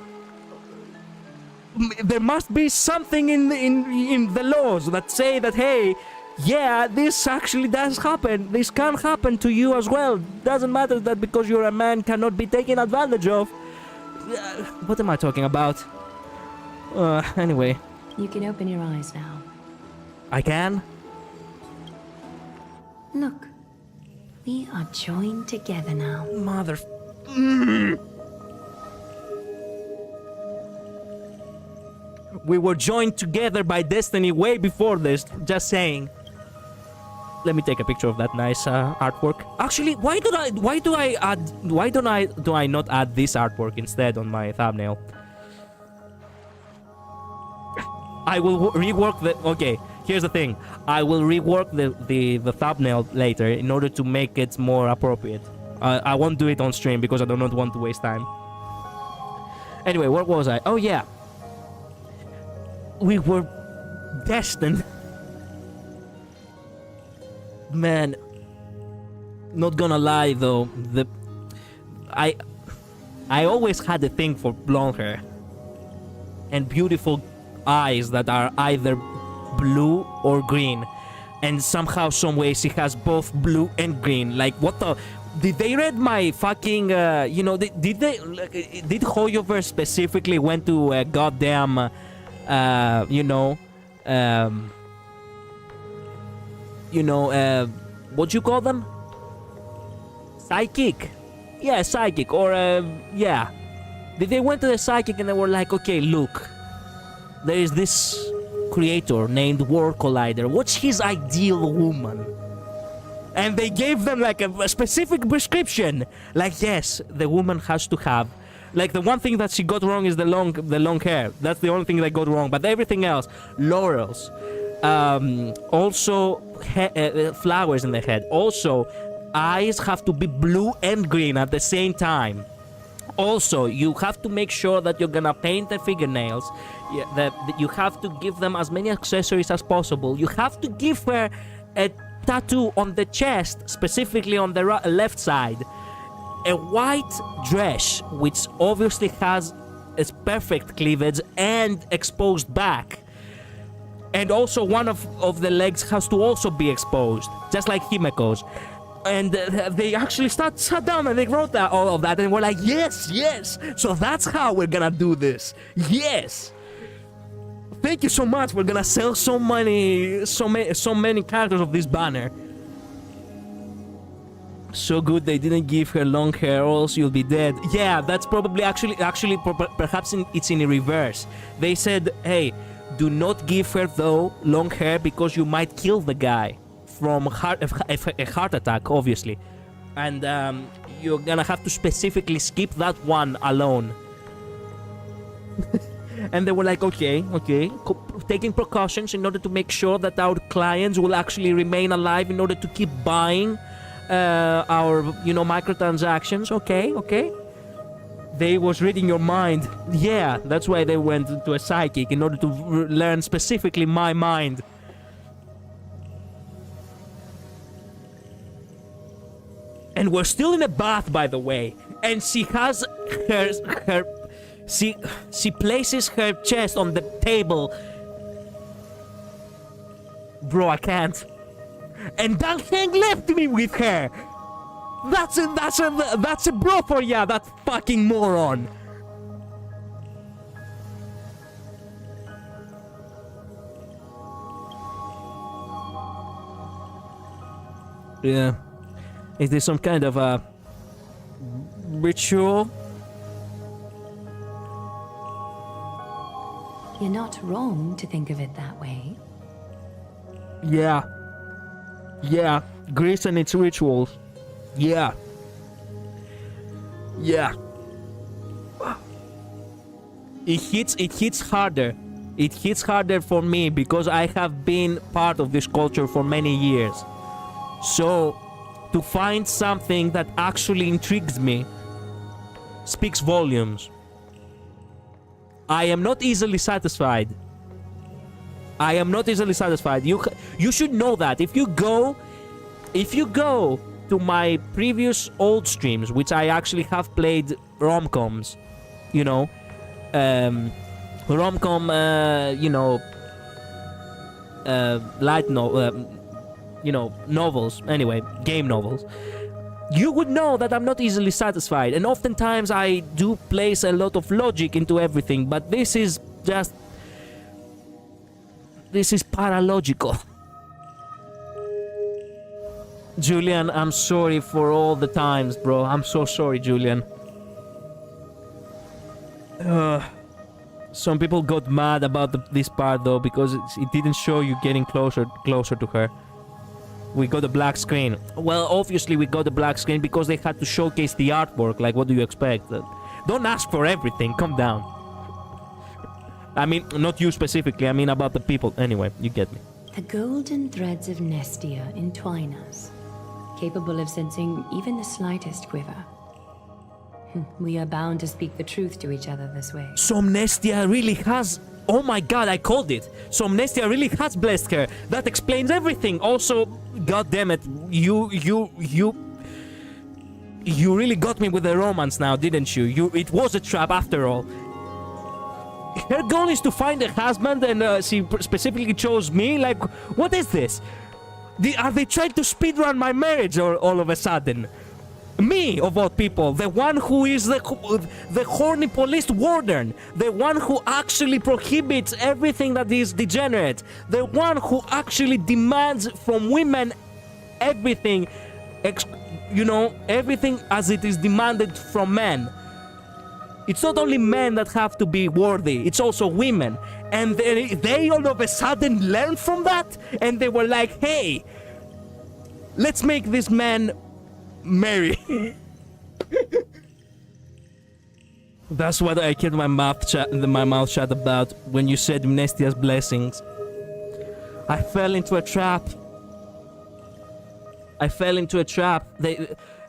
there must be something in the laws that say that, hey, yeah, this actually does happen. This can happen to you as well. Doesn't matter that because you're a man cannot be taken advantage of. What am I talking about? Anyway. You can open your eyes now. I can? Look, we are joined together now. Mother... We were joined together by destiny way before this, just saying. Let me take a picture of that nice artwork. Actually, why do I not add this artwork instead on my thumbnail? I will rework the. Okay, here's the thing. I will rework the thumbnail later in order to make it more appropriate. I won't do it on stream because I do not want to waste time. Anyway, where was I? Oh yeah, we were destined. Man, not gonna lie though, I always had a thing for blonde hair and beautiful eyes that are either blue or green, and somehow, some way, she has both blue and green. Like, what the? Did they read my fucking? Did Hoyover specifically went to a goddamn, what you call them? Psychic. Yeah, psychic. Or, yeah. They went to the psychic and they were like, okay, look. There is this creator named World Collider. What's his ideal woman? And they gave them like a specific prescription. Like, yes, the woman has to have. Like, the one thing that she got wrong is the long hair. That's the only thing that got wrong. But everything else, laurels. Also flowers in the head. Also, eyes have to be blue and green at the same time. Also, you have to make sure that you're gonna paint the fingernails. That you have to give them as many accessories as possible. You have to give her a tattoo on the chest, specifically on the left side. A white dress, which obviously has its perfect cleavage and exposed back. And also one of the legs has to also be exposed, just like Himeko's. And they actually sat down and they wrote all of that, and we're like, yes, yes. So that's how we're gonna do this. Yes. Thank you so much. We're gonna sell so many characters of this banner. So good they didn't give her long hair, or else you'll be dead. Yeah, that's probably actually perhaps it's in reverse. They said, hey, do not give her though long hair because you might kill the guy from a heart attack, obviously, and you're gonna have to specifically skip that one alone. And they were like, okay, taking precautions in order to make sure that our clients will actually remain alive in order to keep buying our microtransactions. Okay. They was reading your mind. Yeah, that's why they went to a psychic, in order to learn specifically my mind. And we're still in a bath, by the way. And she has she places her chest on the table. Bro, I can't. And Dan Heng left me with her. That's a bro for ya, that fucking moron. Yeah. Is there some kind of a ritual? You're not wrong to think of it that way. Yeah. Greece and its rituals. Yeah. It hits harder. It hits harder for me because I have been part of this culture for many years. So, to find something that actually intrigues me speaks volumes. I am not easily satisfied. You should know that. If you go to my previous old streams, which I actually have played rom-coms, rom-com, light novels, anyway, game novels, you would know that I'm not easily satisfied, and oftentimes I do place a lot of logic into everything, but this is paralogical. Julian, I'm sorry for all the times, bro. I'm so sorry, Julian. Some people got mad about this part, though, because it didn't show you getting closer to her. We got the black screen. Well, obviously we got the black screen because they had to showcase the artwork. Like, what do you expect? Don't ask for everything. Calm down. I mean, not you specifically. I mean about the people. Anyway, you get me. The golden threads of Nestia entwine us, capable of sensing even the slightest quiver. We are bound to speak the truth to each other this way. Somnestia really has... Oh my god, I called it. Somnestia really has blessed her. That explains everything. Also, god damn it, you really got me with the romance now, didn't you? It was a trap after all. Her goal is to find a husband, and she specifically chose me? Like, what is this? Are they trying to speedrun my marriage all of a sudden? Me, of all people, the one who is the horny police warden, the one who actually prohibits everything that is degenerate, the one who actually demands from women everything, everything as it is demanded from men. It's not only men that have to be worthy, it's also women. And they all of a sudden learned from that, and they were like, hey, let's make this man marry. That's what I kept my mouth shut about when you said Mnestia's blessings. I fell into a trap.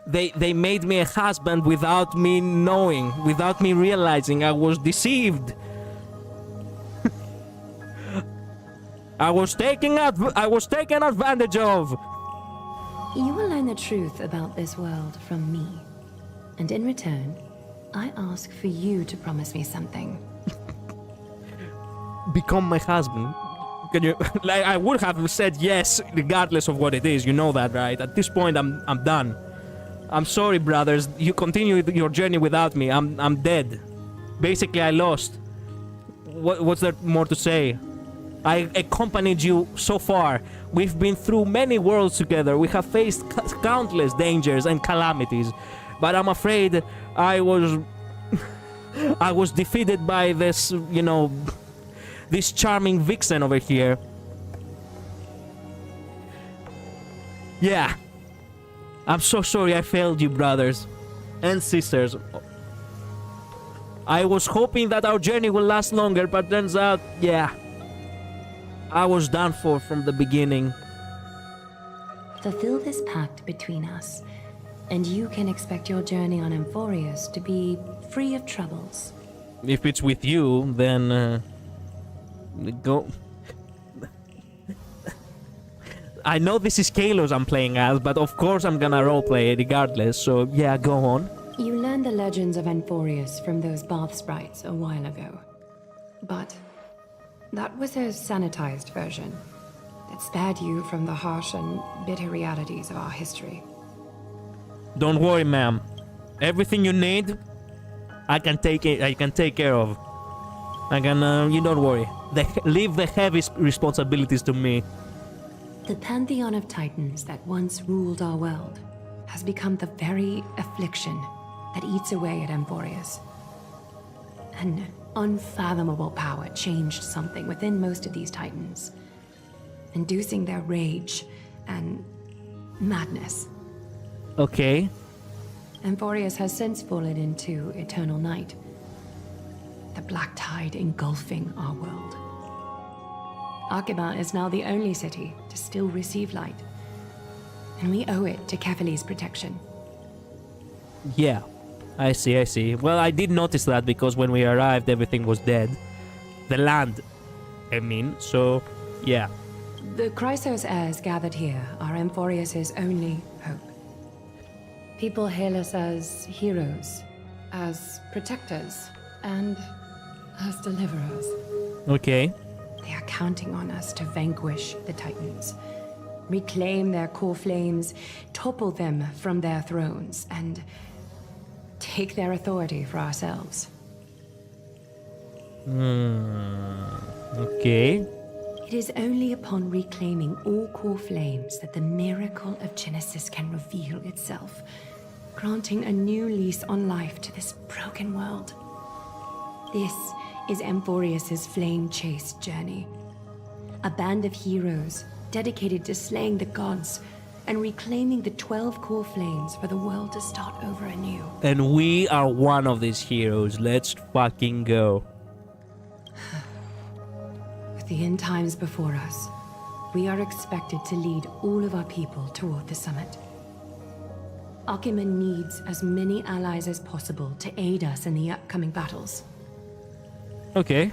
They made me a husband without me knowing, without me realizing. I was deceived. I was taken advantage of. You will learn the truth about this world from me. And in return, I ask for you to promise me something. Become my husband. Can you? Like, I would have said yes, regardless of what it is. You know that, right? At this point, I'm done. I'm sorry, brothers. You continue your journey without me. I'm dead. Basically, I lost. What's there more to say? I accompanied you so far. We've been through many worlds together. We have faced countless dangers and calamities. But I'm afraid I was defeated by this, this charming vixen over here. Yeah. I'm so sorry I failed you, brothers and sisters. I was hoping that our journey will last longer, but turns out, yeah, I was done for from the beginning. Fulfill this pact between us, and you can expect your journey on Amphorius to be free of troubles. If it's with you, then go. I know this is Kalos I'm playing as, but of course I'm gonna roleplay it regardless, so yeah, go on. You learned the legends of Amphorius from those bath sprites a while ago. But that was a sanitized version that spared you from the harsh and bitter realities of our history. Don't worry, ma'am. Everything you need, I can take care of. You don't worry. Leave the heavy responsibilities to me. The pantheon of titans that once ruled our world has become the very affliction that eats away at Amphorius. An unfathomable power changed something within most of these titans, inducing their rage and madness. Okay. Amphorius has since fallen into eternal night, the black tide engulfing our world. Archiba is now the only city to still receive light, and we owe it to Kefali's protection. Yeah, I see. Well, I did notice that because when we arrived, everything was dead. The land, I mean, so, yeah. The Chrysos heirs gathered here are Amphorius' only hope. People hail us as heroes, as protectors, and as deliverers. Okay. They are counting on us to vanquish the Titans, reclaim their core flames, topple them from their thrones, and take their authority for ourselves. Okay. It is only upon reclaiming all core flames that the miracle of Genesis can reveal itself, granting a new lease on life to this broken world. This is Amphorius' flame-chased journey. A band of heroes dedicated to slaying the gods and reclaiming the 12 core flames for the world to start over anew. And we are one of these heroes. Let's fucking go. With the end times before us, we are expected to lead all of our people toward the summit. Akima needs as many allies as possible to aid us in the upcoming battles. Okay.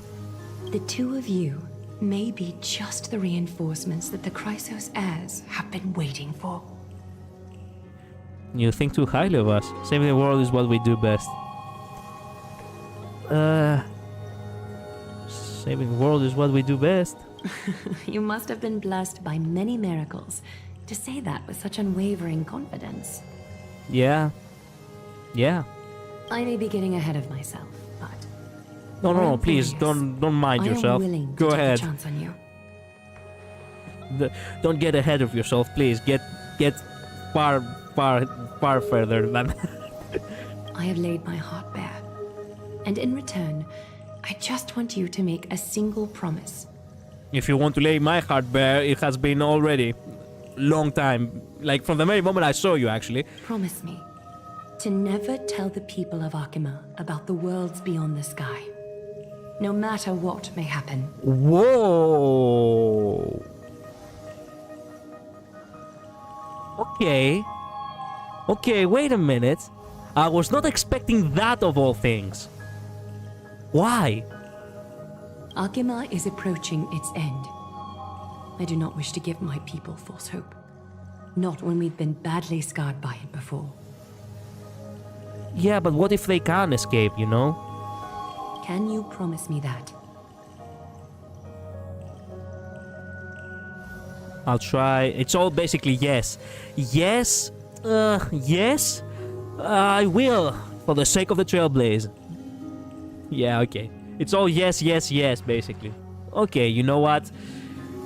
The two of you may be just the reinforcements that the Chrysos heirs have been waiting for. You think too highly of us. Saving the world is what we do best. Saving the world is what we do best. You must have been blessed by many miracles to say that with such unwavering confidence. Yeah. Yeah. I may be getting ahead of myself, but... No, please, don't mind yourself. I am willing Go to ahead. take a chance on you. Don't get ahead of yourself, please. Get far further than... I have laid my heart bare. And in return, I just want you to make a single promise. If you want to lay my heart bare, it has been already long time. Like from the very moment I saw you, actually. Promise me to never tell the people of Akima about the worlds beyond the sky. No matter what may happen. Whoa. Okay. Okay, wait a minute. I was not expecting that of all things. Why? Akima is approaching its end. I do not wish to give my people false hope. Not when we've been badly scarred by it before. Yeah, but what if they can't escape, you know? Can you promise me that? I'll try. It's all basically yes. Yes. Yes. I will. For the sake of the Trailblaze. Yeah, okay. It's all yes, yes, yes, basically. Okay, you know what?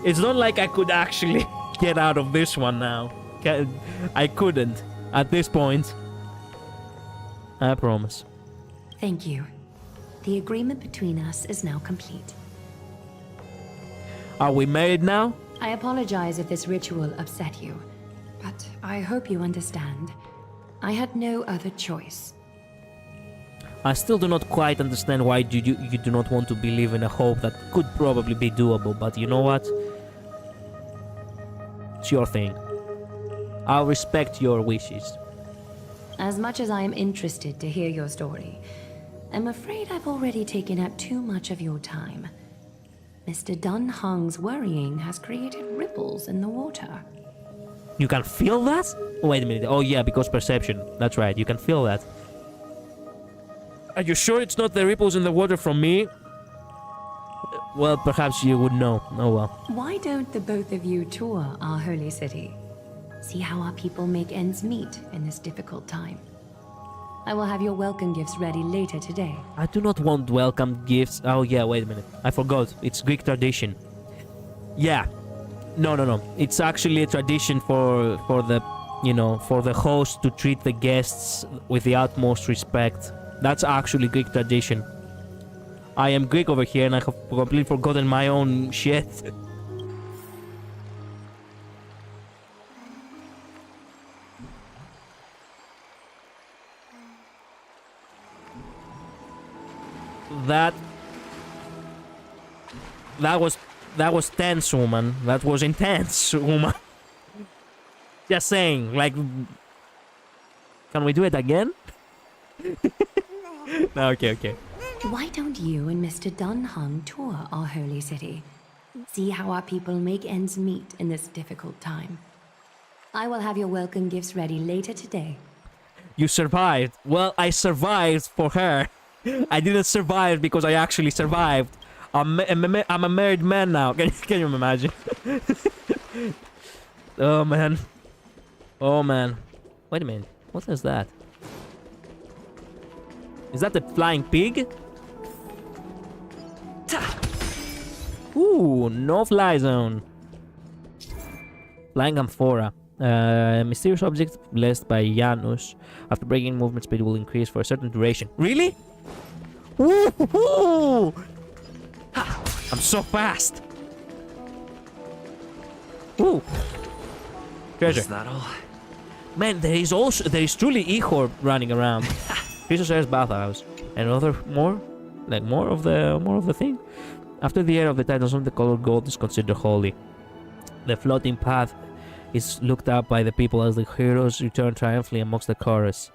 It's not like I could actually get out of this one now. I couldn't. At this point. I promise. Thank you. The agreement between us is now complete. Are we married now? I apologize if this ritual upset you, but I hope you understand. I had no other choice. I still do not quite understand why you do not want to believe in a hope that could probably be doable, but you know what? It's your thing. I'll respect your wishes. As much as I am interested to hear your story, I'm afraid I've already taken up too much of your time. Mr. Dun Hong's worrying has created ripples in the water. You can feel that? Wait a minute. Oh yeah, because perception. That's right, you can feel that. Are you sure it's not the ripples in the water from me? Well, perhaps you would know. Oh well. Why don't the both of you tour our holy city? See how our people make ends meet in this difficult time. I will have your welcome gifts ready later today. I do not want welcome gifts. Oh yeah, wait a minute. I forgot. It's Greek tradition. Yeah. No. It's actually a tradition for the, you know, for the host to treat the guests with the utmost respect. That's actually Greek tradition. I am Greek over here and I have completely forgotten my own shit. That was tense, woman. That was intense, woman. Just saying, like, can we do it again? No, okay. Why don't you and Mr. Dun Hong tour our holy city? See how our people make ends meet in this difficult time. I will have your welcome gifts ready later today. You survived. Well, I survived for her. I didn't survive because I actually survived. I'm a married man now. Can you imagine? Oh man. Wait a minute. What is that? Is that a flying pig? Ooh, no fly zone. Flying amphora. Mysterious object blessed by Janus. After breaking, movement speed will increase for a certain duration. Really? Woo-hoo-hoo! I'm so fast. Ooh. Treasure. Is that all? Man, there is truly Ihor running around. Chrysocer's bathhouse. And more of the thing. After the era of the Titans, the colored gold is considered holy. The floating path is looked up by the people as the heroes return triumphantly amongst the chorus.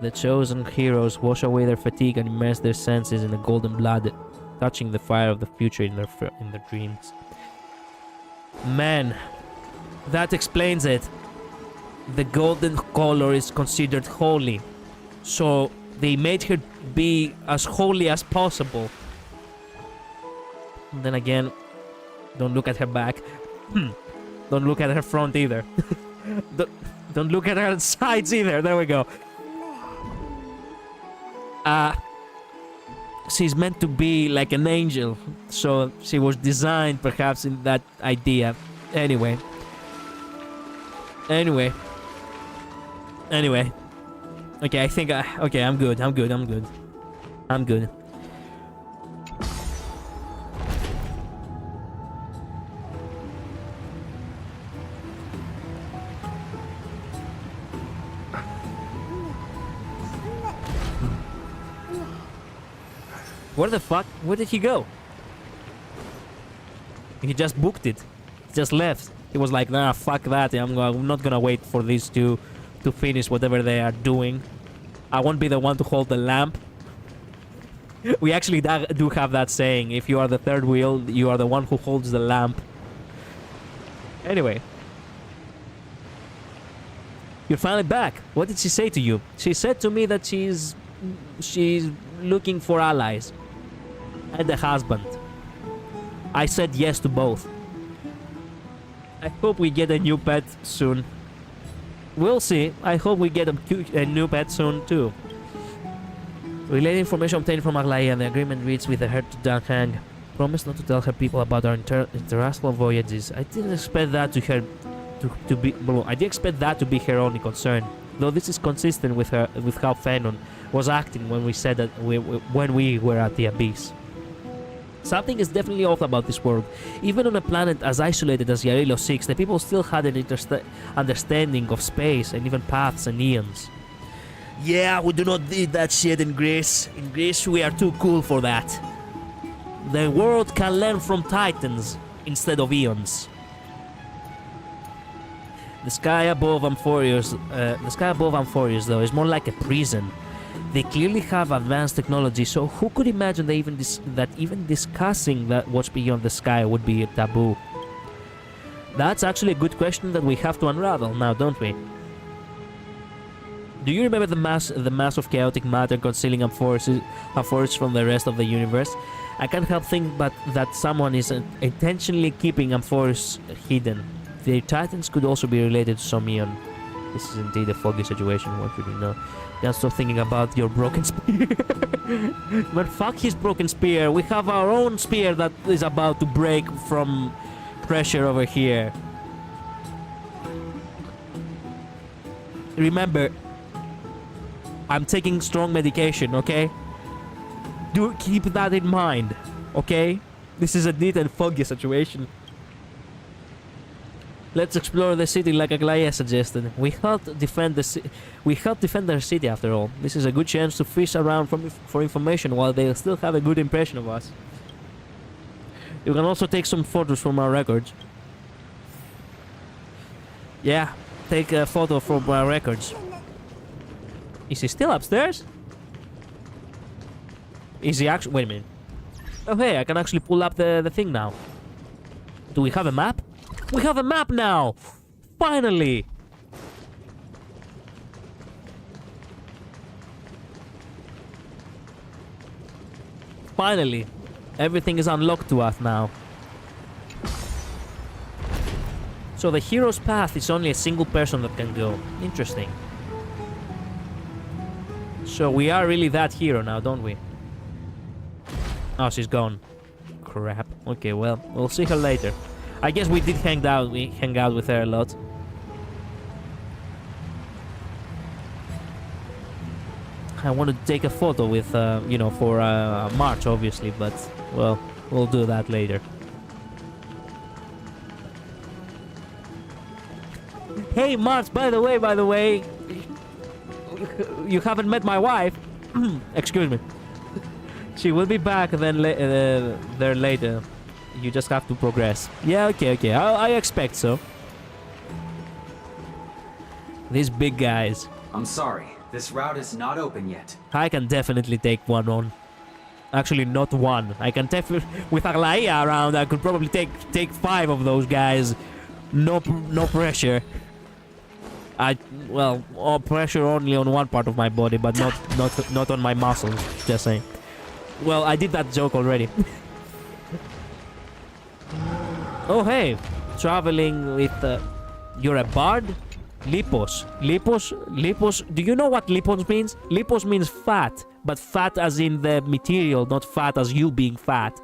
The chosen heroes wash away their fatigue and immerse their senses in the golden blood, touching the fire of the future in their dreams. Man, that explains it. The golden color is considered holy, so they made her be as holy as possible. And then again, don't look at her back. Don't look at her front either. Don't look at her sides either. There we go. She's meant to be like an angel, so she was designed perhaps in that idea. Anyway. Okay, I think okay, I'm good. Where the fuck? Where did he go? He just booked it. He just left. He was like, nah, fuck that. I'm not gonna wait for these two to finish whatever they are doing. I won't be the one to hold the lamp. We actually do have that saying. If you are the third wheel, you are the one who holds the lamp. Anyway. You're finally back. What did she say to you? She said to me that she's looking for allies. And a husband. I said yes to both. I hope we get a new pet soon. We'll see. I hope we get a new pet soon too. Related information obtained from Aglaea and the agreement reached with her to Danhang. Promise not to tell her people about our interastral voyages. I didn't expect that to be. Well, I did expect that to be her only concern. Though this is consistent with how Fenon was acting when we said that when we were at the Abyss. Something is definitely off about this world. Even on a planet as isolated as Yarilo 6, the people still had an understanding of space and even paths and eons. Yeah, we do not need that shit in Greece. In Greece, we are too cool for that. The world can learn from Titans instead of eons. The sky above Amphorius, though, is more like a prison. They clearly have advanced technology, so who could imagine that even discussing what's beyond the sky would be a taboo? That's actually a good question that we have to unravel now, don't we? Do you remember the mass of chaotic matter concealing Amphorius from the rest of the universe? I can't help think but that someone is intentionally keeping Amphorius hidden. The Titans could also be related to some eon. This is indeed a foggy situation, what should you know? Can't stop thinking about your broken spear. But fuck his broken spear. We have our own spear that is about to break from pressure over here. Remember, I'm taking strong medication, okay? Do keep that in mind, okay? This is a neat and foggy situation. Let's explore the city like Aglaea suggested. We helped defend their city after all. This is a good chance to fish around for information while they still have a good impression of us. You can also take some photos from our records. Yeah, take a photo from our records. Is he still upstairs? Is he actually... Wait a minute. Oh hey, I can actually pull up the thing now. Do we have a map? We have a map now! Finally! Finally! Everything is unlocked to us now. So the hero's path is only a single person that can go. Interesting. So we are really that hero now, don't we? Oh, she's gone. Crap. Okay, well, we'll see her later. I guess we did hang out with her a lot. I wanted to take a photo with, you know, for March, obviously, but, well, we'll do that later. Hey, Mars, by the way, you haven't met my wife. Excuse me. She will be back then there later. You just have to progress. Yeah, okay. I expect so. These big guys. I'm sorry. This route is not open yet. I can definitely take one on. Actually, not one. I can definitely... With Aglaea around, I could probably take 5 of those guys. No pressure. Well, pressure only on one part of my body, but not on my muscles. Just saying. Well, I did that joke already. Oh, hey. Traveling with... you're a bard? Lipos. Do you know what Lipos means? Lipos means fat, but fat as in the material, not fat as you being fat.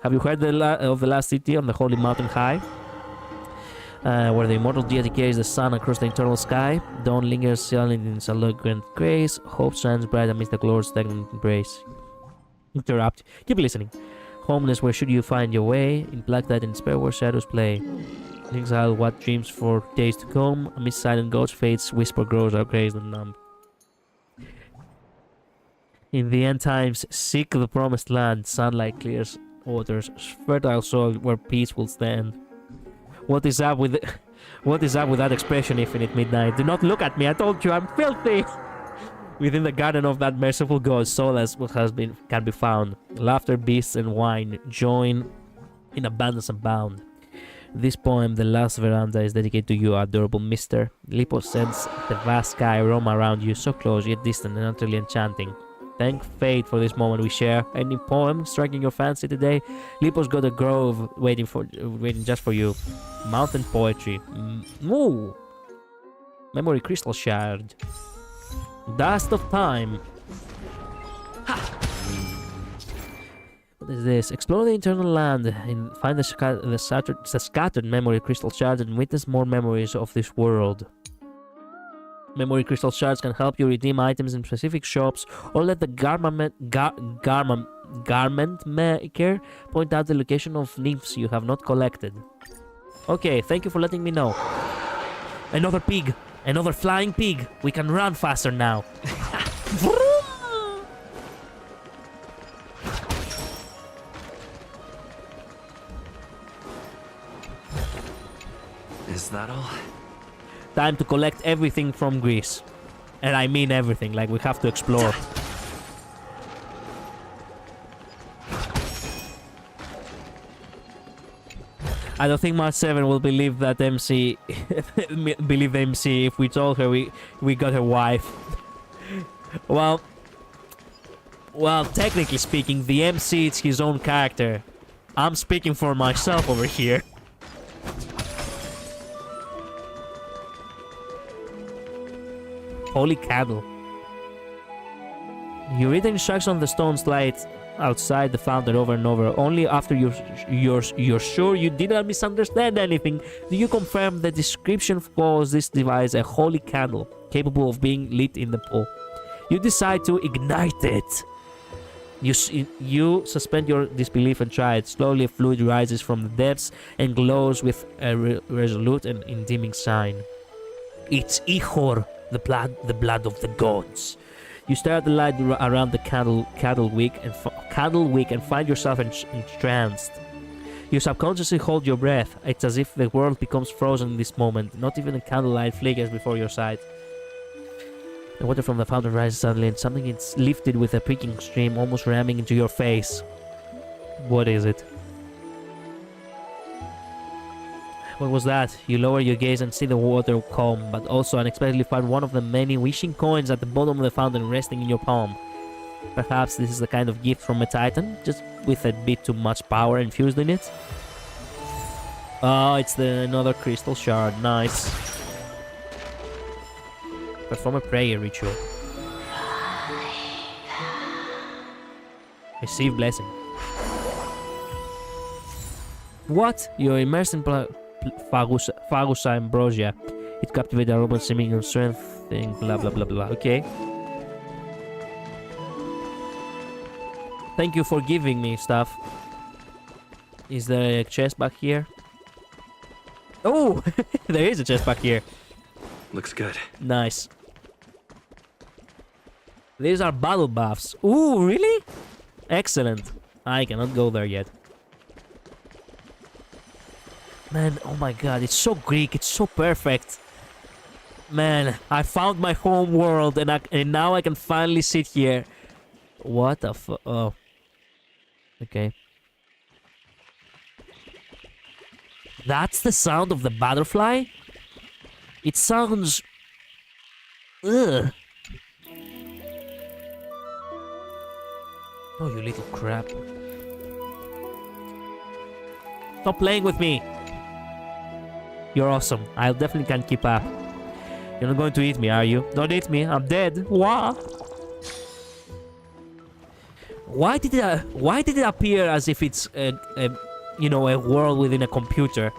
Have you heard of the last city on the holy mountain high? Where the immortal deity carries the sun across the eternal sky. Dawn lingers silent in its eloquent grace. Hope shines bright amidst the glorious stagnant embrace. Interrupt. Keep listening. Homeless, where should you find your way? In black night and despair where shadows play. In exile, what dreams for days to come? Amidst silent gods, fate's whisper grows our grace and numb. In the end times, seek the promised land. Sunlight clears waters, fertile soil where peace will stand. What is up with that expression, Infinite Midnight? Do not look at me, I told you I'm filthy! Within the garden of that merciful God, solace can be found. Laughter, beasts, and wine join in abundance abound. This poem, The Last Veranda, is dedicated to you, adorable mister. Lipos sends the vast sky roam around you, so close yet distant and utterly enchanting. Thank fate for this moment we share. Any poem striking your fancy today? Lipos got a grove waiting just for you. Mountain poetry. Ooh. Memory crystal shard. Dust of time. Ha! What is this? Explore the eternal land and find the scattered memory crystal shards and witness more memories of this world. Memory crystal shards can help you redeem items in specific shops or let the garment maker point out the location of nymphs you have not collected. Okay, thank you for letting me know. Another pig. Another flying pig. We can run faster now. Is that all? Time to collect everything from Greece. And I mean everything, like we have to explore. I don't think March 7 will believe that MC if we told her we got her wife. Well, technically speaking, the MC is his own character. I'm speaking for myself over here. Holy candle. You read the instructions on the stone slides outside the fountain over and over. Only after you're sure you didn't misunderstand anything do you confirm the description calls this device a holy candle capable of being lit in the pool. You decide to ignite it. You suspend your disbelief and try it. Slowly a fluid rises from the depths and glows with a resolute and dimming sign. It's Ihor, the blood of the gods. You stare at the light around the candle wick and find yourself entranced. You subconsciously hold your breath. It's as if the world becomes frozen in this moment. Not even a candlelight flickers before your sight. The water from the fountain rises suddenly, and something is lifted with a pricking stream, almost ramming into your face. What is it? What was that? You lower your gaze and see the water calm, but also unexpectedly find one of the many wishing coins at the bottom of the fountain resting in your palm. Perhaps this is the kind of gift from a titan, just with a bit too much power infused in it. Oh, it's another crystal shard. Nice. Perform a prayer ritual. Receive blessing. What? You're immersed in Phagusa ambrosia. It captivates a robot seeming your strength thing, blah blah blah blah. Okay. Thank you for giving me stuff. Is there a chest back here? Oh! There is a chest back here. Looks good. Nice. These are battle buffs. Ooh, really? Excellent. I cannot go there yet. Man, oh my god, it's so Greek, it's so perfect. Man, I found my home world and now I can finally sit here. What the oh. Okay. That's the sound of the butterfly? It sounds... Ugh. Oh, you little crap. Stop playing with me. You're awesome. I definitely can keep up. You're not going to eat me, are you? Don't eat me. I'm dead. Why? Why did it appear as if it's you know, a world within a computer?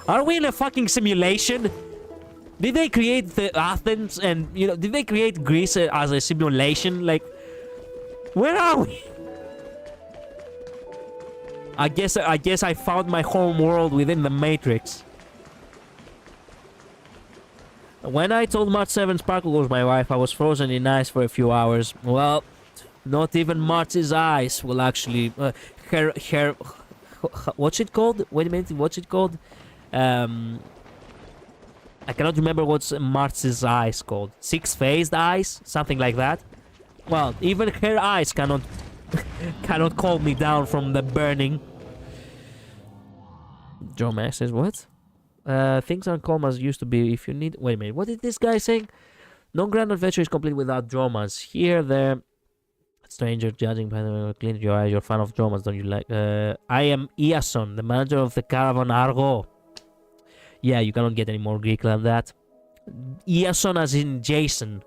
Are we in a fucking simulation? Did they create the Athens and, you know, did they create Greece as a simulation? Like, where are we? I guess I found my home world within the Matrix. When I told March 7 Sparkle was my wife, I was frozen in ice for a few hours. Well, not even March's eyes will actually... her... What's it called? Wait a minute, what's it called? I cannot remember what's March's eyes called. Six-phased eyes? Something like that. Well, even her eyes cannot... cannot calm me down from the burning. Joe Max says, what? Things aren't calm as used to be if you need... Wait a minute, what is this guy saying? No grand adventure is complete without dramas. Here, there... Stranger, judging by the clean your eyes, you're a fan of dramas, don't you like? I am Iason, the manager of the caravan Argo. Yeah, you cannot get any more Greek than that. Iason as in Jason.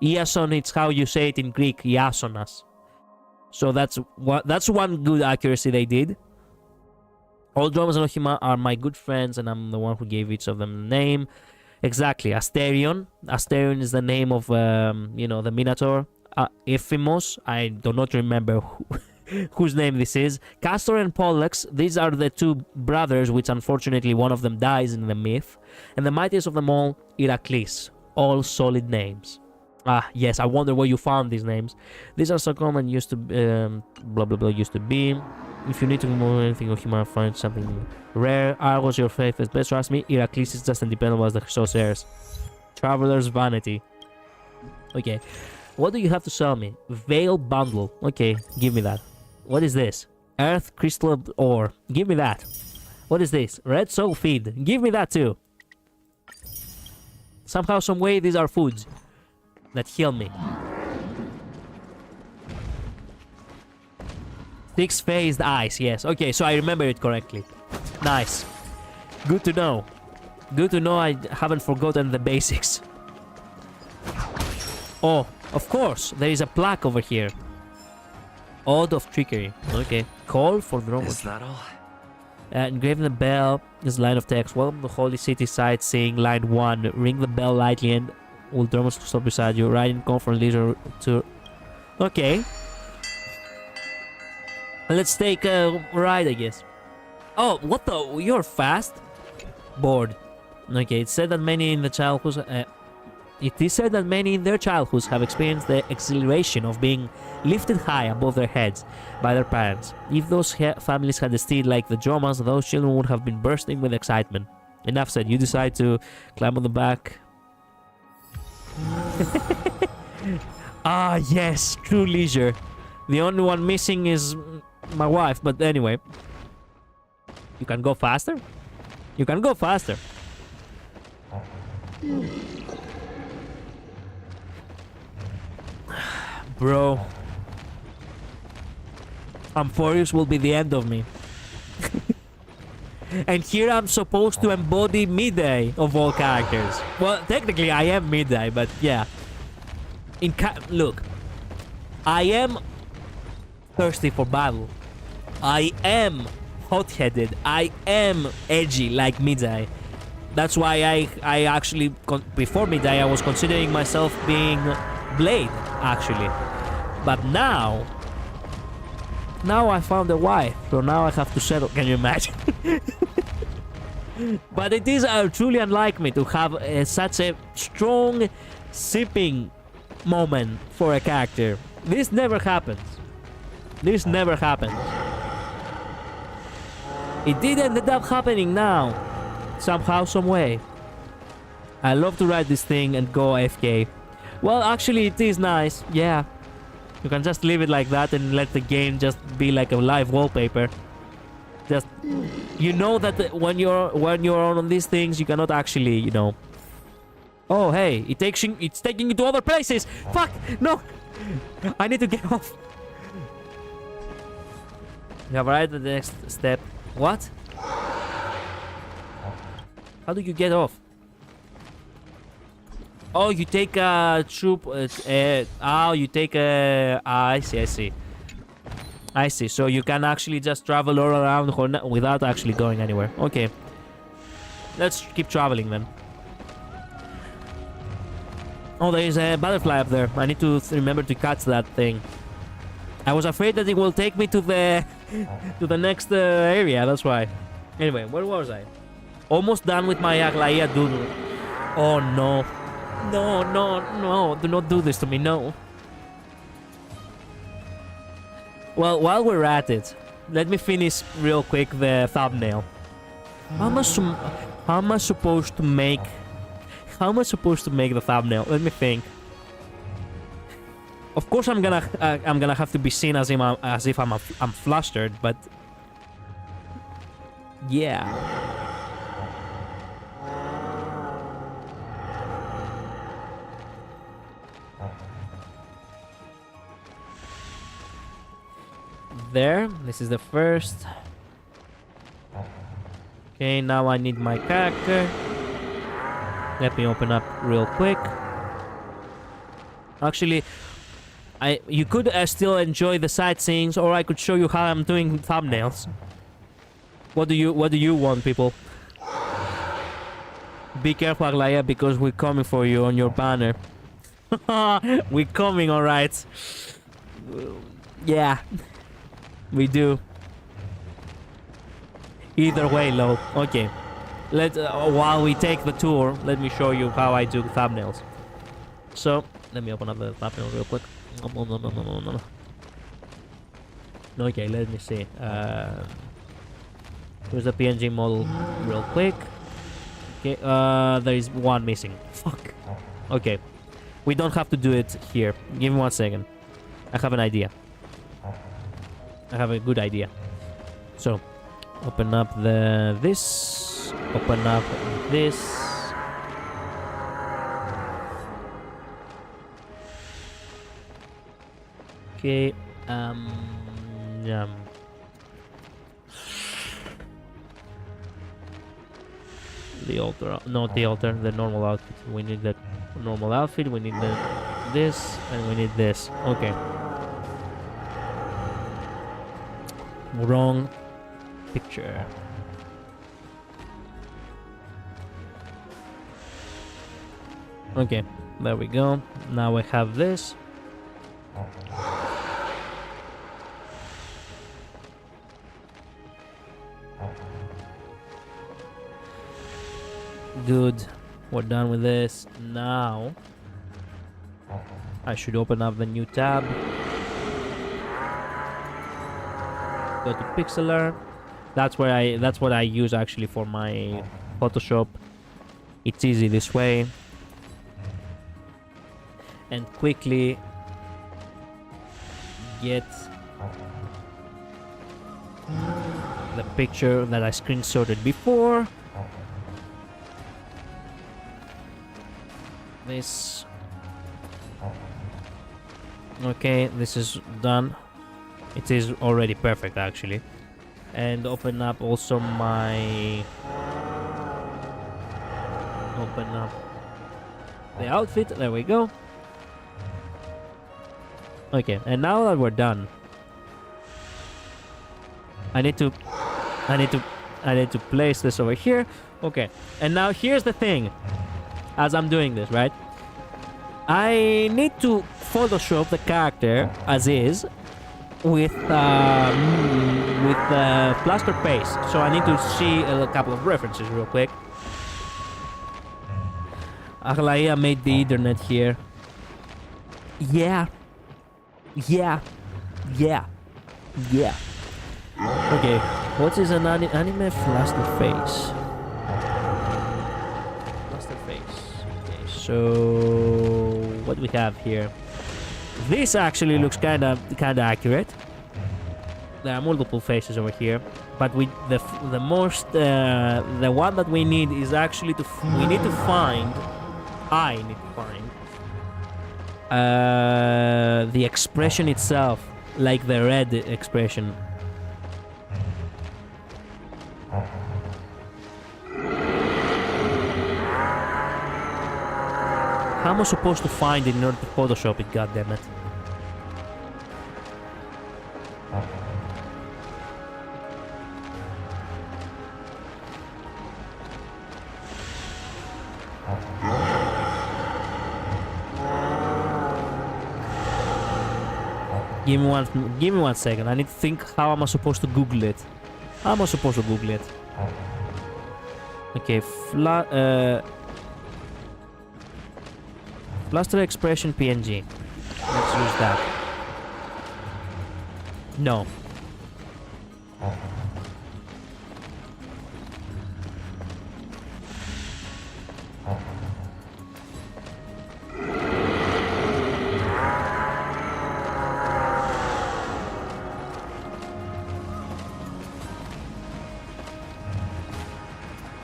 Iason, it's how you say it in Greek, Iasonas. So that's one good accuracy they did. All dramas and Ohima are my good friends, and I'm the one who gave each of them a name. Exactly, Asterion. Asterion is the name of, you know, the Minotaur. Ephimos, I do not remember whose name this is. Castor and Pollux, these are the two brothers, which unfortunately one of them dies in the myth. And the mightiest of them all, Iraklis. All solid names. Ah, yes, I wonder where you found these names. These are so common, used to blah blah blah used to be. If you need to remove anything or human, find something rare. Argos, your faith is best. Trust me, Iraklis is just independent as the sorcerers. Traveler's vanity. Okay. What do you have to sell me? Veil bundle. Okay, give me that. What is this? Earth crystal ore. Give me that. What is this? Red soul feed. Give me that too. Somehow, some way, these are foods that heal me. Six-phased eyes. Yes. Okay, so I remember it correctly. Nice. Good to know. Good to know I haven't forgotten the basics. Oh, of course, there is a plaque over here. Ode of Trickery. Okay. Call for the Roman. Is that all? Engraving the bell is line of text. Welcome to the holy city sightseeing. Line 1. Ring the bell lightly and will Dromos stop beside you. Ride in comfort leisure to... Okay. Let's take a ride, I guess. Oh, what the... You're fast? Bored. Okay, it said that many in the childhood... It is said that many in their childhoods have experienced the exhilaration of being lifted high above their heads by their parents. If those families had a steed like the Dromas, those children would have been bursting with excitement. Enough said. You decide to climb on the back. Ah, yes, true leisure. The only one missing is my wife, but anyway. You can go faster? You can go faster. Bro, Amphorius will be the end of me. And here I'm supposed to embody Midday of all characters. Well, technically I am Midday, but yeah. Look, I am thirsty for battle. I am hot-headed. I am edgy like Midday. That's why I actually, before Midday, I was considering myself being Blade, actually. But now I found a wife, so now I have to settle. Can you imagine? But it is truly unlike me to have such a strong sipping moment for a character. This never happens. This never happens. It did end up happening now. Somehow, some way. I love to ride this thing and go AFK. Well, actually, it is nice. Yeah. You can just leave it like that and let the game just be like a live wallpaper. Just, you know that when you're on these things, you cannot actually, you know. Oh, hey, it's taking you to other places. Fuck, no. I need to get off. You have arrived at the next step. What? How do you get off? Oh, you take a troop. You take a. I see. I see. So you can actually just travel all around without actually going anywhere. Okay. Let's keep traveling then. Oh, there is a butterfly up there. I need to remember to catch that thing. I was afraid that it will take me to the next area. That's why. Anyway, where was I? Almost done with my Aglaea doodle. Oh no. No. Do not do this to me. No. Well, while we're at it, let me finish real quick the thumbnail. How am I supposed to make the thumbnail? Let me think. Of course, I'm gonna have to be seen as if I'm flustered, but yeah. There, this is the first. Okay, now I need my character. Let me open up real quick. Actually, you could still enjoy the sightseeings, or I could show you how I'm doing thumbnails. What do you want, people? Be careful, Aglaea, because we're coming for you on your banner. We're coming, all right. Yeah. We do. Either way, low. Okay. While we take the tour, let me show you how I do thumbnails. So, let me open up the thumbnail real quick. No. Okay, let me see. Here's the PNG model real quick. Okay, there is one missing. Fuck. Okay. We don't have to do it here. Give me 1 second. I have an idea. I have a good idea. So, open up this. Open up this. Okay. The altar, not the altar, the normal outfit. We need the normal outfit. We need this, and we need this. Okay. Wrong picture. Okay, there we go. Now we have this. Good. We're done with this. Now I should open up the new tab. Go to pixeler. That's what I use actually for my Photoshop. It's easy this way. And quickly get the picture that I screenshotted before. This. Okay, this is done. It is already perfect actually. And open up also my... Open up the outfit. There we go. Okay, and now that we're done, I need to place this over here. Okay, and now here's the thing. As I'm doing this, right? I need to Photoshop the character as is, plaster paste. So I need to see a couple of references real quick. Aglaea made the internet here. Yeah. Okay, what is an anime plaster face? Plaster face. Okay, so what do we have here? This actually looks kinda accurate. There are multiple faces over here, but the one that we need is actually I need to find the expression itself, like the red expression. How am I supposed to find it in order to Photoshop it, goddammit? Give me one second. I need to think how am I supposed to Google it. How am I supposed to Google it? Okay, Plaster expression PNG. Let's use that. No.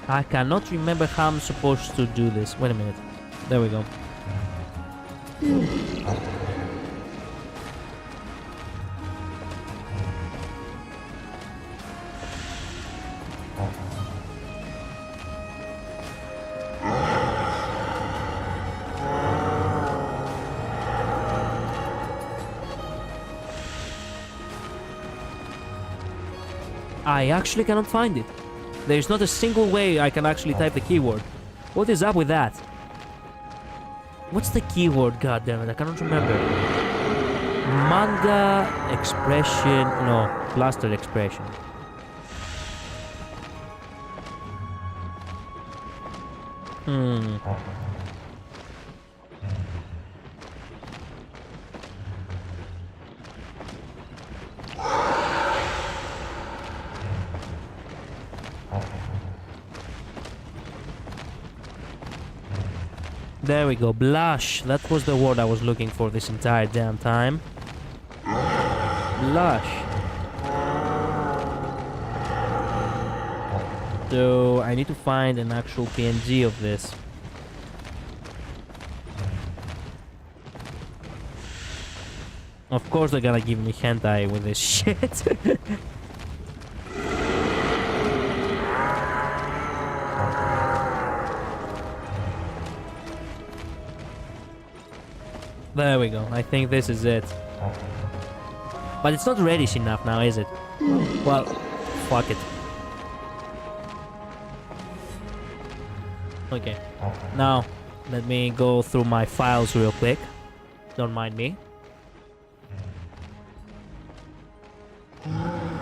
I cannot remember how I'm supposed to do this. Wait a minute. There we go. I actually cannot find it. There is not a single way I can actually type the keyword. What is up with that? What's the keyword? God damn it, I cannot remember. Manga expression. No, plaster expression. There we go, blush. That was the word I was looking for this entire damn time. Blush. So I need to find an actual PNG of this. Of course they're gonna give me hentai with this shit. There we go. I think this is it. But it's not reddish enough now, is it? Well, fuck it. Okay. Now, let me go through my files real quick. Don't mind me.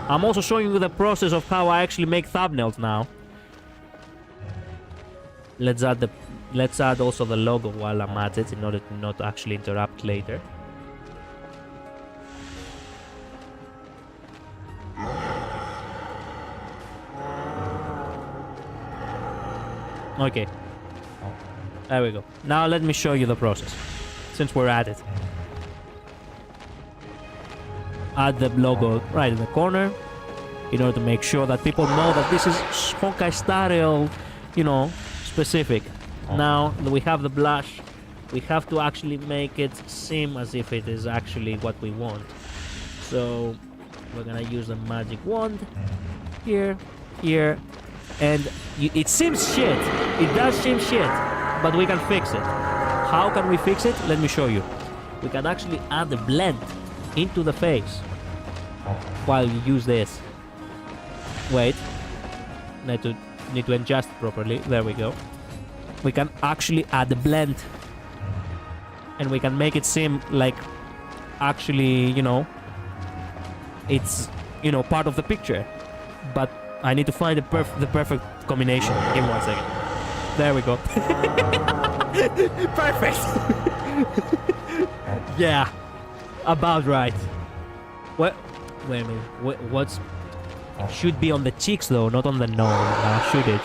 I'm also showing you the process of how I actually make thumbnails now. Let's add also the logo while I'm at it in order to not actually interrupt later. Okay. There we go. Now let me show you the process, since we're at it. Add the logo right in the corner in order to make sure that people know that this is Honkai Star Rail, you know, specific. Now that we have the blush, we have to actually make it seem as if it is actually what we want. So we're gonna use the magic wand here, and it seems shit. It does seem shit, but we can fix it. How can we fix it? Let me show you. We can actually add the blend into the face while you use this. Wait, need to adjust properly. There we go. We can actually add the blend, and we can make it seem like actually, you know, it's, you know, part of the picture. But I need to find the perfect combination. Give me 1 second. There we go. Perfect. Yeah, about right. What? Wait a minute. What's? It should be on the cheeks though, not on the nose. Should it?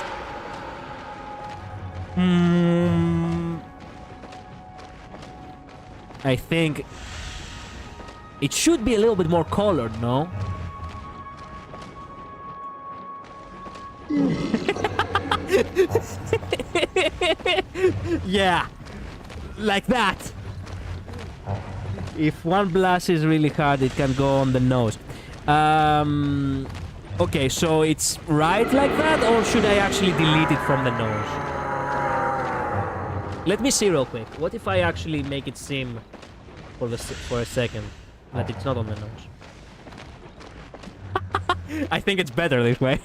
I think it should be a little bit more colored, no? Yeah, like that. If one blast is really hard, it can go on the nose. Okay, so it's right like that, or should I actually delete it from the nose? Let me see real quick. What if I actually make it seem for a second that it's not on the nose? I think it's better this way.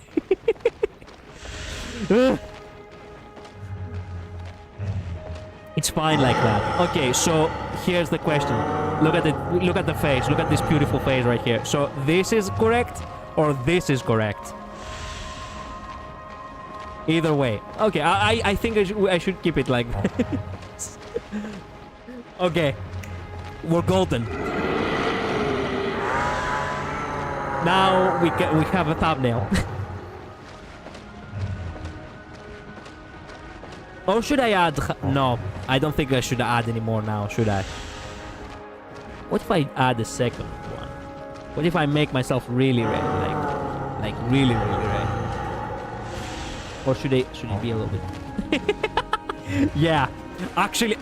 It's fine like that. Okay, so here's the question. Look at it. Look at the face. Look at this beautiful face right here. So this is correct, or this is correct? Either way. Okay, I think I should keep it like this. Okay, we're golden. Now we have a thumbnail. Or should I add? No, I don't think I should add anymore now, should I? What if I add a second one? What if I make myself really red, like really red? Or should it be a little bit? Yeah, actually,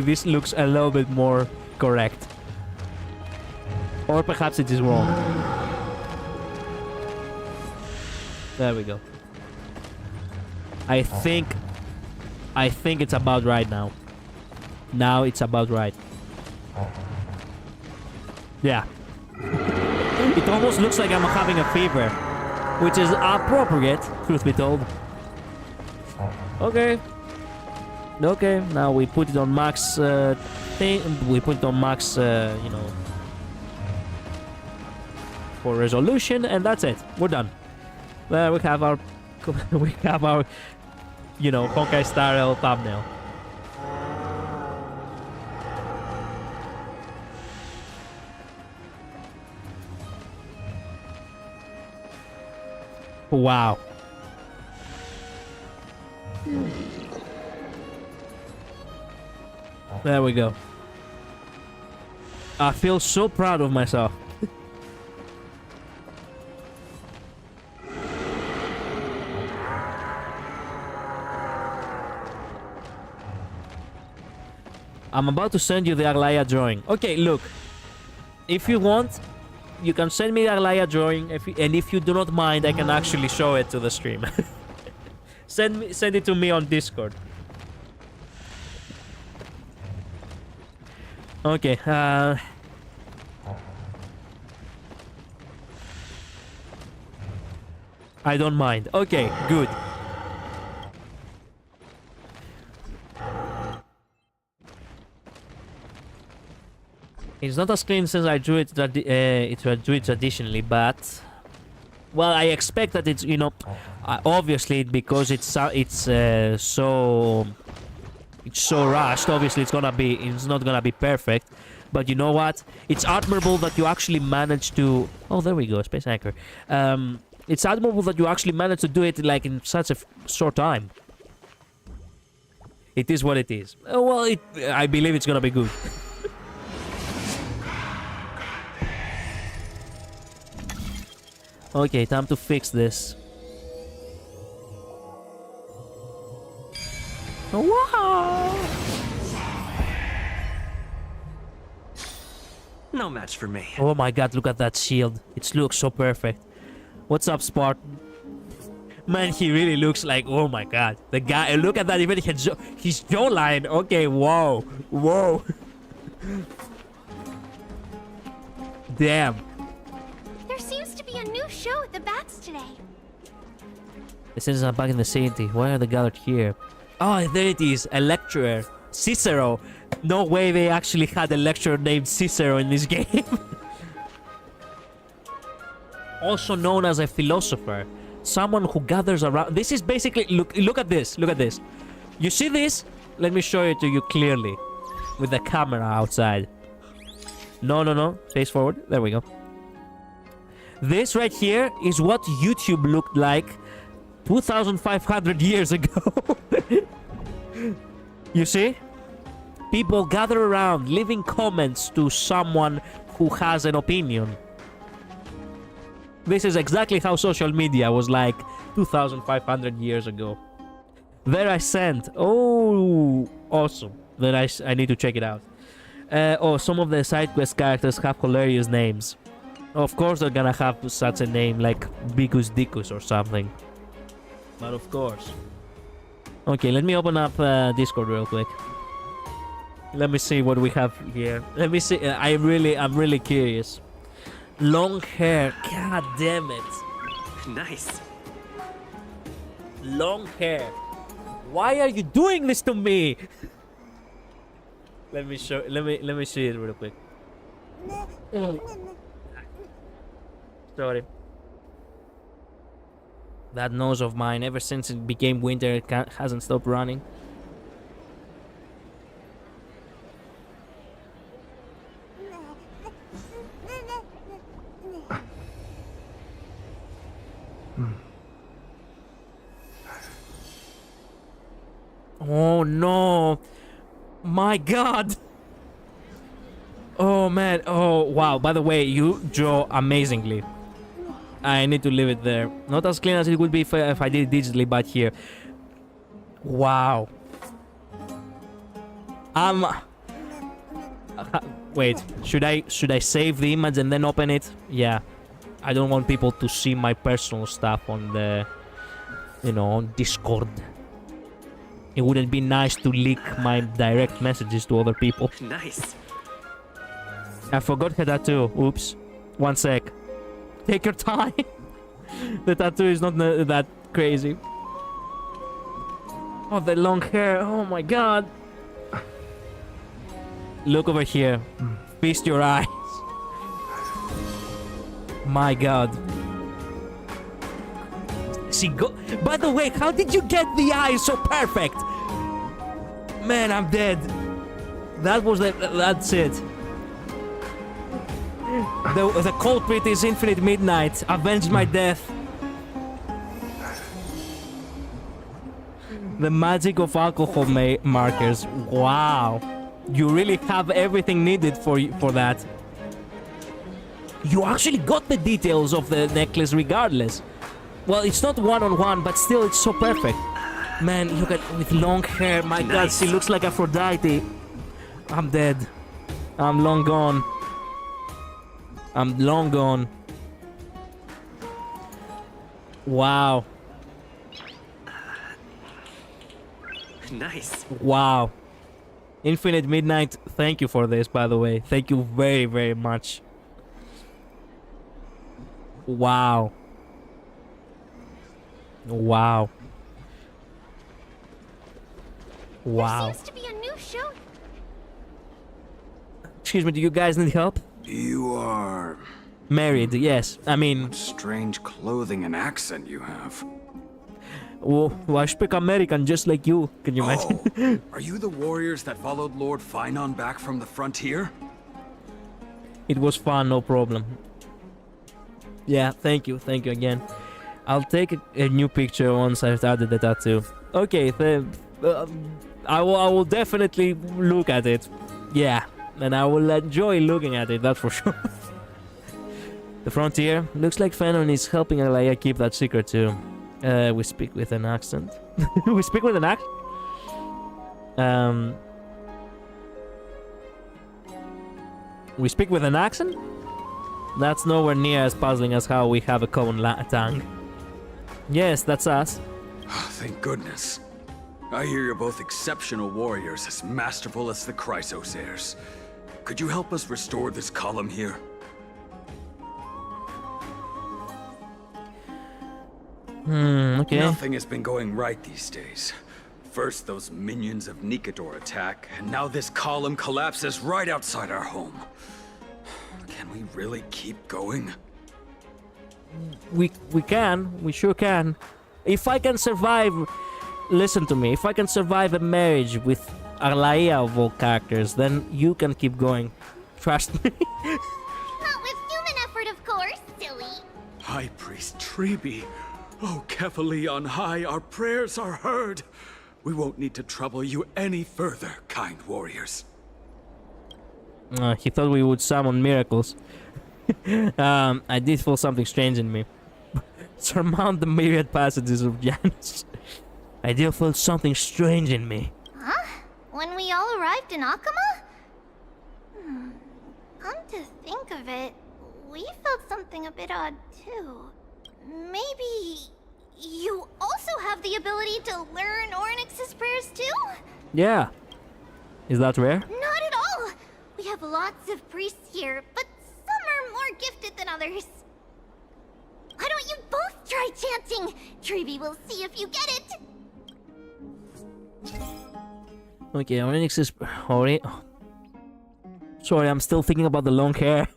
this looks a little bit more correct. Or perhaps it is wrong. There we go. I think it's about right now. Now it's about right. Yeah. It almost looks like I'm having a fever, which is appropriate, truth be told. Okay. Okay, now we put it on max thing. We put it on max, you know, for resolution, and that's it. We're done. There we have our, you know, Honkai Star Rail thumbnail. Wow. There we go. I feel so proud of myself. I'm about to send you the Aglaea drawing. Okay, look. If you want, you can send me the Aglaea drawing, and if you do not mind, I can actually show it to the stream. Send it to me on Discord. Okay. I don't mind. Okay, good. It's not as clean since I drew it traditionally, but well, I expect that it's, you know, obviously because it's so rushed. Obviously, it's not gonna be perfect. But you know what? It's admirable that you actually managed to. Oh, there we go, space anchor. It's admirable that you actually managed to do it like in such a short time. It is what it is. Well, I believe it's gonna be good. Okay, time to fix this. Wow! No match for me. Oh my god, look at that shield. It looks so perfect. What's up, Spartan? Man, he really looks like, oh my god. The guy, look at that, even his jawline. Okay, whoa. Whoa. Damn. There seems to be a new show at the Bats today. The citizens are back in the city. Why are they gathered here? Oh, there it is. A lecturer. Cicero. No way they actually had a lecturer named Cicero in this game. also known as a philosopher, someone who gathers around. This is basically, look at this, look at this. You see this? Let me show it to you clearly with the camera outside. No, face forward. There we go. This right here is what YouTube looked like 2,500 years ago. You see? People gather around, leaving comments to someone who has an opinion. This is exactly how social media was like 2,500 years ago. There I sent. Oh, awesome. Then I need to check it out. Oh, some of the side quest characters have hilarious names. Of course they're gonna have such a name like Bicus Dicus or something. But of course. Okay, let me open up Discord real quick. Let me see what we have here. Let me see. I'm really curious. Long hair. God damn it. Nice. Long hair. Why are you doing this to me? Let me show. Let me see it real quick. Sorry. That nose of mine, ever since it became winter, it hasn't stopped running. Oh no! My God! Oh man! Oh wow! By the way, you draw amazingly. I need to leave it there. Not as clean as it would be if I did it digitally, but here. Wow. Wait. Should I save the image and then open it? Yeah. I don't want people to see my personal stuff on the, on Discord. It wouldn't be nice to leak my direct messages to other people. Nice. I forgot her tattoo. Oops. One sec. Take your time. The tattoo is not that crazy. Oh, the long hair. Oh my God. Look over here. Feast your eyes. My God. By the way, how did you get the eyes so perfect? Man, I'm dead. That's it. The culprit is Infinite Midnight. Avenge my death. The magic of alcohol markers. Wow. You really have everything needed for that. You actually got the details of the necklace regardless. Well, it's not one-on-one, but still it's so perfect. Man, look at with long hair. My God, she looks like Aphrodite. I'm dead. I'm long gone. I'm long gone. Wow. Nice. Wow. Infinite Midnight, thank you for this, by the way. Thank you very, very much. Wow. Wow. Wow. There seems to be a new show. Excuse me, do you guys need help? You are... Married, yes. I mean... What strange clothing and accent you have. Well, I speak American just like you. Can you imagine? Oh, are you the warriors that followed Lord Finon back from the frontier? It was fun, no problem. Yeah, thank you again. I'll take a new picture once I've added the tattoo. Okay, I will definitely look at it. Yeah, and I will enjoy looking at it, that's for sure. The frontier. Looks like Finon is helping Aglaea keep that secret too. We speak with an accent. We speak with an accent? We speak with an accent? That's nowhere near as puzzling as how we have a common tongue. Yes, that's us. Thank goodness. I hear you're both exceptional warriors, as masterful as the Chrysos heirs. Could you help us restore this column here? Okay. Nothing has been going right these days. First those minions of Nikador attack, and now this column collapses right outside our home. Can we really keep going? we sure can. If I can survive, listen to me, if I can survive a marriage with Aglaea of all characters, then you can keep going. Trust me. Not with human effort, of course, silly. High Priest Treeby. Oh, Kefali on high, our prayers are heard. We won't need to trouble you any further, kind warriors. He thought we would summon miracles. I did feel something strange in me. Surmount the myriad passages of Janus. I did feel something strange in me. Huh? When we all arrived in Akama? Come to think of it, we felt something a bit odd too. Maybe you also have the ability to learn Ornyx's prayers too? Yeah. Is that rare? Not at all! We have lots of priests here, but some are more gifted than others. Why don't you both try chanting? Treeby will see if you get it! Okay, Ornyx is... Sorry, I'm still thinking about the long hair.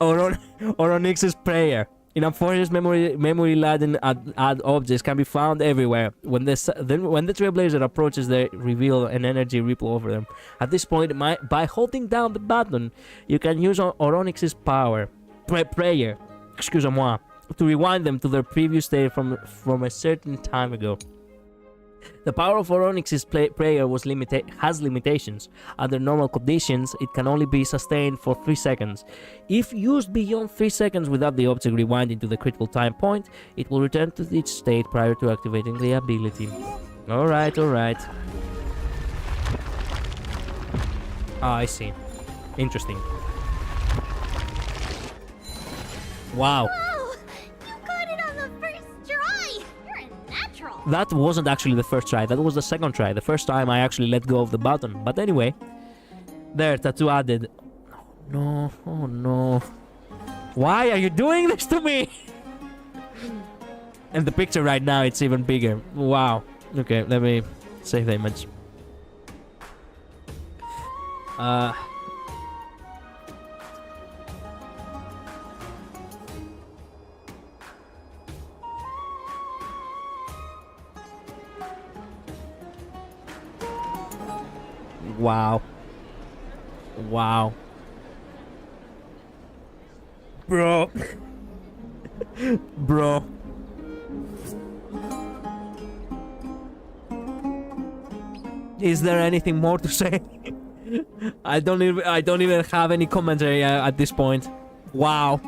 Oronyx's prayer. In a forest, memory-laden add objects can be found everywhere. When the Trailblazer approaches, they reveal an energy ripple over them. At this point, by holding down the button, you can use Oronyx's power, prayer, excuse-moi, to rewind them to their previous state from a certain time ago. The power of Oronyx's prayer has limitations. Under normal conditions, it can only be sustained for 3 seconds. If used beyond 3 seconds without the object rewinding to the critical time point, it will return to its state prior to activating the ability. Alright, alright. Ah, I see. Interesting. Wow. That wasn't actually the first try, that was the second try. The first time I actually let go of the button. But anyway. There, tattoo added. No, oh no. Why are you doing this to me? And the picture right now, it's even bigger. Wow. Okay, let me save the image. Wow. Wow. Bro. Bro. Is there anything more to say? I don't even have any commentary at this point. Wow.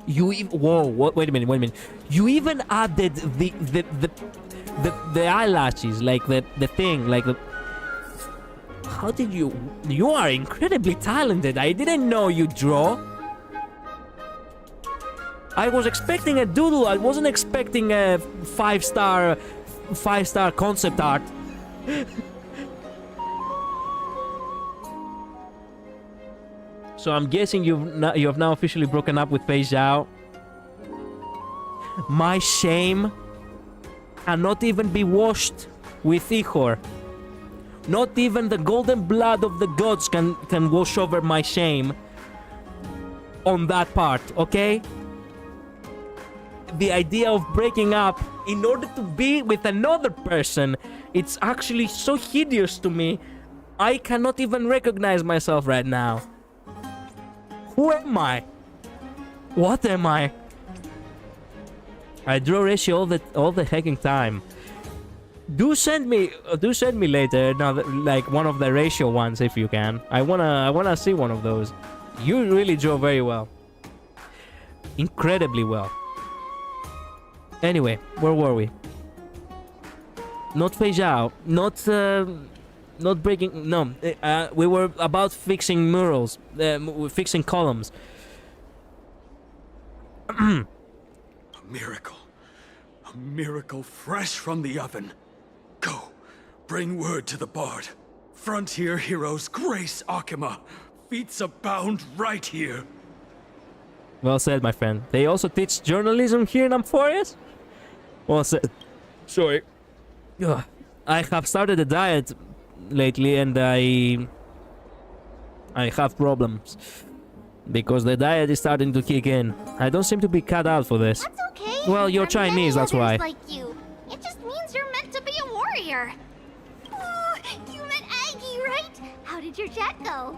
Whoa, wait a minute. You even added the eyelashes, like the thing, like the... How did you... You are incredibly talented. I didn't know you draw. I was expecting a doodle. I wasn't expecting a 5-star concept art. So I'm guessing you have now officially broken up with Fei Zhao. My shame cannot even be washed with Ihor. Not even the golden blood of the gods can wash over my shame on that part, okay? The idea of breaking up in order to be with another person, it's actually so hideous to me. I cannot even recognize myself right now. Who am I? What am I? I draw ratio all the hecking time. Do send me later, like one of the ratio ones if you can. I wanna see one of those. You really draw very well, incredibly well. Anyway, where were we? Not Fei Zhao, not breaking. No, we were about fixing murals, fixing columns. A miracle fresh from the oven. Go, bring word to the bard. Frontier heroes grace Akama. Feats abound right here. Well said, my friend. They also teach journalism here in Amphorius? Well said. Sorry. Ugh. I have started a diet lately and I have problems. Because the diet is starting to kick in. I don't seem to be cut out for this. That's okay. Well, you're There are Chinese, many that's why. others like you. It just means you're meant to be a warrior. Oh, you met Aggie, right? How did your chat go?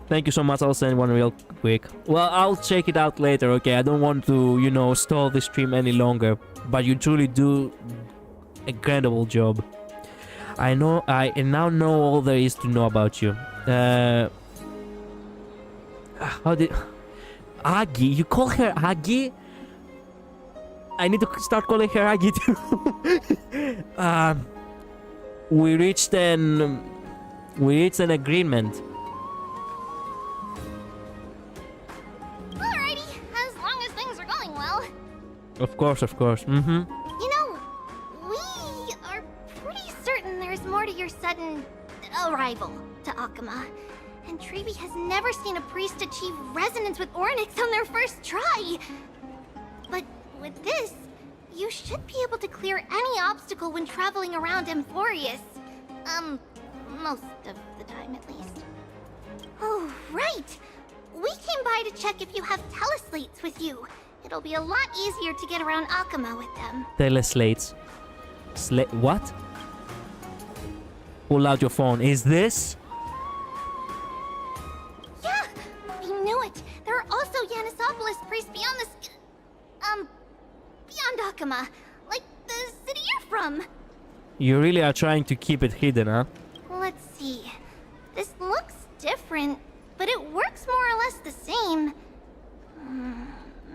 Thank you so much. I'll send one real quick. Well, I'll check it out later, okay? I don't want to, you know, stall the stream any longer. But you truly do incredible job. I now know all there is to know about you. How did... Aggie? You call her Aggie? I need to start calling her Aggie too. We reached an agreement. Alrighty, as long as things are going well. Of course, of course. Mm-hmm. You know, we are pretty certain there's more to your sudden arrival to Akama. And Treeby has never seen a priest achieve resonance with Ornyx on their first try. But with this, you should be able to clear any obstacle when traveling around Emphorius. Most of the time at least. Oh, right! We came by to check if you have teleslates with you. It'll be a lot easier to get around Akama with them. Teleslates. What? Pull out your phone. Is this? Yeah! We knew it! There are also Yanisopolis priests beyond the beyond Akama. Like the city you're from. You really are trying to keep it hidden, huh? Let's see. This looks different, but it works more or less the same.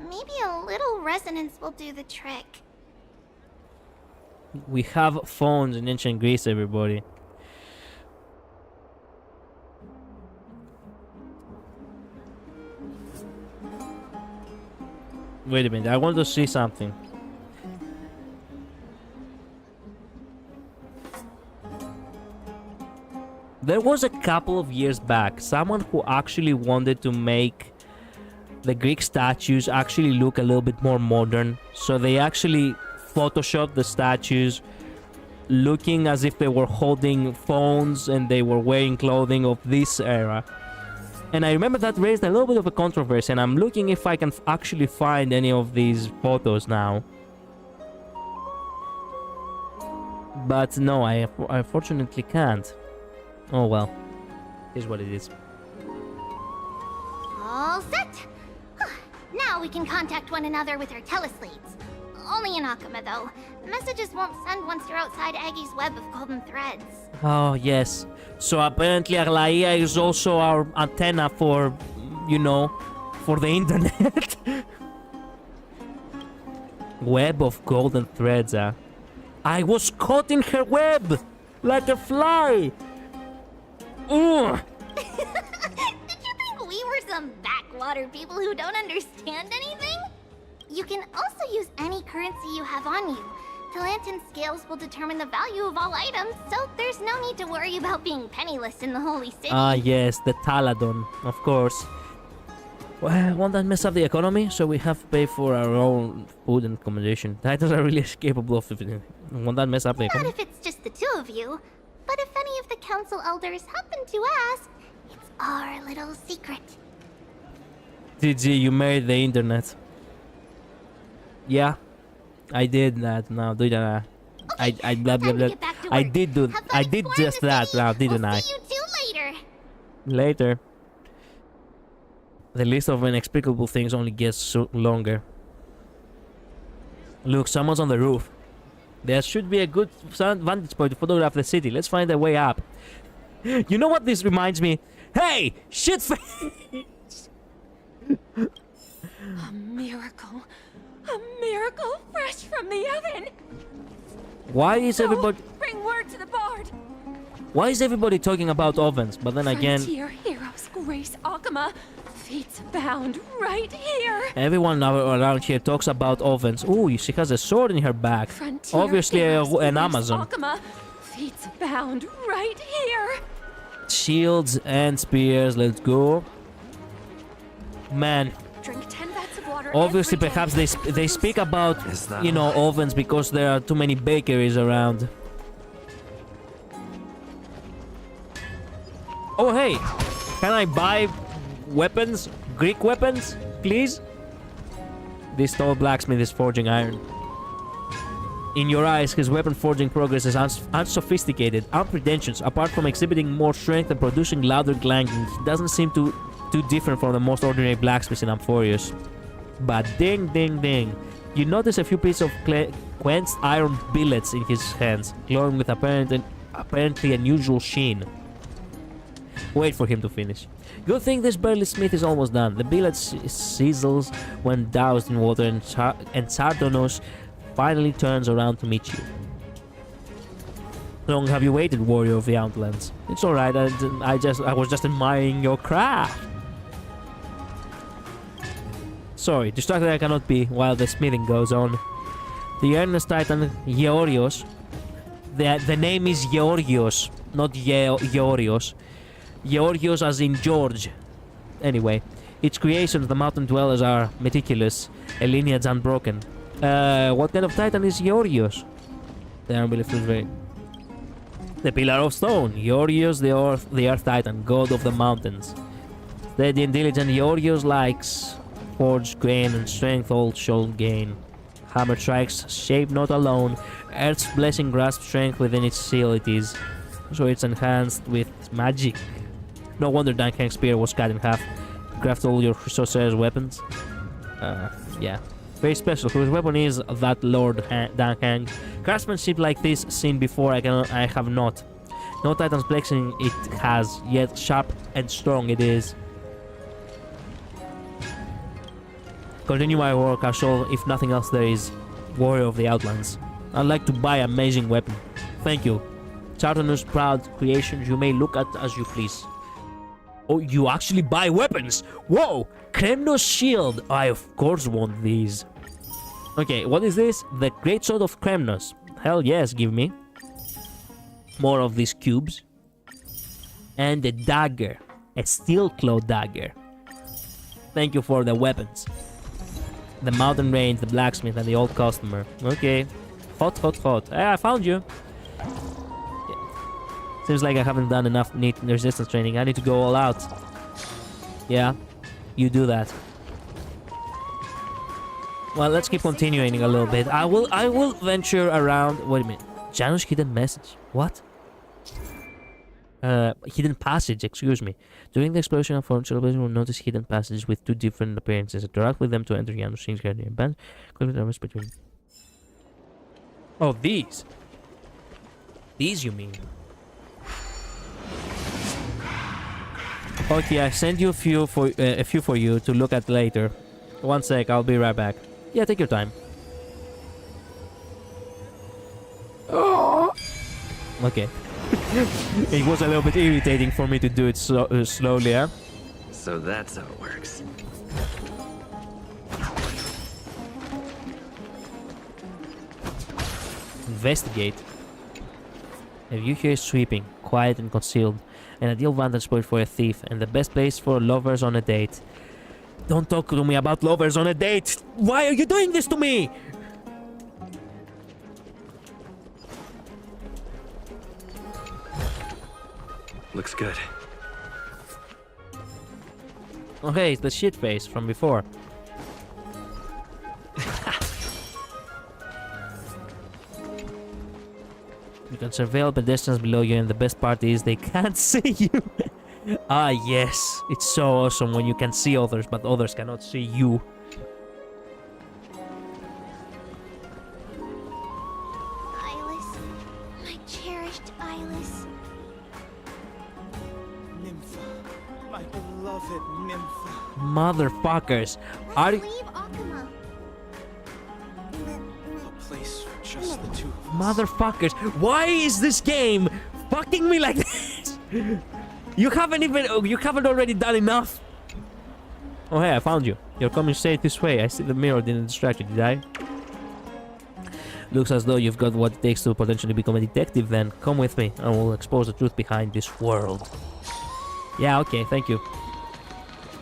Maybe a little resonance will do the trick. We have phones in ancient Greece, everybody. Wait a minute, I want to see something. There was a couple of years back someone who actually wanted to make the Greek statues actually look a little bit more modern. So they actually photoshopped the statues looking as if they were holding phones and they were wearing clothing of this era. And I remember that raised a little bit of a controversy, and I'm looking if I can actually find any of these photos now. But no, I unfortunately can't. Oh well, here's what it is. All set! Now we can contact one another with our teleslates. Only in Akama, though. Messages won't send once you're outside Aggie's web of golden threads. Oh, yes. So apparently Aglaea is also our antenna for, you know, for the internet. Web of golden threads, huh? I was caught in her web! Like a fly! Ugh! Did you think we were some backwater people who don't understand anything? You can also use any currency you have on you. Talantan scales will determine the value of all items, so there's no need to worry about being penniless in the Holy City. Ah, yes, the Taladon, of course. Well, won't that mess up the economy? So we have to pay for our own food and accommodation. Titans are really capable of it. Won't that mess up the economy? Not if it's just the two of you. But if any of the council elders happen to ask, it's our little secret. GG, you married the internet. Yeah, I did that. Now, did I? Okay, I blah blah blah. I did just that now, didn't I? See you two later. Later. The list of inexplicable things only gets longer. Look, someone's on the roof. There should be a good vantage point to photograph the city. Let's find a way up. You know what this reminds me? Hey, shit face! A miracle. A miracle fresh from the oven. Why is everybody... Bring word to the bard. Why is everybody talking about ovens? But then again... Frontier heroes grace Akama. Feats abound right here. Everyone around here talks about ovens. Ooh, she has a sword in her back. Frontier Obviously an Amazon. Akama. Feats abound right here. Shields and spears, let's go. Man. Drink 10 vats of water. Obviously, perhaps they speak about, you know, ovens because there are too many bakeries around. Oh, hey! Can I buy weapons? Greek weapons, please? This tall blacksmith is forging iron. In your eyes, his weapon forging progress is unsophisticated, unpretentious. Apart from exhibiting more strength and producing louder clanking, he doesn't seem too different from the most ordinary blacksmiths in Amphorius. But ding, ding, ding. You notice a few pieces of quenched iron billets in his hands, glowing with apparently unusual sheen. Wait for him to finish. Good thing this burly smith is almost done. The billet sizzles when doused in water, and Sardonos finally turns around to meet you. How long have you waited, warrior of the Outlands? It's alright, I was just admiring your craft. Sorry, distracted I cannot be while the smithing goes on. The earnest titan Georgios. The name is Georgios, not Georgios. Georgios as in George. Anyway, its creations, the mountain dwellers, are meticulous, a lineage unbroken. What kind of titan is Georgios? The arm feels very... The pillar of stone. Georgios, the earth titan, god of the mountains. Steady and diligent, Georgios likes forged grain and strength all shall gain. Hammer strikes, shape not alone. Earth's blessing grasps strength within its seal it is. So it's enhanced with magic. No wonder Dankang's spear was cut in half. Craft all your sorcerer's weapons. Yeah. Very special. Whose weapon is that Lord Dankang? Craftsmanship like this seen before I have not. No titan's blessing it has, yet sharp and strong it is. Continue my work, I shall, if nothing else there is. Warrior of the Outlands. I'd like to buy amazing weapon. Thank you. Chartanus proud creations you may look at as you please. Oh, you actually buy weapons! Whoa! Kremnos shield! I of course want these. Okay, what is this? The great sword of Kremnos. Hell yes, give me. More of these cubes. And a dagger. A steel claw dagger. Thank you for the weapons. The mountain range, the blacksmith, and the old customer. Okay. Hot, hot, hot. Hey, I found you. Seems like I haven't done enough neat resistance training. I need to go all out. Yeah, you do that. Well, let's keep continuing a little bit. I will venture around. Wait a minute. Janus hidden message. What? Hidden passage. Excuse me. During the explosion of Foreign Celebration, we'll notice hidden passages with two different appearances. Interact with them to enter Janus' scenes guardian band. Between. Oh, these. These you mean? Okay, I sent you a few for you to look at later. One sec, I'll be right back. Yeah, take your time. Okay. It was a little bit irritating for me to do it so slowly, huh? So that's how it works. Investigate. A view here is sweeping, quiet and concealed. An ideal vantage point for a thief, and the best place for lovers on a date. Don't talk to me about lovers on a date! Why are you doing this to me? Looks good. Okay, it's the shit face from before. You can surveil pedestrians below you, and the best part is they can't see you. Ah, yes. It's so awesome when you can see others, but others cannot see you. Eyeless. My cherished Eyeless. Nympha. My beloved Nympha. Motherfuckers. Are you... Leave Akuma. A place for just the two of us. Motherfuckers. Why is this game fucking me like this? You haven't already done enough. Oh, hey, I found you. You're coming straight this way. I see the mirror didn't distract you, did I? Looks as though you've got what it takes to potentially become a detective then. Come with me, and we'll expose the truth behind this world. Yeah, okay, thank you.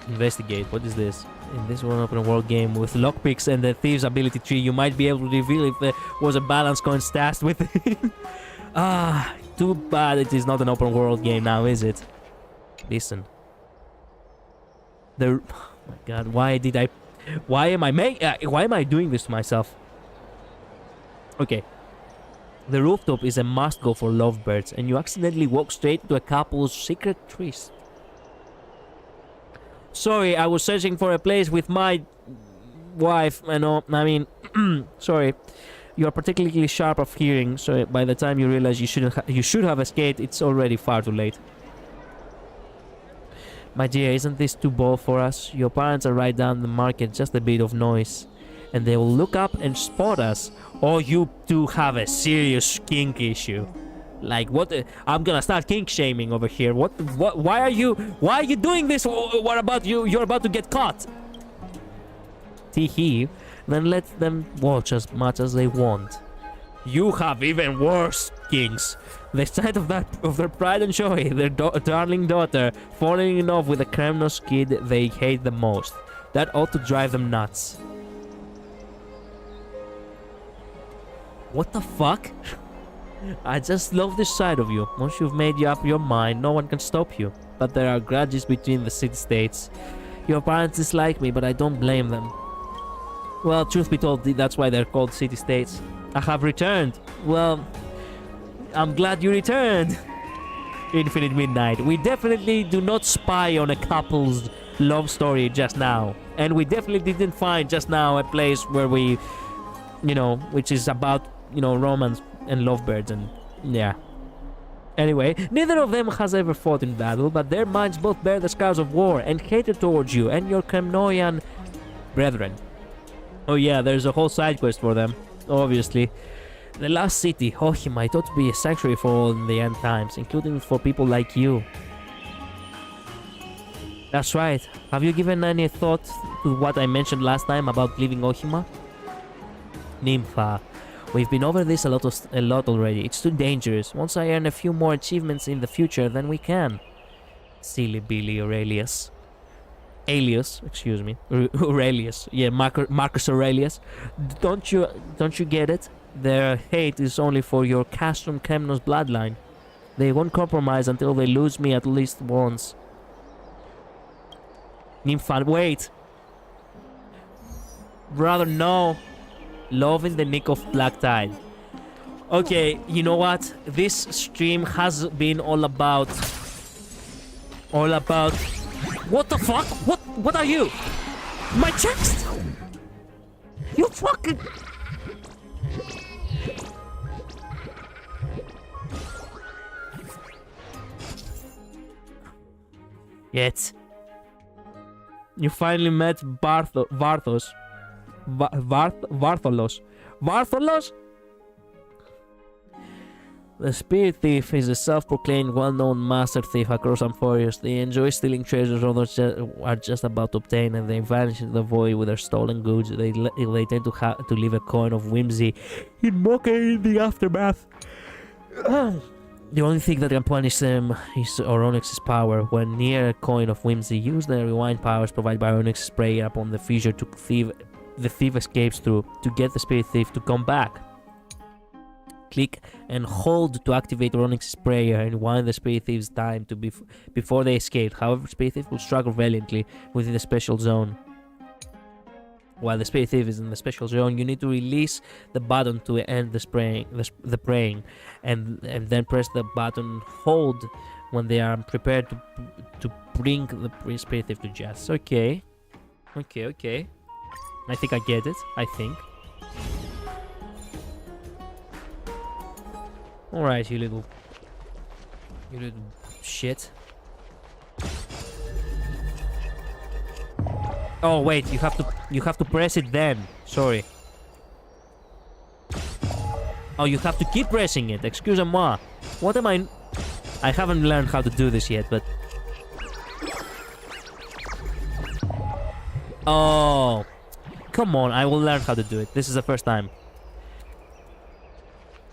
Investigate. What is this? In this one open world game with lockpicks and the thieves ability tree, you might be able to reveal if there was a balance coin stashed with it. Ah, too bad it is not an open world game now, is it? Listen. Oh my god, why am I doing this to myself? Okay. The rooftop is a must-go for lovebirds, and you accidentally walk straight to a couple's secret tryst. Sorry, I was searching for a place with my wife, sorry. You are particularly sharp of hearing, so by the time you realize you should have escaped, it's already far too late. My dear, isn't this too bold for us? Your parents are right down the market, just a bit of noise. And they will look up and spot us. Or you two have a serious kink issue. Like, what? I'm gonna start kink shaming over here. What? Why are you doing this? What about you? You're about to get caught. Teehee. Then let them watch as much as they want. You have even worse kinks. The sight of their pride and joy, their darling daughter, falling in love with the Kremnos kid they hate the most. That ought to drive them nuts. What the fuck? I just love this side of you. Once you've made up your mind, no one can stop you. But there are grudges between the city-states. Your parents dislike me, but I don't blame them. Well, truth be told, that's why they're called city-states. I have returned. Well, I'm glad you returned. Infinite Midnight. We definitely do not spy on a couple's love story just now. And we definitely didn't find just now a place where we, which is about, romance and lovebirds and, yeah. Anyway, neither of them has ever fought in battle, but their minds both bear the scars of war and hatred towards you and your Kremnoian brethren. Oh yeah, there's a whole side quest for them, obviously. The last city, Ohima, it ought to be a sanctuary for all in the end times, including for people like you. That's right. Have you given any thought to what I mentioned last time about leaving Ohima? Nympha, we've been over this a lot already. It's too dangerous. Once I earn a few more achievements in the future, then we can. Silly Billy Aurelius. Aurelius. Yeah, Marcus Aurelius. Don't you get it? Their hate is only for your Castrum Kremnos bloodline. They won't compromise until they lose me at least once. Nympha, wait. Brother, no. Love in the nick of black tide. Okay, you know what? This stream has been all about... What the fuck? What are you? My chest? You fucking... Yet. You finally met Varthos. Vartholos? The Spirit Thief is a self-proclaimed well-known master thief across Amphorius. They enjoy stealing treasures others are just about to obtain, and they vanish into the void with their stolen goods. They tend to leave a coin of whimsy in mockery in the aftermath. The only thing that can punish them is Onyx's power. When near a coin of whimsy, use the rewind powers provided by Onyx's spray upon the fissure the thief escapes through to get the Spirit Thief to come back. Click and hold to activate Onyx's prayer and wind the Spirit Thief's time to before they escape. However, Spirit Thief will struggle valiantly within the special zone. While the Spirit Thief is in the special zone, you need to release the button to end the praying, and then press the button hold when they are prepared to bring the Spirit Thief to justice. Okay. I think I get it. I think. Alright, you little shit. Oh wait, you have to press it then. Sorry. Oh, you have to keep pressing it. Excuse-moi. What am I haven't learned how to do this yet, but... Oh. Come on, I will learn how to do it. This is the first time.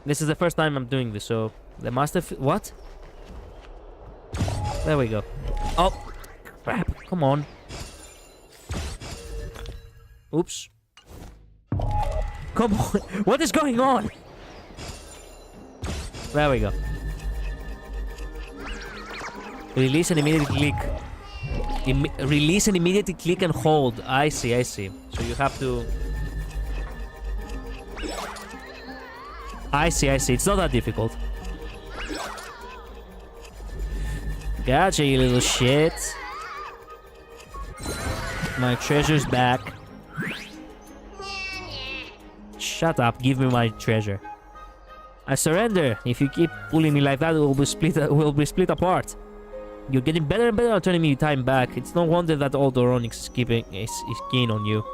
This is the first time I'm doing this, so... The master... What? There we go. Oh! Crap, come on. Oops. Come on! What is going on? There we go. Release and immediately click. Release and immediately click and hold. I see, I see. So you have to... I see, I see. It's not that difficult. Gotcha, you little shit. My treasure's back. Shut up, give me my treasure. I surrender. If you keep pulling me like that, we'll be split apart. You're getting better and better at turning me time back. It's no wonder that old Oronix is keen on you.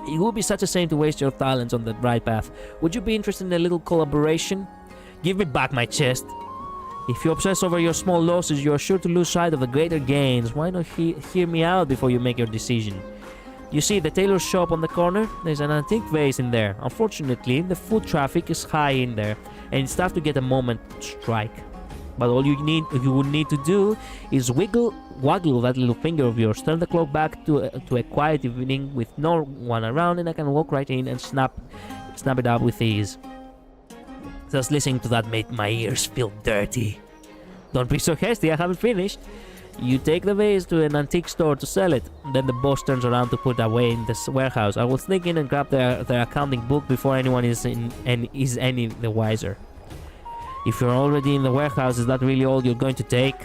It would be such a shame to waste your talents on the right path. Would you be interested in a little collaboration? Give me back my chest. If you obsess over your small losses, you are sure to lose sight of the greater gains. Why not hear me out before you make your decision? You see the tailor's shop on the corner? There's an antique vase in there. Unfortunately, the foot traffic is high in there, and it's tough to get a moment to strike. But all you would need to do is waggle that little finger of yours, turn the clock back to a quiet evening with no one around, and I can walk right in and snap it up with ease. Just listening to that made my ears feel dirty. Don't be so hasty, I haven't finished. You take the vase to an antique store to sell it. Then the boss turns around to put it away in this warehouse. I will sneak in and grab their accounting book before anyone is any the wiser. If you're already in the warehouse, is that really all you're going to take?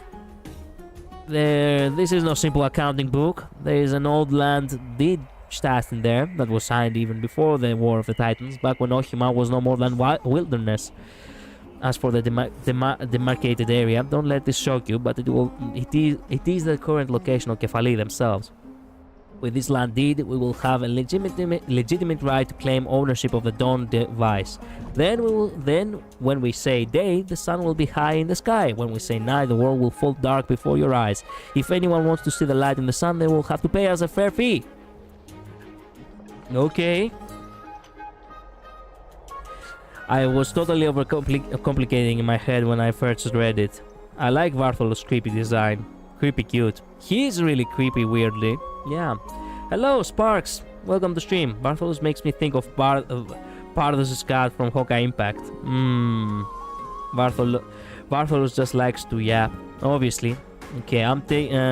This is no simple accounting book. There is an old land deed stashed in there that was signed even before the War of the Titans, back when Ohima was no more than wilderness. As for the demarcated area, don't let this shock you, but it is the current location of Kefali themselves. With this land deed, we will have a legitimate right to claim ownership of the Dawn device. Then when we say day, the sun will be high in the sky. When we say night, the world will fall dark before your eyes. If anyone wants to see the light in the sun, they will have to pay us a fair fee. Okay. I was totally overcomplicating in my head when I first read it. I like Varthol's creepy design. Creepy cute. He is really creepy weirdly. Yeah. Hello, Sparks. Welcome to stream. Vartholus makes me think of Pardos' cat from Honkai Impact. Vartholus just likes to yap. Obviously. Okay,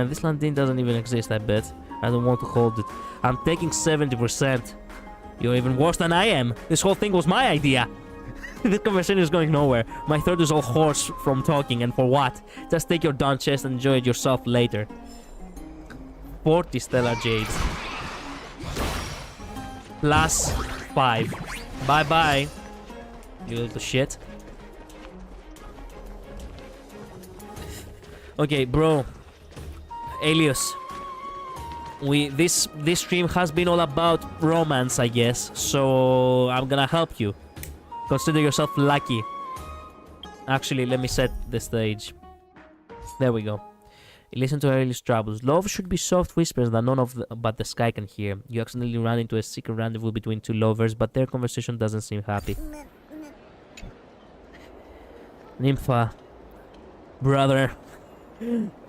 this landing doesn't even exist, I bet. I don't want to hold it. I'm taking 70%. You're even worse than I am. This whole thing was my idea. This conversation is going nowhere. My throat is all hoarse from talking, and for what? Just take your Dawn chest and enjoy it yourself later. 40 Stellar Jades. Plus 5. Bye-bye, you little shit. Okay, bro. Alias. This stream has been all about romance, I guess. So I'm gonna help you. Consider yourself lucky. Actually, let me set the stage. There we go. Listen to Aurelius' troubles. Love should be soft whispers that none but the sky can hear. You accidentally ran into a secret rendezvous between two lovers, but their conversation doesn't seem happy. Nympha. Brother.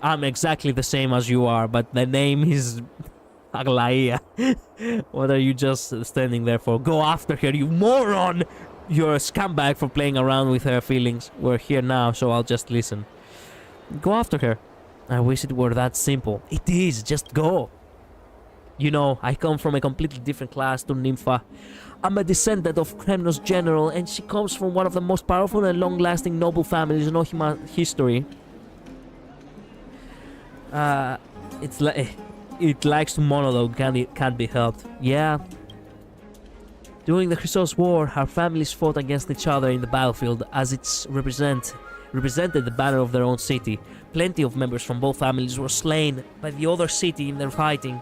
I'm exactly the same as you are, but the name is Aglaea. What are you just standing there for? Go after her, you moron! You're a scumbag for playing around with her feelings. We're here now, so I'll just listen. Go after her. I wish it were that simple. It is, just go. You know, I come from a completely different class to Nympha. I'm a descendant of Kremnos' general, and she comes from one of the most powerful and long-lasting noble families in Ohima history. It likes to monologue, can't be helped. Yeah. During the Chrysos War, our families fought against each other in the battlefield as it represented the banner of their own city. Plenty of members from both families were slain by the other city in their fighting.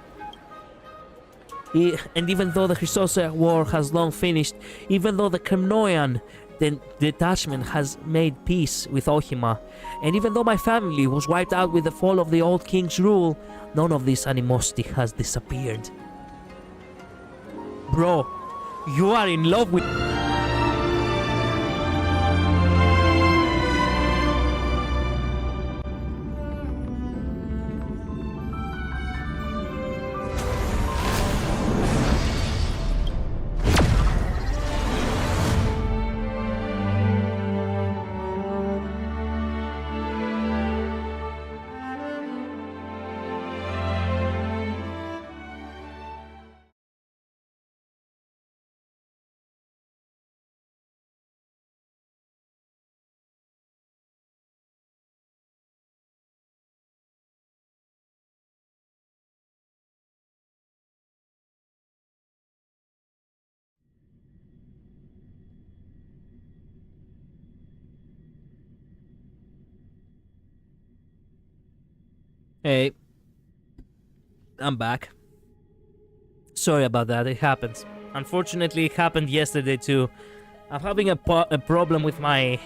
And even though the Chrysos War has long finished, even though the Kremnoian detachment has made peace with Ohima, and even though my family was wiped out with the fall of the old king's rule, none of this animosity has disappeared. Bro, you are in love with... Hey, I'm back. Sorry about that, it happens. Unfortunately, it happened yesterday too. I'm having a problem with my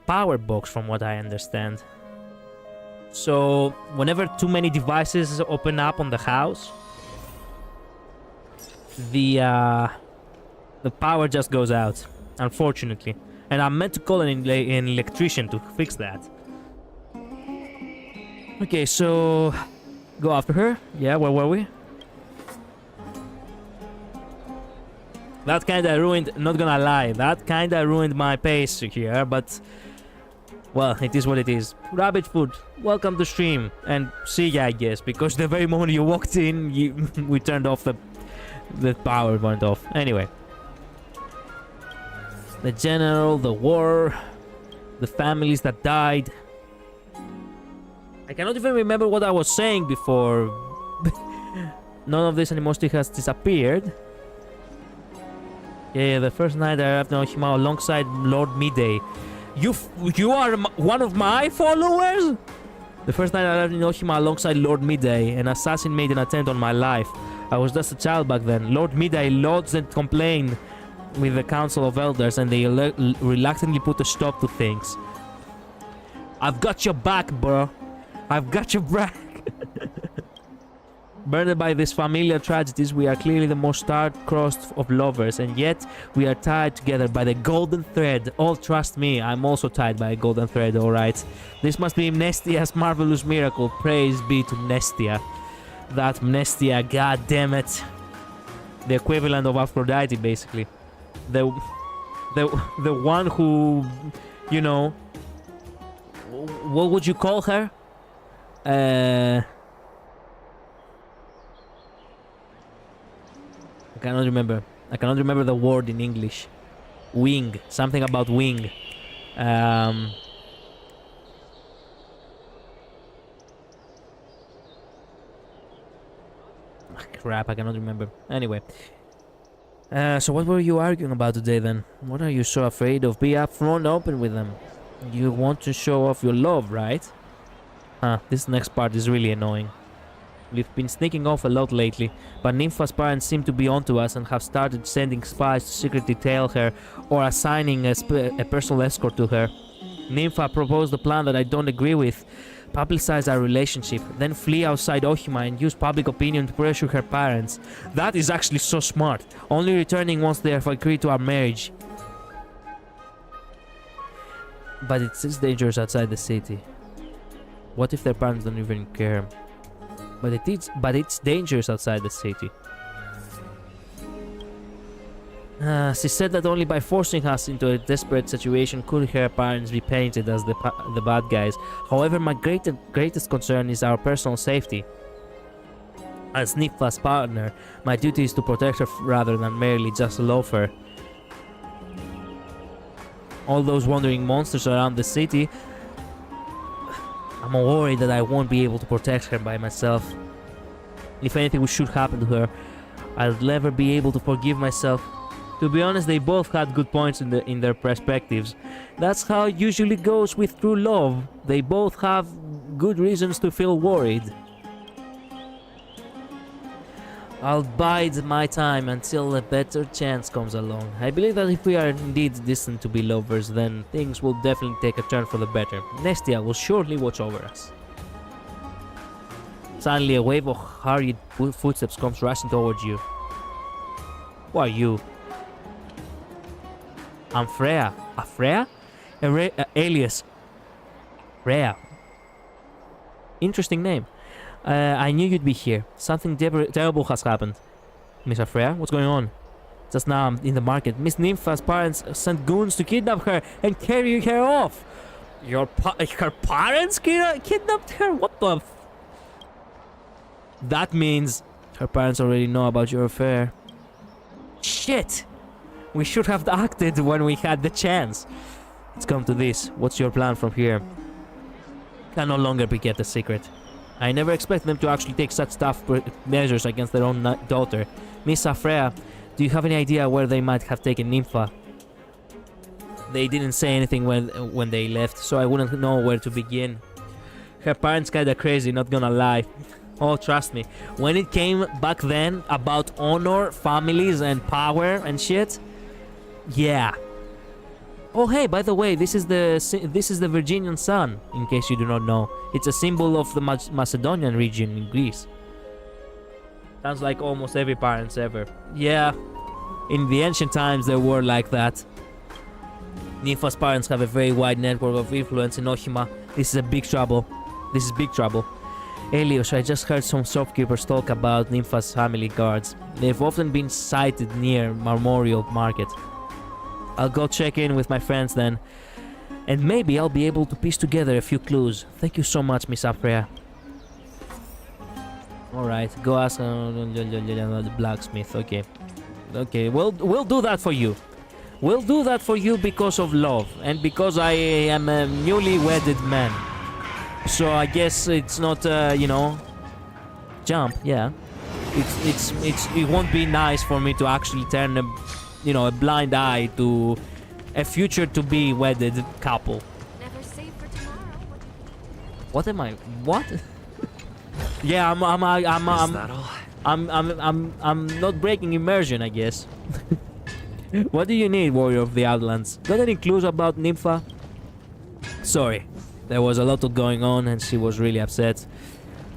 power box, from what I understand. So, whenever too many devices open up on the house, the power just goes out, unfortunately. And I'm meant to call an electrician to fix that. Okay, so go after her. Yeah, where were we? That kinda ruined, not gonna lie, that kinda ruined my pace here, but well, it is what it is. Rabbit food, welcome to stream, and see ya, I guess, because the very moment you walked in, we turned off the power went off. Anyway, the general, the war, the families that died. I cannot even remember what I was saying before. None of this animosity has disappeared. Yeah, the first night I arrived in Ohima alongside Lord Midday. You are one of my followers? The first night I arrived in Ohima alongside Lord Midday, an assassin made an attempt on my life. I was just a child back then. Lord Midday lodged a complaint with the Council of Elders, and they reluctantly put a stop to things. I've got your back, bro. I've got your back. Burdened by these familiar tragedies, we are clearly the most star-crossed of lovers, and yet we are tied together by the golden thread. Oh, trust me, I'm also tied by a golden thread, alright? This must be Mnestia's marvelous miracle. Praise be to Mnestia. That Mnestia, god damn it. The equivalent of Aphrodite, basically. The one who, you know, what would you call her? I cannot remember. I cannot remember the word in English. Wing. Something about wing. Crap, I cannot remember. Anyway. So what were you arguing about today then? What are you so afraid of? Be upfront, open with them. You want to show off your love, right? This next part is really annoying. We've been sneaking off a lot lately, but Nympha's parents seem to be onto us and have started sending spies to secretly tail her or assigning a personal escort to her. Nympha proposed a plan that I don't agree with. Publicize our relationship, then flee outside Ohima and use public opinion to pressure her parents. That is actually so smart. Only returning once they have agreed to our marriage. But it's dangerous outside the city. What if their parents don't even care? But it's dangerous outside the city. She said that only by forcing us into a desperate situation could her parents be painted as the bad guys. However, my greatest concern is our personal safety. As Nympha's partner, my duty is to protect her rather than merely just love her. All those wandering monsters around the city, I'm worried that I won't be able to protect her by myself. If anything should happen to her, I'll never be able to forgive myself. To be honest, they both had good points in their perspectives. That's how it usually goes with true love. They both have good reasons to feel worried. I'll bide my time until a better chance comes along. I believe that if we are indeed destined to be lovers, then things will definitely take a turn for the better. Mnestia will surely watch over us. Suddenly, a wave of hurried footsteps comes rushing towards you. Who are you? I'm Freya. A Freya? Alias. Freya. Interesting name. I knew you'd be here. Something terrible has happened. Miss Freya, what's going on? Just now I'm in the market. Miss Nympha's parents sent goons to kidnap her and carry her off. Her parents kidnapped her? What the That means her parents already know about your affair. Shit! We should have acted when we had the chance. Let's come to this. What's your plan from here? Can no longer be kept a secret. I never expected them to actually take such tough measures against their own daughter. Miss Freya, do you have any idea where they might have taken Nympha? They didn't say anything when they left, so I wouldn't know where to begin. Her parents kinda crazy, not gonna lie. Oh, trust me. When it came back then about honor, families, and power and shit, yeah. Oh, hey, by the way, this is the Virginian sun. In case you do not know, it's a symbol of the Macedonian region in Greece. Sounds like almost every parents ever. Yeah, in the ancient times they were like that. Nympha's parents have a very wide network of influence in Ohima. This is a big trouble. This is big trouble. Elios, I just heard some shopkeepers talk about Nympha's family guards. They've often been sighted near Memorial Market. I'll go check in with my friends then. And maybe I'll be able to piece together a few clues. Thank you so much, Miss Aprea. Alright, go ask the blacksmith. Okay. Okay, we'll do that for you. We'll do that for you because of love. And because I am a newly wedded man. So I guess it's not, you know, jump, yeah. It won't be nice for me to actually turn a, you know, a blind eye to a future to be wedded couple. Never safe for tomorrow. What am I? What? Yeah, I'm not breaking immersion, I guess. What do you need, Warrior of the Outlands? Got any clues about Nympha? Sorry. There was a lot going on and she was really upset.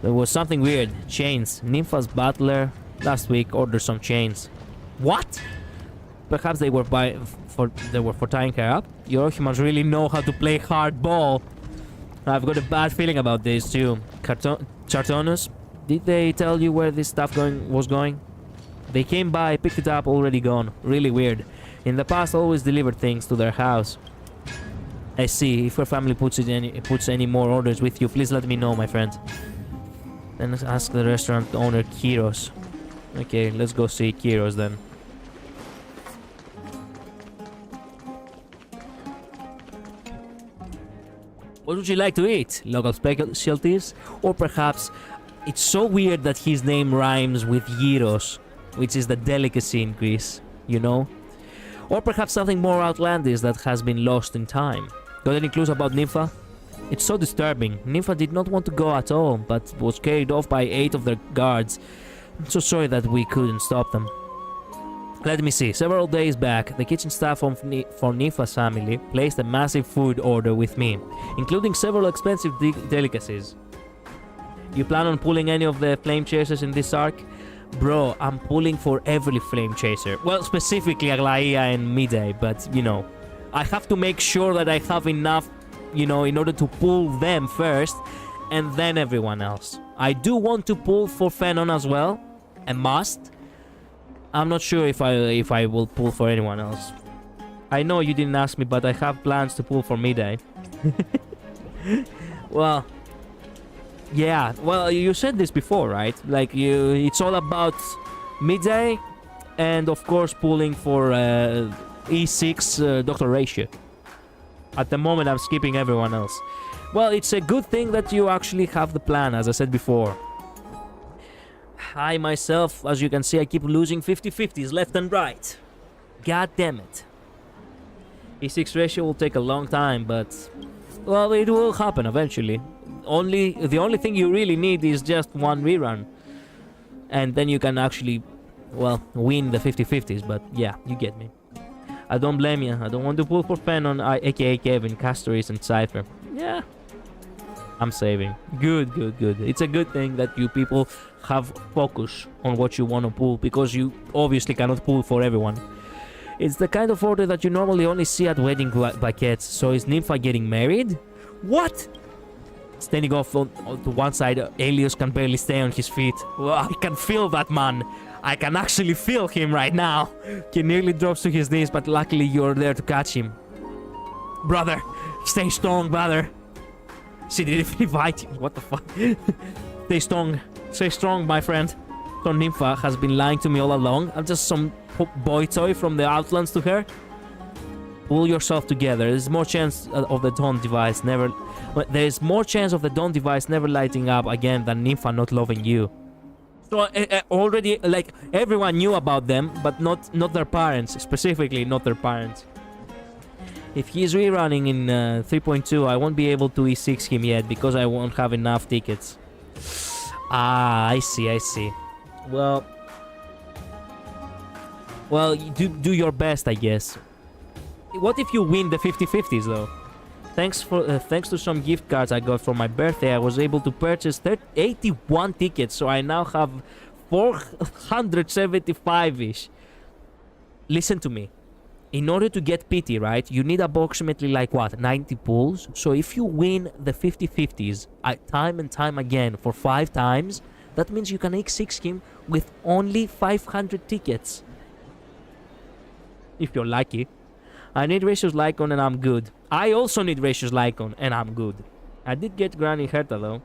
There was something weird. Chains. Nympha's butler last week ordered some chains. What? Perhaps they were for tying her up? Your humans really know how to play hardball. I've got a bad feeling about this too. Chartonus, did they tell you where this stuff was going? They came by, picked it up, already gone. Really weird. In the past, always delivered things to their house. I see. If your family puts any more orders with you, please let me know, my friend. Then let's ask the restaurant owner, Kiros. Okay, let's go see Kiros then. What would you like to eat? Local specialties? Or perhaps it's so weird that his name rhymes with gyros, which is the delicacy in Greece, you know? Or perhaps something more outlandish that has been lost in time. Got any clues about Nympha? It's so disturbing. Nympha did not want to go at all, but was carried off by 8 of their guards. I'm so sorry that we couldn't stop them. Let me see. Several days back, the kitchen staff for Nympha's family placed a massive food order with me, including several expensive delicacies. You plan on pulling any of the flame chasers in this arc? Bro, I'm pulling for every flame chaser. Well, specifically Aglaea and Midday, but, you know, I have to make sure that I have enough, you know, in order to pull them first, and then everyone else. I do want to pull for Phenon as well, a must. I'm not sure if I will pull for anyone else. I know you didn't ask me, but I have plans to pull for Midday. Well, yeah. Well, you said this before, right? Like it's all about Midday, and of course pulling for E6 Dr. Ratio. At the moment, I'm skipping everyone else. Well, it's a good thing that you actually have the plan, as I said before. I myself, as you can see, I keep losing 50-50s left and right. God damn it. E6 ratio will take a long time, but well, it will happen eventually. The only thing you really need is just one rerun, and then you can actually, well, win the 50-50s. But yeah, you get me. I don't blame you. I don't want to pull for Phenon, aka Kevin, Castoris, and Cypher. Yeah, I'm saving. Good. It's a good thing that you people have focus on what you want to pull, because you obviously cannot pull for everyone. It's the kind of order that you normally only see at wedding banquets. So is Nympha getting married? What? Standing off to one side, Elios can barely stay on his feet. Well, I can feel that man. I can actually feel him right now. He nearly drops to his knees, but luckily you're there to catch him. Brother, stay strong, brother. She didn't even invite him. What the fuck? Stay strong, my friend. So Nympha has been lying to me all along. I'm just some boy toy from the Outlands to her. Pull yourself together. There's more chance of the Dawn device never... There's more chance of the Dawn device never lighting up again than Nympha not loving you. So already, like, everyone knew about them, but not their parents. Specifically, not their parents. If he's rerunning in 3.2, I won't be able to E6 him yet because I won't have enough tickets. Ah, I see, I see. Well, do your best, I guess. What if you win the 50-50s, though? Thanks to some gift cards I got for my birthday, I was able to purchase 81 tickets, so I now have 475-ish. Listen to me. In order to get PT, right, you need approximately, like, what, 90 pulls? So if you win the 50-50s time and time again for 5 times, that means you can X6 him with only 500 tickets. If you're lucky. I need Ratio's Lycon and I'm good. I also need Ratio's Lycon and I'm good. I did get Granny Herta, though.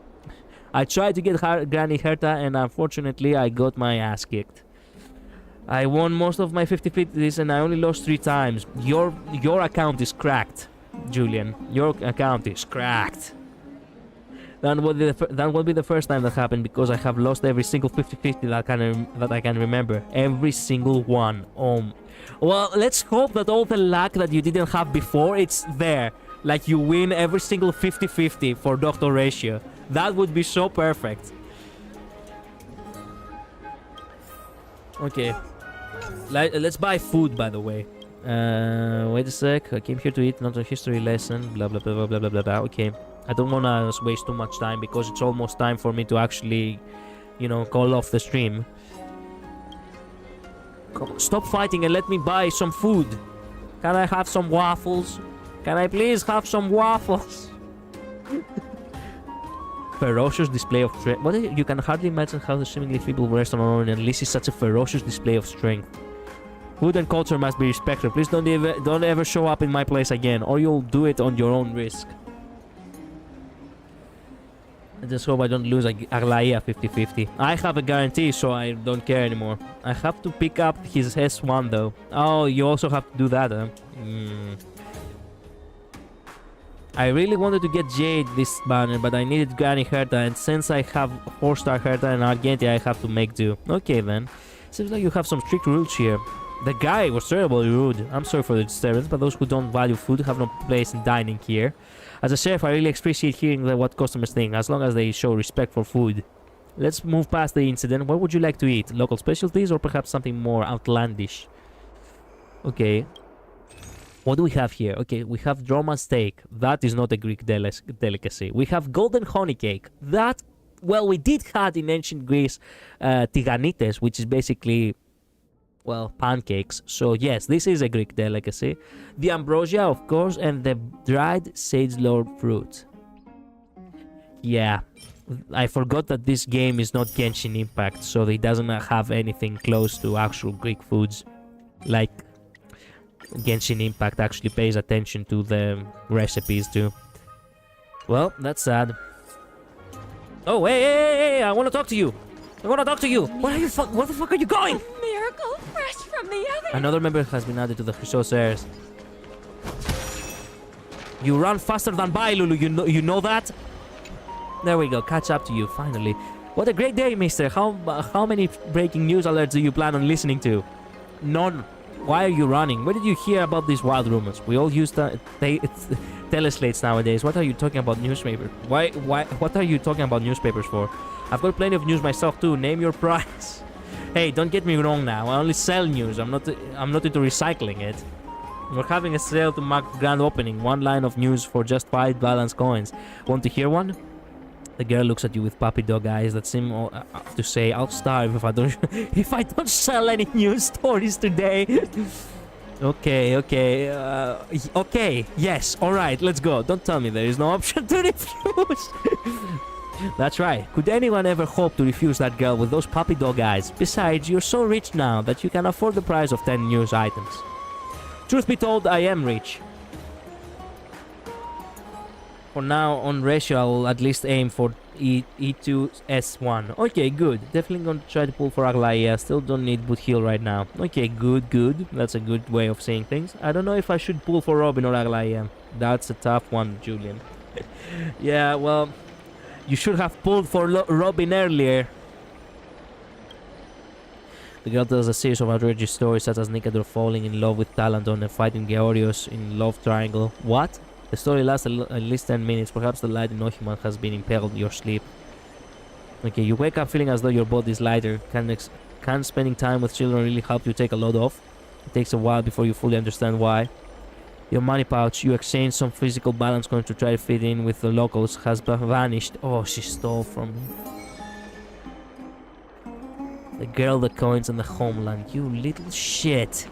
I tried to get Granny Herta and unfortunately I got my ass kicked. I won most of my 50-50s and I only lost 3 times. Your account is cracked, Julian. Your account is cracked. That will be the first time that happened because I have lost every single 50-50 that I can remember. Every single one. Well, let's hope that all the luck that you didn't have before, it's there. Like you win every single 50-50 for Dr. Ratio. That would be so perfect. Okay. Let's buy food, by the way. Wait a sec. I came here to eat, not a history lesson. Blah, blah, blah, blah, blah, blah, blah, blah. Okay. I don't want to waste too much time because it's almost time for me to actually, you know, call off the stream. Stop fighting and let me buy some food. Can I have some waffles? Can I please have some waffles? Ferocious display of strength. You can hardly imagine how the seemingly feeble restaurant unleashes such a ferocious display of strength. Food and culture must be respected. Please don't ever show up in my place again, or you'll do it on your own risk. I just hope I don't lose Aglaea 50-50. I have a guarantee, so I don't care anymore. I have to pick up his S1, though. Oh, you also have to do that, huh? I really wanted to get Jade this banner, but I needed Granny Herta, and since I have 4-star Herta and Argentia, I have to make do. Okay, then. Seems like you have some strict rules here. The guy was terribly rude. I'm sorry for the disturbance, but those who don't value food have no place in dining here. As a chef, I really appreciate hearing what customers think, as long as they show respect for food. Let's move past the incident. What would you like to eat? Local specialties or perhaps something more outlandish? Okay. What do we have here? Okay, we have Droma steak. That is not a Greek delicacy. We have golden honey cake. That, well, we did have in ancient Greece tiganites, which is basically, well, pancakes. So yes, this is a Greek delicacy. The ambrosia, of course, and the dried sage lord fruit. Yeah, I forgot that this game is not Genshin Impact, so it doesn't have anything close to actual Greek foods. Like, Genshin Impact actually pays attention to the recipes too. Well, that's sad. Oh, hey, I want to talk to you. What the fuck are you going? Miracle fresh from the oven. Another member has been added to the Chrysos heirs. You run faster than Bailulu, you know that? There we go, catch up to you, finally. What a great day, mister. How many breaking news alerts do you plan on listening to? None. Why are you running? Where did you hear about these wild rumors? We all use teleslates nowadays. What are you talking about newspapers? What are you talking about newspapers for? I've got plenty of news myself too. Name your price. Hey, don't get me wrong now. I only sell news. I'm not into recycling it. We're having a sale to mark grand opening. 1 line of news for just 5 balance coins. Want to hear one? The girl looks at you with puppy dog eyes that seem to say, "I'll starve if I don't sell any news stories today." Okay, yes, alright, let's go. Don't tell me there is no option to refuse. That's right. Could anyone ever hope to refuse that girl with those puppy dog eyes? Besides, you're so rich now that you can afford the price of 10 news items. Truth be told, I am rich. For now, on ratio, I will at least aim for E2S1. Okay, good. Definitely going to try to pull for Aglaea. Still don't need boot heal right now. Okay, good. That's a good way of saying things. I don't know if I should pull for Robin or Aglaea. That's a tough one, Julian. Yeah, well, you should have pulled for Robin earlier. The girl tells a series of outrageous stories such as Nikador falling in love with Talanton and fighting Georios in love triangle. What? The story lasts at least 10 minutes. Perhaps the light in Ohiman has been impaled in your sleep. Okay, you wake up feeling as though your body is lighter. Can spending time with children really help you take a load off? It takes a while before you fully understand why. Your money pouch, you exchange some physical balance coins to try to fit in with the locals, has vanished. Oh, she stole from me. The girl, the coins, and the homeland. You little shit.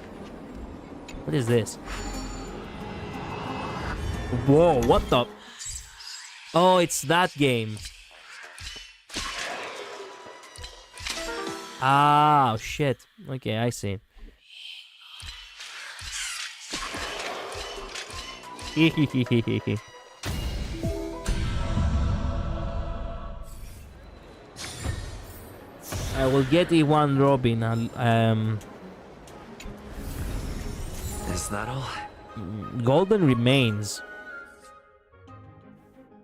What is this? Whoa, what the? Oh, it's that game. Ah, shit. Okay, I see. I will get E1 Robin. Is that all? Golden remains.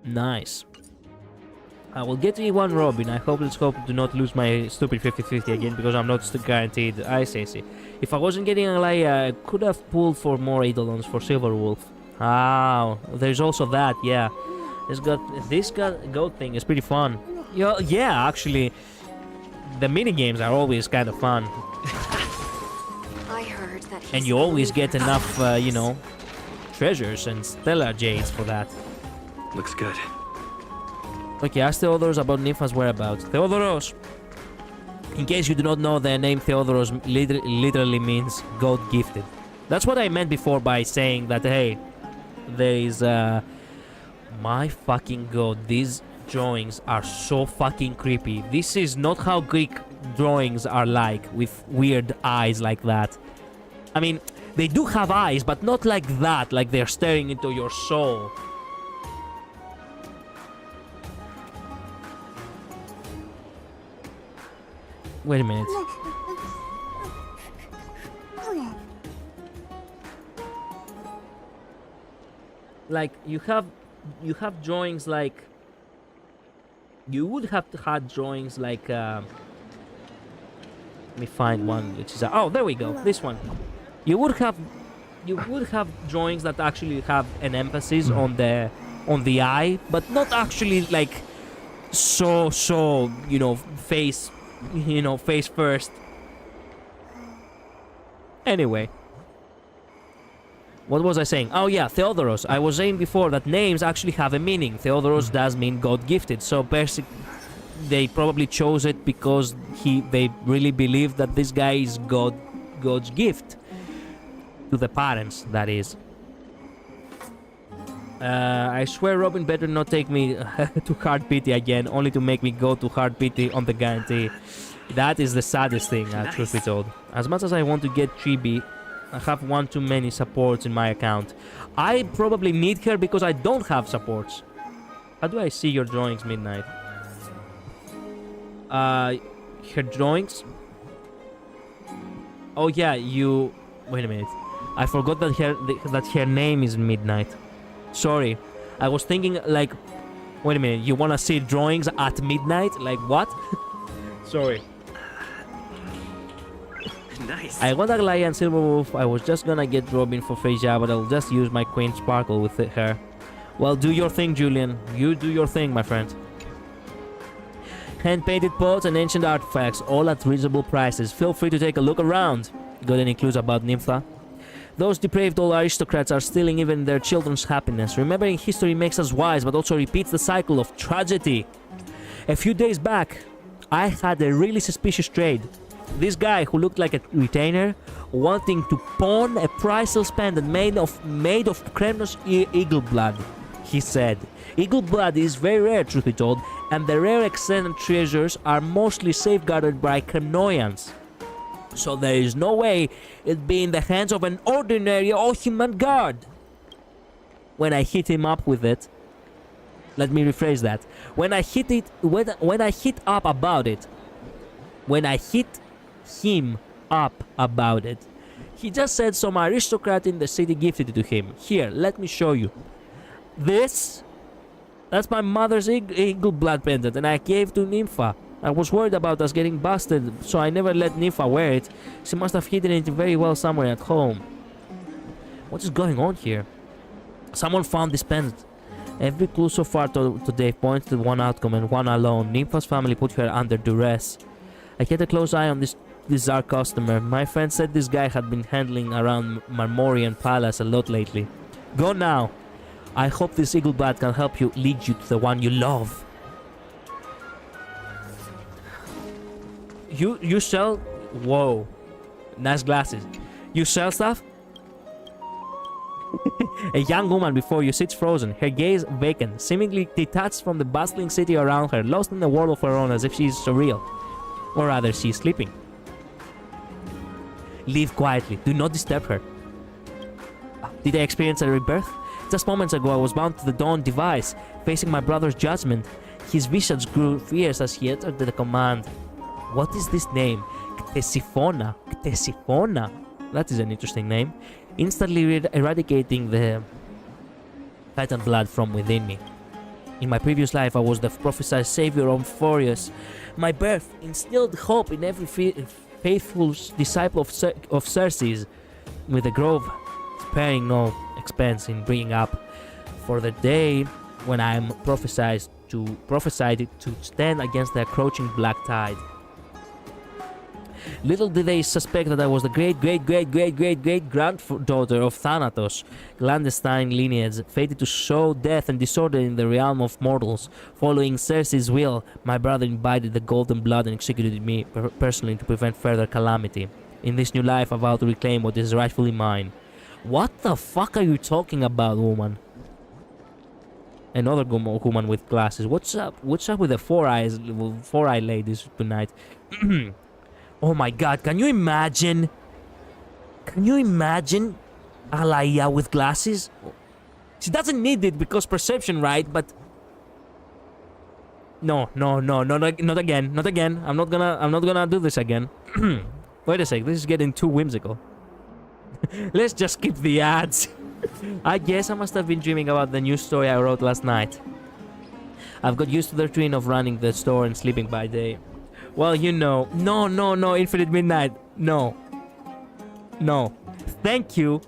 Nice. I will get E1 Robin. Let's hope to not lose my stupid 50-50 again because I'm not guaranteed. I see. If I wasn't getting Aglaea, I could have pulled for more Eidolons for Silverwolf. Ah, there's also that, yeah. This goat thing is pretty fun. Yeah, actually, the mini games are always kind of fun. I heard that. And you always get enough, you know, treasures and stellar jades for that. Looks good. Okay, ask Theodoros about Nympha's whereabouts. Theodoros! In case you do not know, the name Theodoros literally means goat gifted. That's what I meant before by saying that, hey, there is, my fucking god, these drawings are so fucking creepy. This is not how Greek drawings are like, with weird eyes like that. I mean, they do have eyes, but not like that, like they're staring into your soul. Wait a minute. Like, you have drawings like... You would have to have drawings like... Let me find one which is... Oh, there we go. This one. You would have drawings that actually have an emphasis on the eye, but not actually like so you know, face first. Anyway, what was I saying? Oh yeah, Theodoros. I was saying before that names actually have a meaning. Theodoros does mean God gifted, so they probably chose it because they really believe that this guy is God's gift to the parents, that is. I swear Robin better not take me to hard pity again, only to make me go to hard pity on the guarantee. That is the saddest thing, truth be told. As much as I want to get Chibi, I have one too many supports in my account. I probably need her because I don't have supports. How do I see your drawings, Midnight? Her drawings? Oh yeah, you... Wait a minute. I forgot that her name is Midnight. Sorry. I was thinking like... Wait a minute, you wanna see drawings at midnight? Like what? Sorry. Nice. I got Aglaea and Silverwolf. I was just gonna get Robin for Phasia, but I'll just use my Queen Sparkle with her. Well, do your thing, Julian. You do your thing, my friend. Hand-painted pots and ancient artifacts, all at reasonable prices. Feel free to take a look around. Got any clues about Nympha? Those depraved old aristocrats are stealing even their children's happiness. Remembering history makes us wise, but also repeats the cycle of tragedy. A few days back, I had a really suspicious trade. This guy who looked like a retainer, wanting to pawn a priceless pendant made of Kremnos eagle blood. He said, eagle blood is very rare, truth be told, and the rare extant treasures are mostly safeguarded by Kremnoians. So there is no way it'd be in the hands of an ordinary Ohiman guard. When I hit him up with it, let me rephrase that. When I hit him up about it, he just said some aristocrat in the city gifted it to him. Here, let me show you. That's my mother's eagle blood pendant, and I gave to Nympha. I was worried about us getting busted, so I never let Nympha wear it. She must have hidden it very well somewhere at home. What is going on here? Someone found this pendant. Every clue so far today points to one outcome and one alone. Nympha's family put her under duress. I kept a close eye on this bizarre customer. My friend said this guy had been handling around Marmorian Palace a lot lately. Go now. I hope this eagle bat can help you lead you to the one you love. You sell... Whoa. Nice glasses. You sell stuff? A young woman before you sits frozen, her gaze vacant, seemingly detached from the bustling city around her, lost in a world of her own as if she is surreal. Or rather, she is sleeping. Leave quietly. Do not disturb her. Did I experience a rebirth? Just moments ago I was bound to the Dawn device, facing my brother's judgment. His visage grew fierce as he uttered the command. What is this name? Ktesiphona. Ktesiphona. That is an interesting name. Instantly eradicating the Titan blood from within me. In my previous life I was the prophesied savior of Furious. My birth instilled hope in every faithful disciple of Circe's, with the grove sparing no expense in bringing up for the day when I am prophesied to stand against the approaching black tide. Little did they suspect that I was the great-great-great-great-great-granddaughter of Thanatos, clandestine lineage, fated to sow death and disorder in the realm of mortals. Following Circe's will, my brother imbibed the golden blood and executed me personally to prevent further calamity. In this new life, I vow to reclaim what is rightfully mine. What the fuck are you talking about, woman? Another woman with glasses. What's up? What's up with the four-eye ladies tonight? Oh my god, can you imagine? Can you imagine Aglaea with glasses? She doesn't need it because perception, right? But no, not again. Not again. I'm not gonna do this again. Wait a sec, this is getting too whimsical. Let's just skip the ads. I guess I must have been dreaming about the new story I wrote last night. I've got used to the routine of running the store and sleeping by day. Well, you know, no, Infinite Midnight, no. Thank you,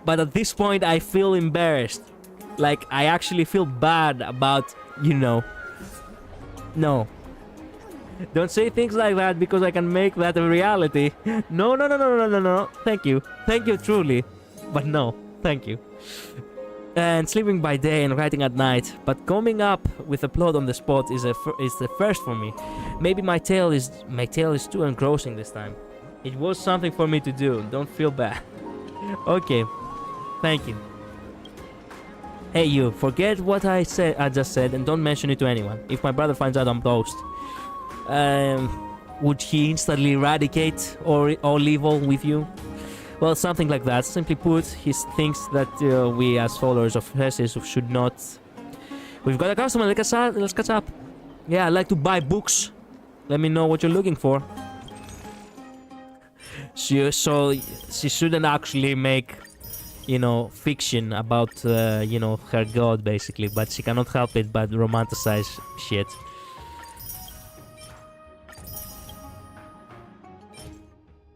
but at this point I feel embarrassed. Like, I actually feel bad about, you know. No. Don't say things like that because I can make that a reality. No. Thank you, truly. But no, thank you. And sleeping by day and writing at night, but coming up with a plot on the spot is the first for me. Maybe my tale is too engrossing this time. It was something for me to do. Don't feel bad. Okay, thank you. Hey you, forget what I just said and don't mention it to anyone. If my brother finds out I'm toast, would he instantly eradicate all evil with you? Well, something like that. Simply put, he thinks that we as followers of Theseus should not... We've got a customer, let's catch up. Yeah, I'd like to buy books. Let me know what you're looking for. She shouldn't actually make, you know, fiction about, you know, her god, basically. But she cannot help it but romanticize shit.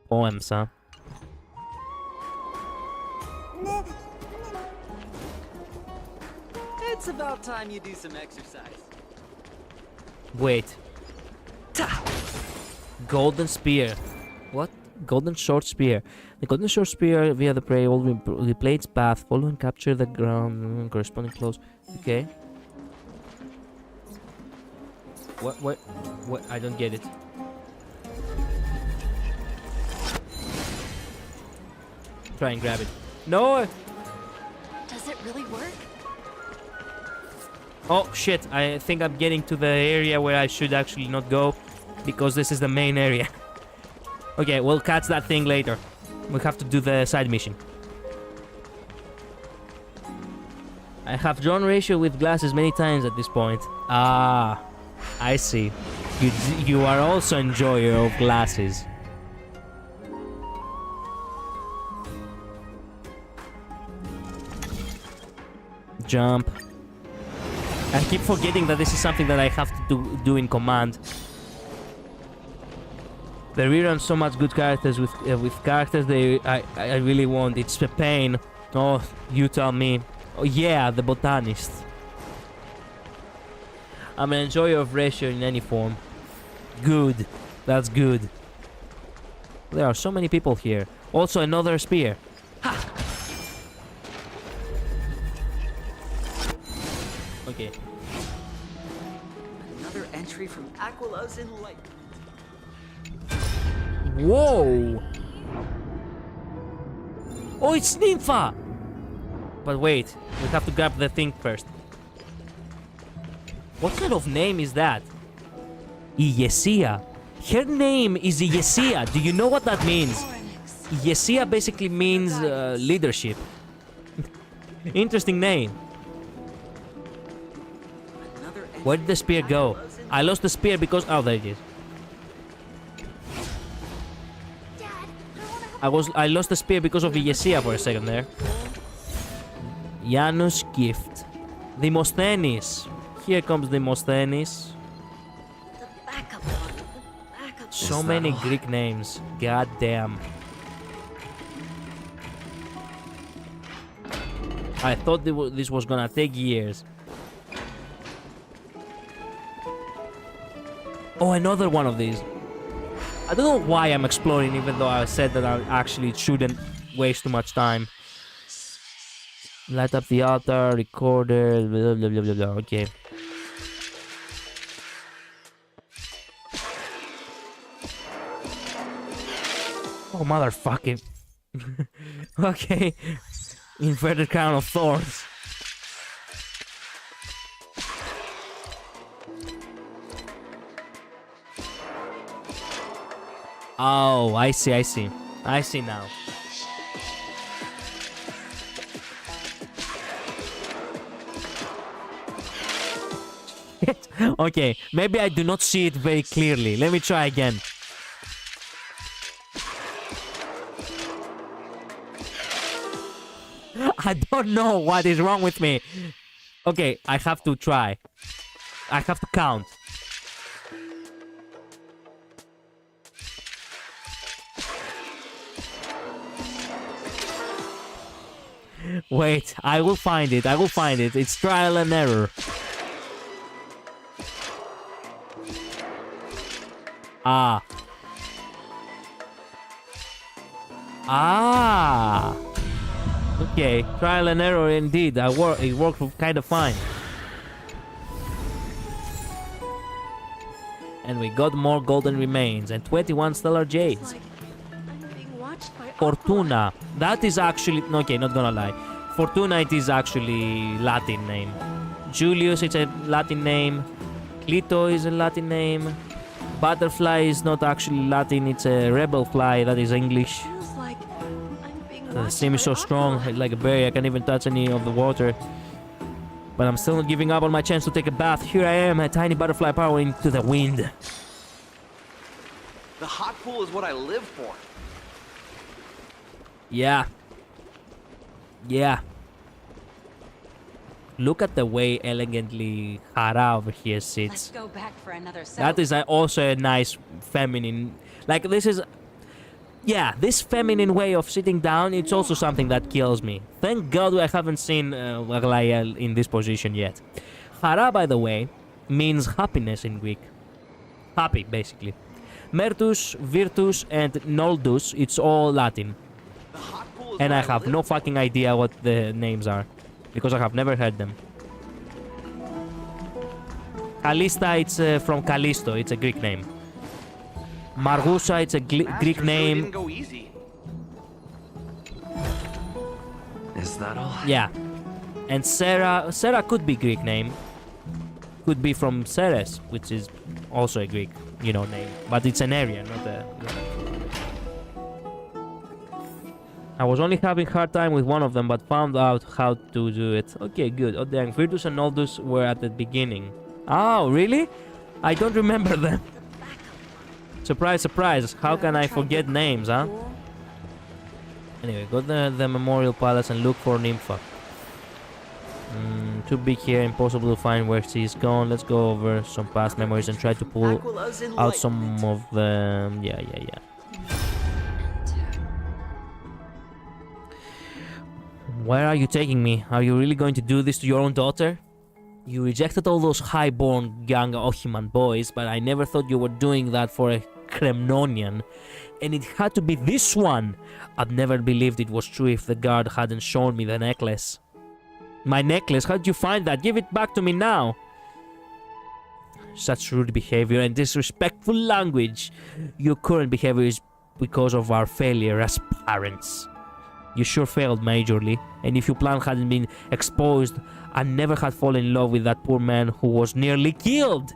Poems, huh? It's about time you do some exercise. Wait. Golden spear. What? Golden short spear. The golden short spear via the prey will replay its path, follow and capture the ground corresponding close. Okay. What? I don't get it. Try and grab it. No! Does it really work? Oh shit, I think I'm getting to the area where I should actually not go, because this is the main area. Okay, we'll catch that thing later. We have to do the side mission. I have drawn ratio with glasses many times at this point. Ah, I see. You are also enjoyer of glasses. Jump. I keep forgetting that this is something that I have to do in command. They rerun so much good characters with characters I really want. It's a pain. Oh, you tell me. Oh yeah, the botanist. I'm an enjoyer of ratio in any form. Good. That's good. There are so many people here. Also another spear. Ha! Okay. Another entry from Aquila's Enlightenment. Whoa! Oh, it's Nympha! But wait, we have to grab the thing first. What kind of name is that? Iesia. Her name is Iesia. Do you know what that means? Iesia basically means leadership. Interesting name. Where did the spear go? I lost the spear because... Oh, there it is. I lost the spear because of Iesia for a second there. Janus gift. Demosthenes. Here comes Demosthenes. So many Greek names. God damn. I thought this was gonna take years. Oh, another one of these. I don't know why I'm exploring, even though I said that I actually shouldn't waste too much time. Light up the altar, recorder, blah blah blah blah blah. Okay. Oh, motherfucking. Okay. Inverted crown of thorns. Oh, I see, I see. I see now. Okay, maybe I do not see it very clearly. Let me try again. I don't know what is wrong with me. Okay, I have to try. I have to count. Wait, I will find it. I will find it. It's trial and error. Ah. Ah. Okay, trial and error indeed. It worked kind of fine. And we got more golden remains and 21 stellar jades. Fortuna. That is actually... Okay, not gonna lie. Fortuna, it is actually Latin name. Julius, it's a Latin name. Clito is a Latin name. Butterfly is not actually Latin, it's a rebel fly, that is English. The steam is so strong, like a berry, I can't even touch any of the water. But I'm still not giving up on my chance to take a bath. Here I am, a tiny butterfly powering to the wind. The hot pool is what I live for. Yeah. Yeah. Look at the way elegantly Hara over here sits. Let's go back for another That is also a nice feminine... Like, this is... Yeah, this feminine way of sitting down, it's also something that kills me. Thank God I haven't seen Aglaea in this position yet. Hara, by the way, means happiness in Greek. Happy, basically. Mertus, Virtus, and Noldus, it's all Latin. And I have no fucking idea what the names are, because I have never heard them. Callista, it's from Callisto, it's a Greek name. Margusa, it's a Greek name. Didn't go easy. Is that all? Yeah. And Sarah could be Greek name. Could be from Ceres, which is also a Greek, name. But it's an area, not a... I was only having a hard time with one of them, but found out how to do it. Okay, good. Oh dang, Virtus and Noldus were at the beginning. Oh, really? I don't remember them. Surprise, surprise. How can I forget names, huh? Anyway, go to the Memorial Palace and look for Nympha. Too big here, impossible to find where she's gone. Let's go over some past memories and try to pull out some of them. Yeah. Where are you taking me? Are you really going to do this to your own daughter? You rejected all those high-born young Ohiman boys, but I never thought you were doing that for a Kremnonian. And it had to be this one! I'd never believed it was true if the guard hadn't shown me the necklace. My necklace? How did you find that? Give it back to me now! Such rude behavior and disrespectful language. Your current behavior is because of our failure as parents. You sure failed majorly, and if your plan hadn't been exposed, I never had fallen in love with that poor man who was nearly killed.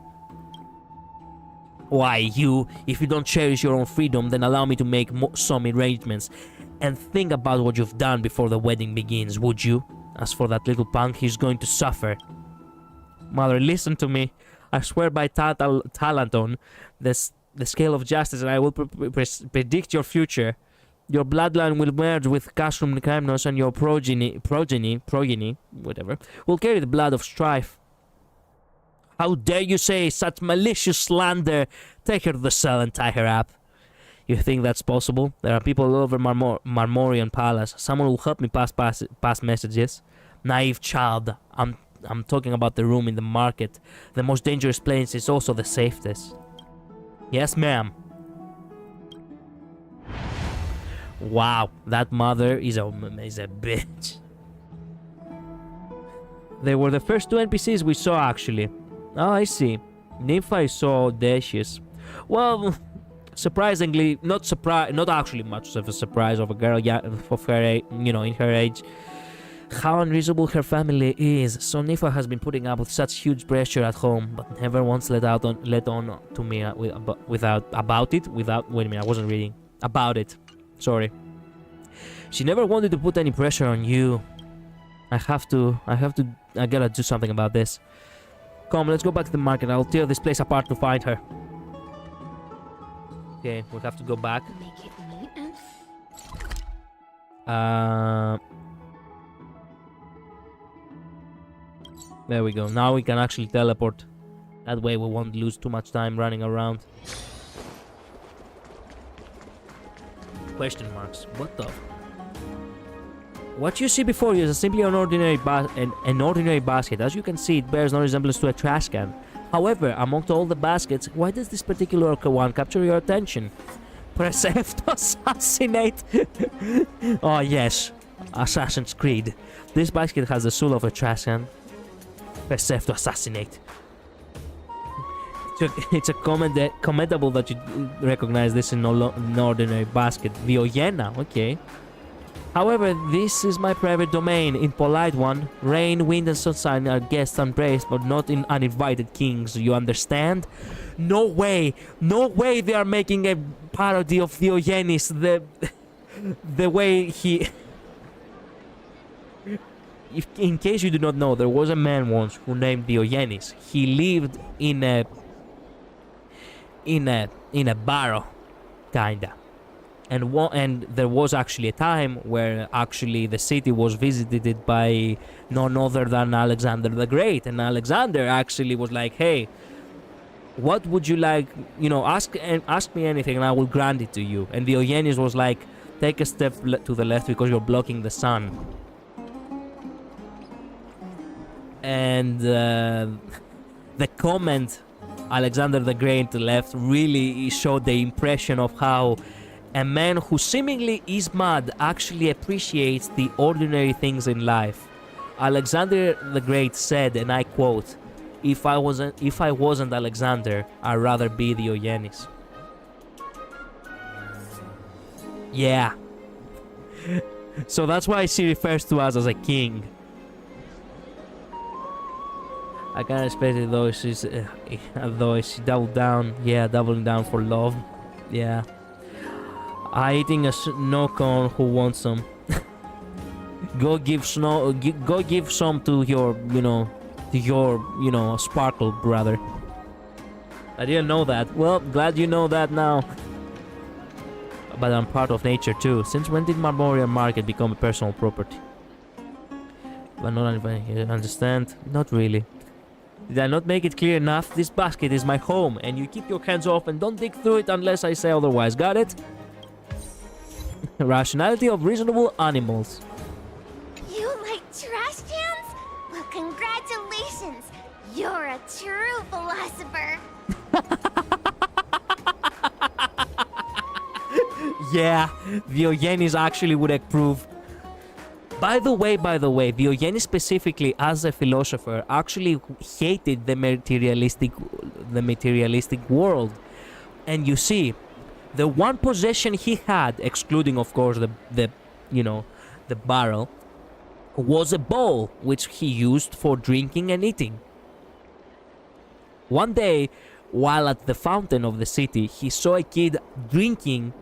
Why, if you don't cherish your own freedom, then allow me to make some arrangements. And think about what you've done before the wedding begins, would you? As for that little punk, he's going to suffer. Mother, listen to me. I swear by Talanton, the scale of justice, and I will predict your future. Your bloodline will merge with Castrum Kremnos, and your progeny, whatever, will carry the blood of strife. How dare you say such malicious slander? Take her to the cell and tie her up. You think that's possible? There are people all over Marmorian Palace. Someone will help me pass messages. Naive child. I'm talking about the room in the market. The most dangerous place is also the safest. Yes, ma'am. Wow, that mother is a bitch. They were the first two NPCs we saw, actually. Oh, I see. Nympha is so audacious. Well, surprisingly, not actually much of a surprise of a girl of her age, in her age. How unreasonable her family is. So Nympha has been putting up with such huge pressure at home, but never once let on to me about it. Sorry. She never wanted to put any pressure on you. I gotta do something about this. Come, let's go back to the market. I'll tear this place apart to find her. Okay, we'll have to go back. Make it neat and... There we go. Now we can actually teleport. That way we won't lose too much time running around. Question marks. What the? What you see before you is simply an ordinary basket. As you can see, it bears no resemblance to a trash can. However, among all the baskets, why does this particular one capture your attention? Press F to assassinate. Oh yes, Assassin's Creed. This basket has the soul of a trash can. Press F to assassinate. It's commendable that you recognize this in an ordinary basket. The Oyena, okay. However, this is my private domain. In polite one, rain, wind, and sunshine are guests embraced, but not in uninvited kings. You understand? No way they are making a parody of Diogenes. The way he... in case you do not know, there was a man once who named Diogenes. He lived in a barrow, kinda. And there was actually a time where actually the city was visited by none other than Alexander the Great, and Alexander actually was like, hey, what would you like, ask me anything and I will grant it to you. And Diogenes was like, take a step to the left because you're blocking the sun. And the comment Alexander the Great left really showed the impression of how a man who seemingly is mad actually appreciates the ordinary things in life. Alexander the Great said, and I quote, if I wasn't Alexander, I'd rather be Diogenes. Yeah. So that's why she refers to us as a king. I can't expect it though she doubled down. Yeah, doubling down for love. Yeah. I eating a snow cone. Who wants some? Go give some to your, sparkle brother. I didn't know that. Well, glad you know that now. But I'm part of nature too. Since when did Marmorian Market become a personal property? But not understand. Not really. Did I not make it clear enough? This basket is my home, and you keep your hands off and don't dig through it unless I say otherwise. Got it? Rationality of reasonable animals. You like trash cans? Well, congratulations! You're a true philosopher. Yeah, Diogenes actually would approve. By the way, Diogenes specifically as a philosopher actually hated the materialistic world. And you see, the one possession he had, excluding of course the barrel, was a bowl which he used for drinking and eating. One day, while at the fountain of the city, he saw a kid drinking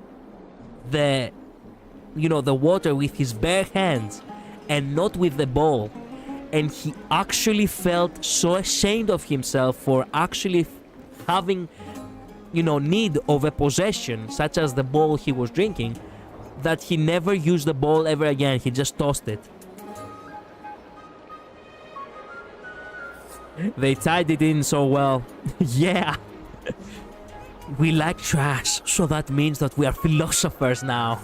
the water with his bare hands and not with the bowl, and he actually felt so ashamed of himself for actually having need of a possession such as the bowl he was drinking, that he never used the bowl ever again. He just tossed it. They tied it in so well. Yeah. We like trash, so that means that we are philosophers now.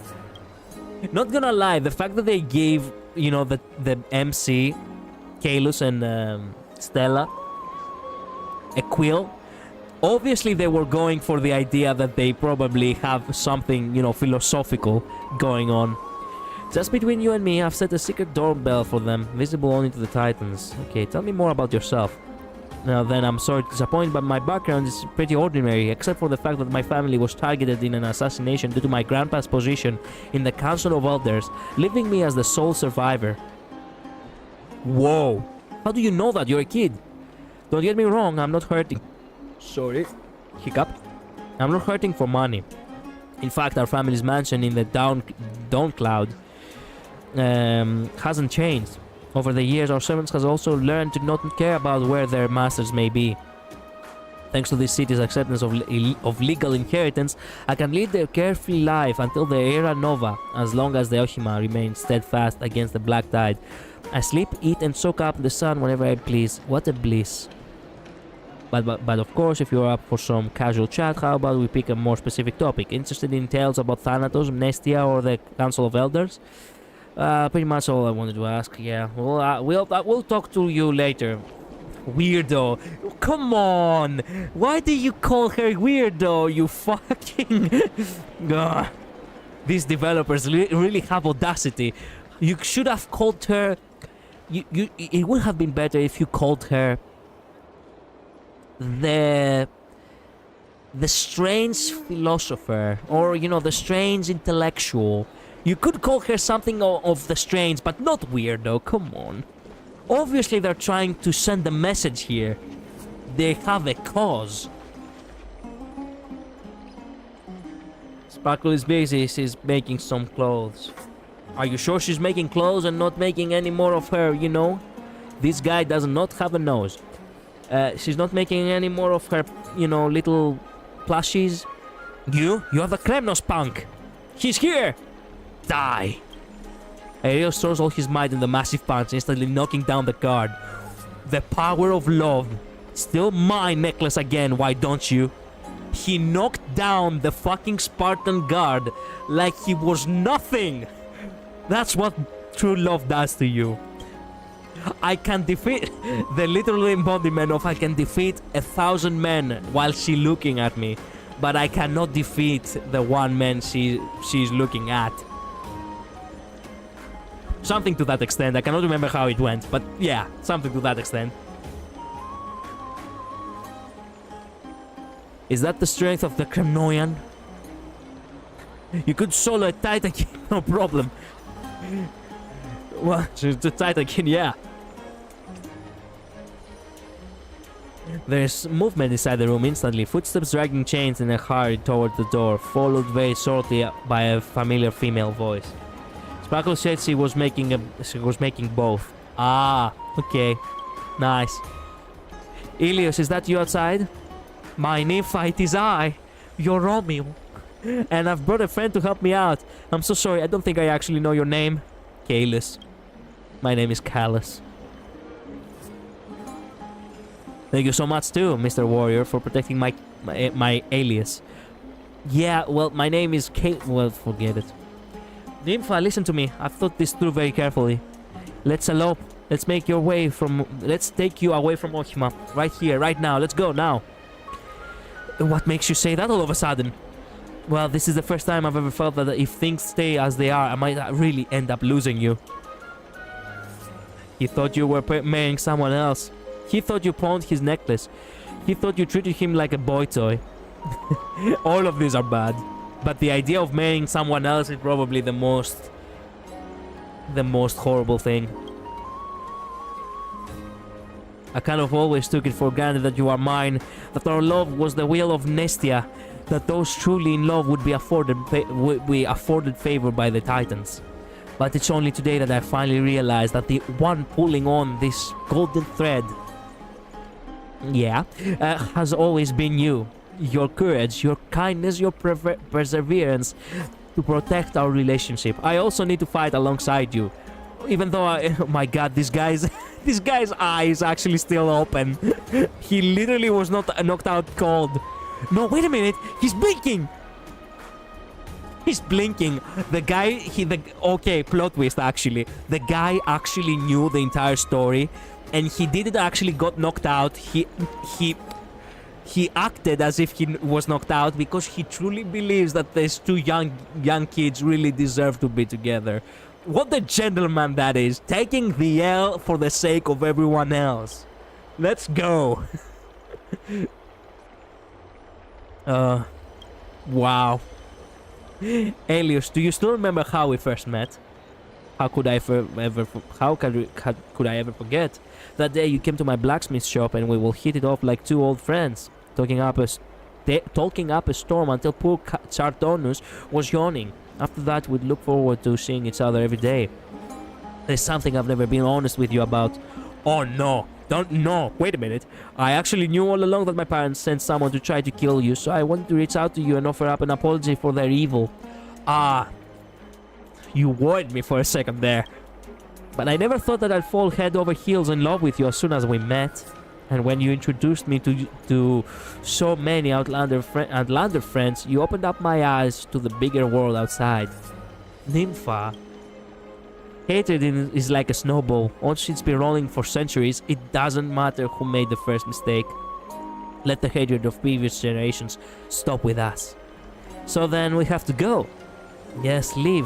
Not gonna lie, the fact that they gave, the MC, Kalus and Stella, a quill, obviously they were going for the idea that they probably have something, philosophical going on. Just between you and me, I've set a secret doorbell for them, visible only to the Titans. Okay, tell me more about yourself. Now then, I'm sorry to disappoint, but my background is pretty ordinary, except for the fact that my family was targeted in an assassination due to my grandpa's position in the Council of Elders, leaving me as the sole survivor. Whoa! How do you know that? You're a kid. Don't get me wrong, I'm not hurting. Sorry. Hiccup. I'm not hurting for money. In fact, our family's mansion in the Dawn Cloud hasn't changed. Over the years, our servants has also learned to not care about where their masters may be. Thanks to this city's acceptance of legal inheritance, I can lead a carefree life until the Era Nova, as long as the Ohima remains steadfast against the black tide. I sleep, eat, and soak up the sun whenever I please. What a bliss. But of course, if you're up for some casual chat, how about we pick a more specific topic? Interested in tales about Thanatos, Mnestia, or the Council of Elders? Pretty much all I wanted to ask. Yeah, we'll talk to you later. Weirdo. Come on. Why do you call her weirdo, you fucking... These developers really have audacity. You should have called her... It would have been better if you called her... The strange philosopher. Or, the strange intellectual. You could call her something of the strange, but not weirdo, come on. Obviously they're trying to send a message here. They have a cause. Sparkle is busy, she's making some clothes. Are you sure she's making clothes and not making any more of her, This guy does not have a nose. She's not making any more of her, little plushies. You are the Kremnos punk. He's here. Die! Arios throws all his might in the massive punch, instantly knocking down the guard. The power of love. Still my necklace again, why don't you? He knocked down the fucking Spartan guard like he was nothing! That's what true love does to you. I can defeat the literal embodiment of I can defeat 1,000 men while she looking at me, but I cannot defeat the one man she's looking at. Something to that extent. I cannot remember how it went, but yeah, something to that extent. Is that the strength of the Kremnoian? You could solo a Titan, no problem. Well, the Titan, yeah. There's movement inside the room instantly, footsteps dragging chains in a hurry toward the door, followed very shortly by a familiar female voice. Sparkle said she was making both. Ah, okay. Nice. Ilios, is that you outside? My nympha, it is I, your Romeo. And I've brought a friend to help me out. I'm so sorry, I don't think I actually know your name. Kalus. My name is Callus. Thank you so much too, Mr. Warrior, for protecting my alias. Yeah, well, my name is Kate. Well, forget it. Nympha, listen to me. I've thought this through very carefully. Let's elope. Let's take you away from Ohima. Right here, right now. Let's go now. What makes you say that all of a sudden? Well, this is the first time I've ever felt that if things stay as they are, I might really end up losing you. He thought you were marrying someone else. He thought you pawned his necklace. He thought you treated him like a boy toy. All of these are bad. But the idea of marrying someone else is probably the most horrible thing. I kind of always took it for granted that you are mine, that our love was the will of Nestia, that those truly in love would be afforded favor by the Titans. But it's only today that I finally realized that the one pulling on this golden thread, has always been you. Your courage, your kindness, your perseverance to protect our relationship. I also need to fight alongside you. Even though oh my god, this guy's eye is actually still open. He literally was not knocked out cold. No, wait a minute. He's blinking. He's blinking. The guy, okay, plot twist actually. The guy actually knew the entire story, and he didn't actually got knocked out. He acted as if he was knocked out because he truly believes that these two young kids really deserve to be together. What a gentleman that is, taking the L for the sake of everyone else. Let's go. Wow. Elios, do you still remember how we first met? How could I ever forget? That day you came to my blacksmith shop and we will hit it off like two old friends, talking up a storm until poor Chartonus was yawning. After that, we'd look forward to seeing each other every day. There's something I've never been honest with you about. Oh no, wait a minute. I actually knew all along that my parents sent someone to try to kill you, so I wanted to reach out to you and offer up an apology for their evil. Ah, you worried me for a second there. But I never thought that I'd fall head over heels in love with you as soon as we met. And when you introduced me to so many Outlander friends, you opened up my eyes to the bigger world outside. Nympha. Hatred is like a snowball. Once it's been rolling for centuries, it doesn't matter who made the first mistake. Let the hatred of previous generations stop with us. So then we have to go. Yes, leave.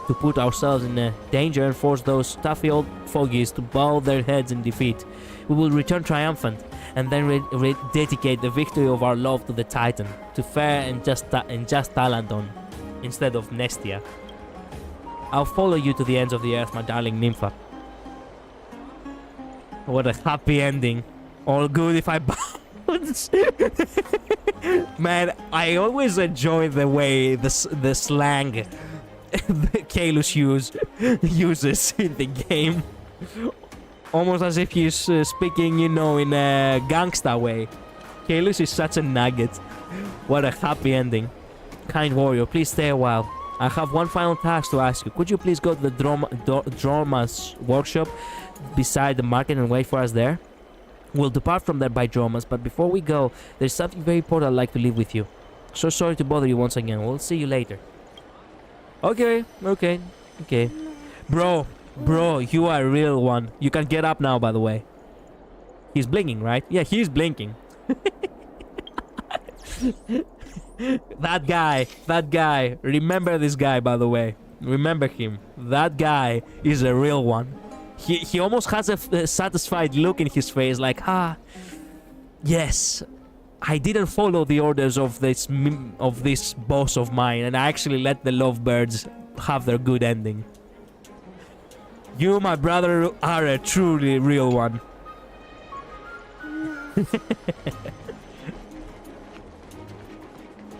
To put ourselves in danger and force those stuffy old fogies to bow their heads in defeat. We will return triumphant, and then dedicate the victory of our love to the Titan, to fair and just Talandon, instead of Nestia. I'll follow you to the ends of the earth, my darling Nympha. What a happy ending. All good if I bounce. Man, I always enjoy the way the slang Kalos uses in the game. Almost as if he's speaking, in a gangsta way. Kalos is such a nugget. What a happy ending. Kind warrior, please stay a while. I have one final task to ask you. Could you please go to the Droma's workshop beside the market and wait for us there? We'll depart from there by Droma's, but before we go, there's something very important I'd like to leave with you. So sorry to bother you once again. We'll see you later. Okay. Bro, you are a real one. You can get up now, by the way. He's blinking, right? Yeah, he's blinking. That guy. Remember this guy, by the way. Remember him. That guy is a real one. He almost has a satisfied look in his face, like, yes, I didn't follow the orders of this boss of mine, and I actually let the lovebirds have their good ending. You, my brother, are a truly real one.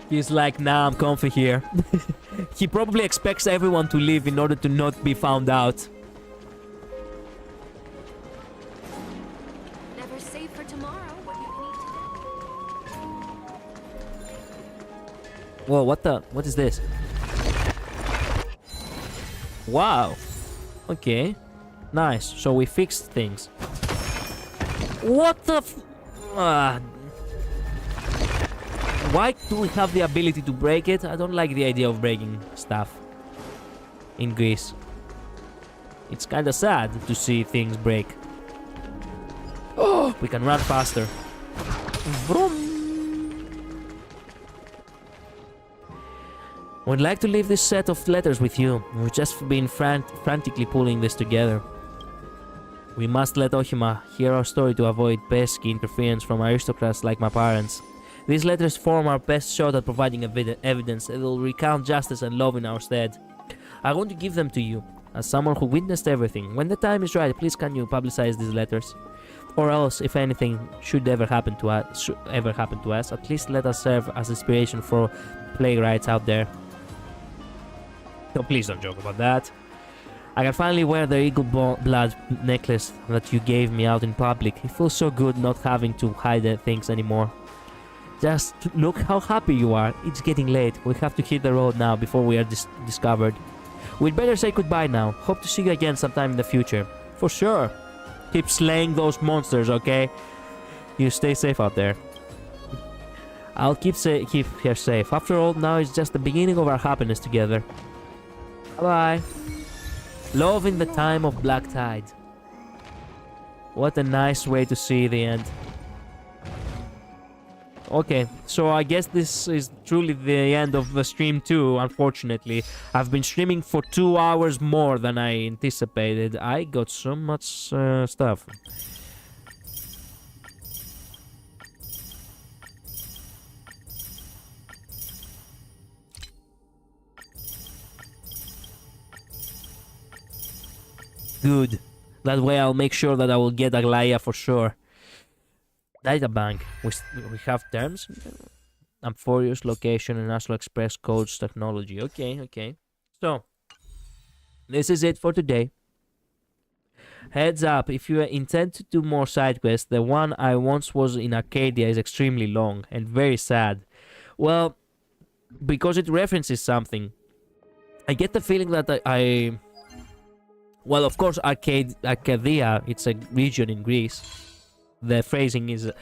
He's like, nah, I'm comfy here. He probably expects everyone to leave in order to not be found out. Never save for tomorrow what you can eat Whoa, what is this? Wow. Okay. Nice. So we fixed things. What the Why do we have the ability to break it? I don't like the idea of breaking stuff in Greece. It's kinda sad to see things break. Oh, we can run faster. Vroom. Would like to leave this set of letters with you. We've just been frantically pulling this together. We must let Ohima hear our story to avoid pesky interference from aristocrats like my parents. These letters form our best shot at providing evidence that will recount justice and love in our stead. I want to give them to you, as someone who witnessed everything. When the time is right, please can you publicize these letters? Or else, if anything should ever happen to us, at least let us serve as inspiration for playwrights out there. So please don't joke about that. I can finally wear the eagle blood necklace that you gave me out in public. It feels so good not having to hide things anymore. Just look how happy you are. It's getting late. We have to hit the road now before we are discovered. We'd better say goodbye now. Hope to see you again sometime in the future. For sure. Keep slaying those monsters, okay? You stay safe out there. I'll keep her safe. After all, now it's just the beginning of our happiness together. Bye-bye. Love in the time of black tide. What a nice way to see the end. Okay, so I guess this is truly the end of the stream too, unfortunately. I've been streaming for 2 hours more than I anticipated. I got so much stuff. Good. That way I'll make sure that I will get Aglaea for sure. Data bank. We have terms. Amphorius, location, and Astral Express codes technology. Okay. So, this is it for today. Heads up, if you intend to do more side quests, the one I once was in Arcadia is extremely long and very sad. Well, because it references something. I get the feeling that well, of course, Arcadia, it's a region in Greece. The phrasing is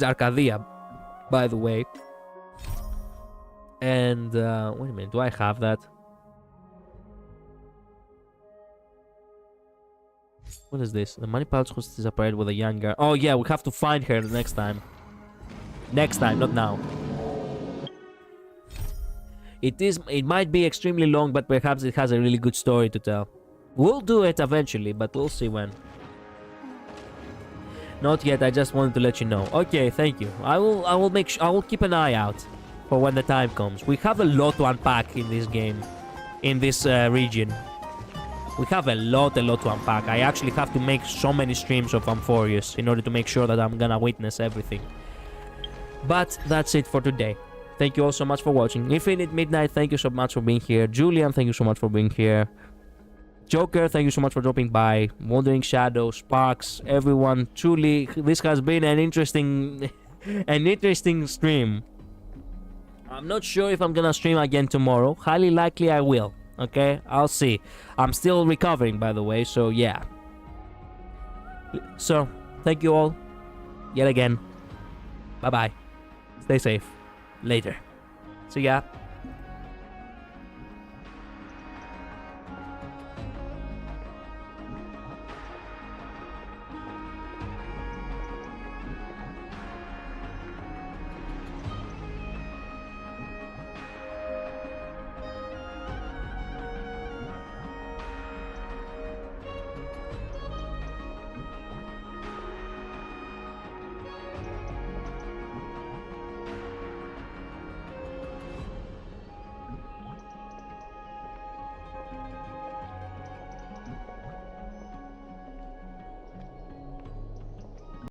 Arcadia, by the way. And, wait a minute, do I have that? What is this? The money pouch was disappeared with a young girl. Oh yeah, we have to find her the next time. Next time, not now. It might be extremely long, but perhaps it has a really good story to tell. We'll do it eventually, but we'll see when. Not yet, I just wanted to let you know. Okay, thank you. I will keep an eye out for when the time comes. We have a lot to unpack in this game, in this region. We have a lot to unpack. I actually have to make so many streams of Amphorius in order to make sure that I'm gonna witness everything. But that's it for today. Thank you all so much for watching. Infinite Midnight, thank you so much for being here. Julian, thank you so much for being here. Joker, thank you so much for dropping by. Wandering Shadow, Sparks, everyone. Truly, this has been an interesting stream. I'm not sure if I'm gonna stream again tomorrow. Highly likely I will. Okay, I'll see. I'm still recovering, by the way, so yeah. So, thank you all yet again. Bye-bye. Stay safe. Later. See ya.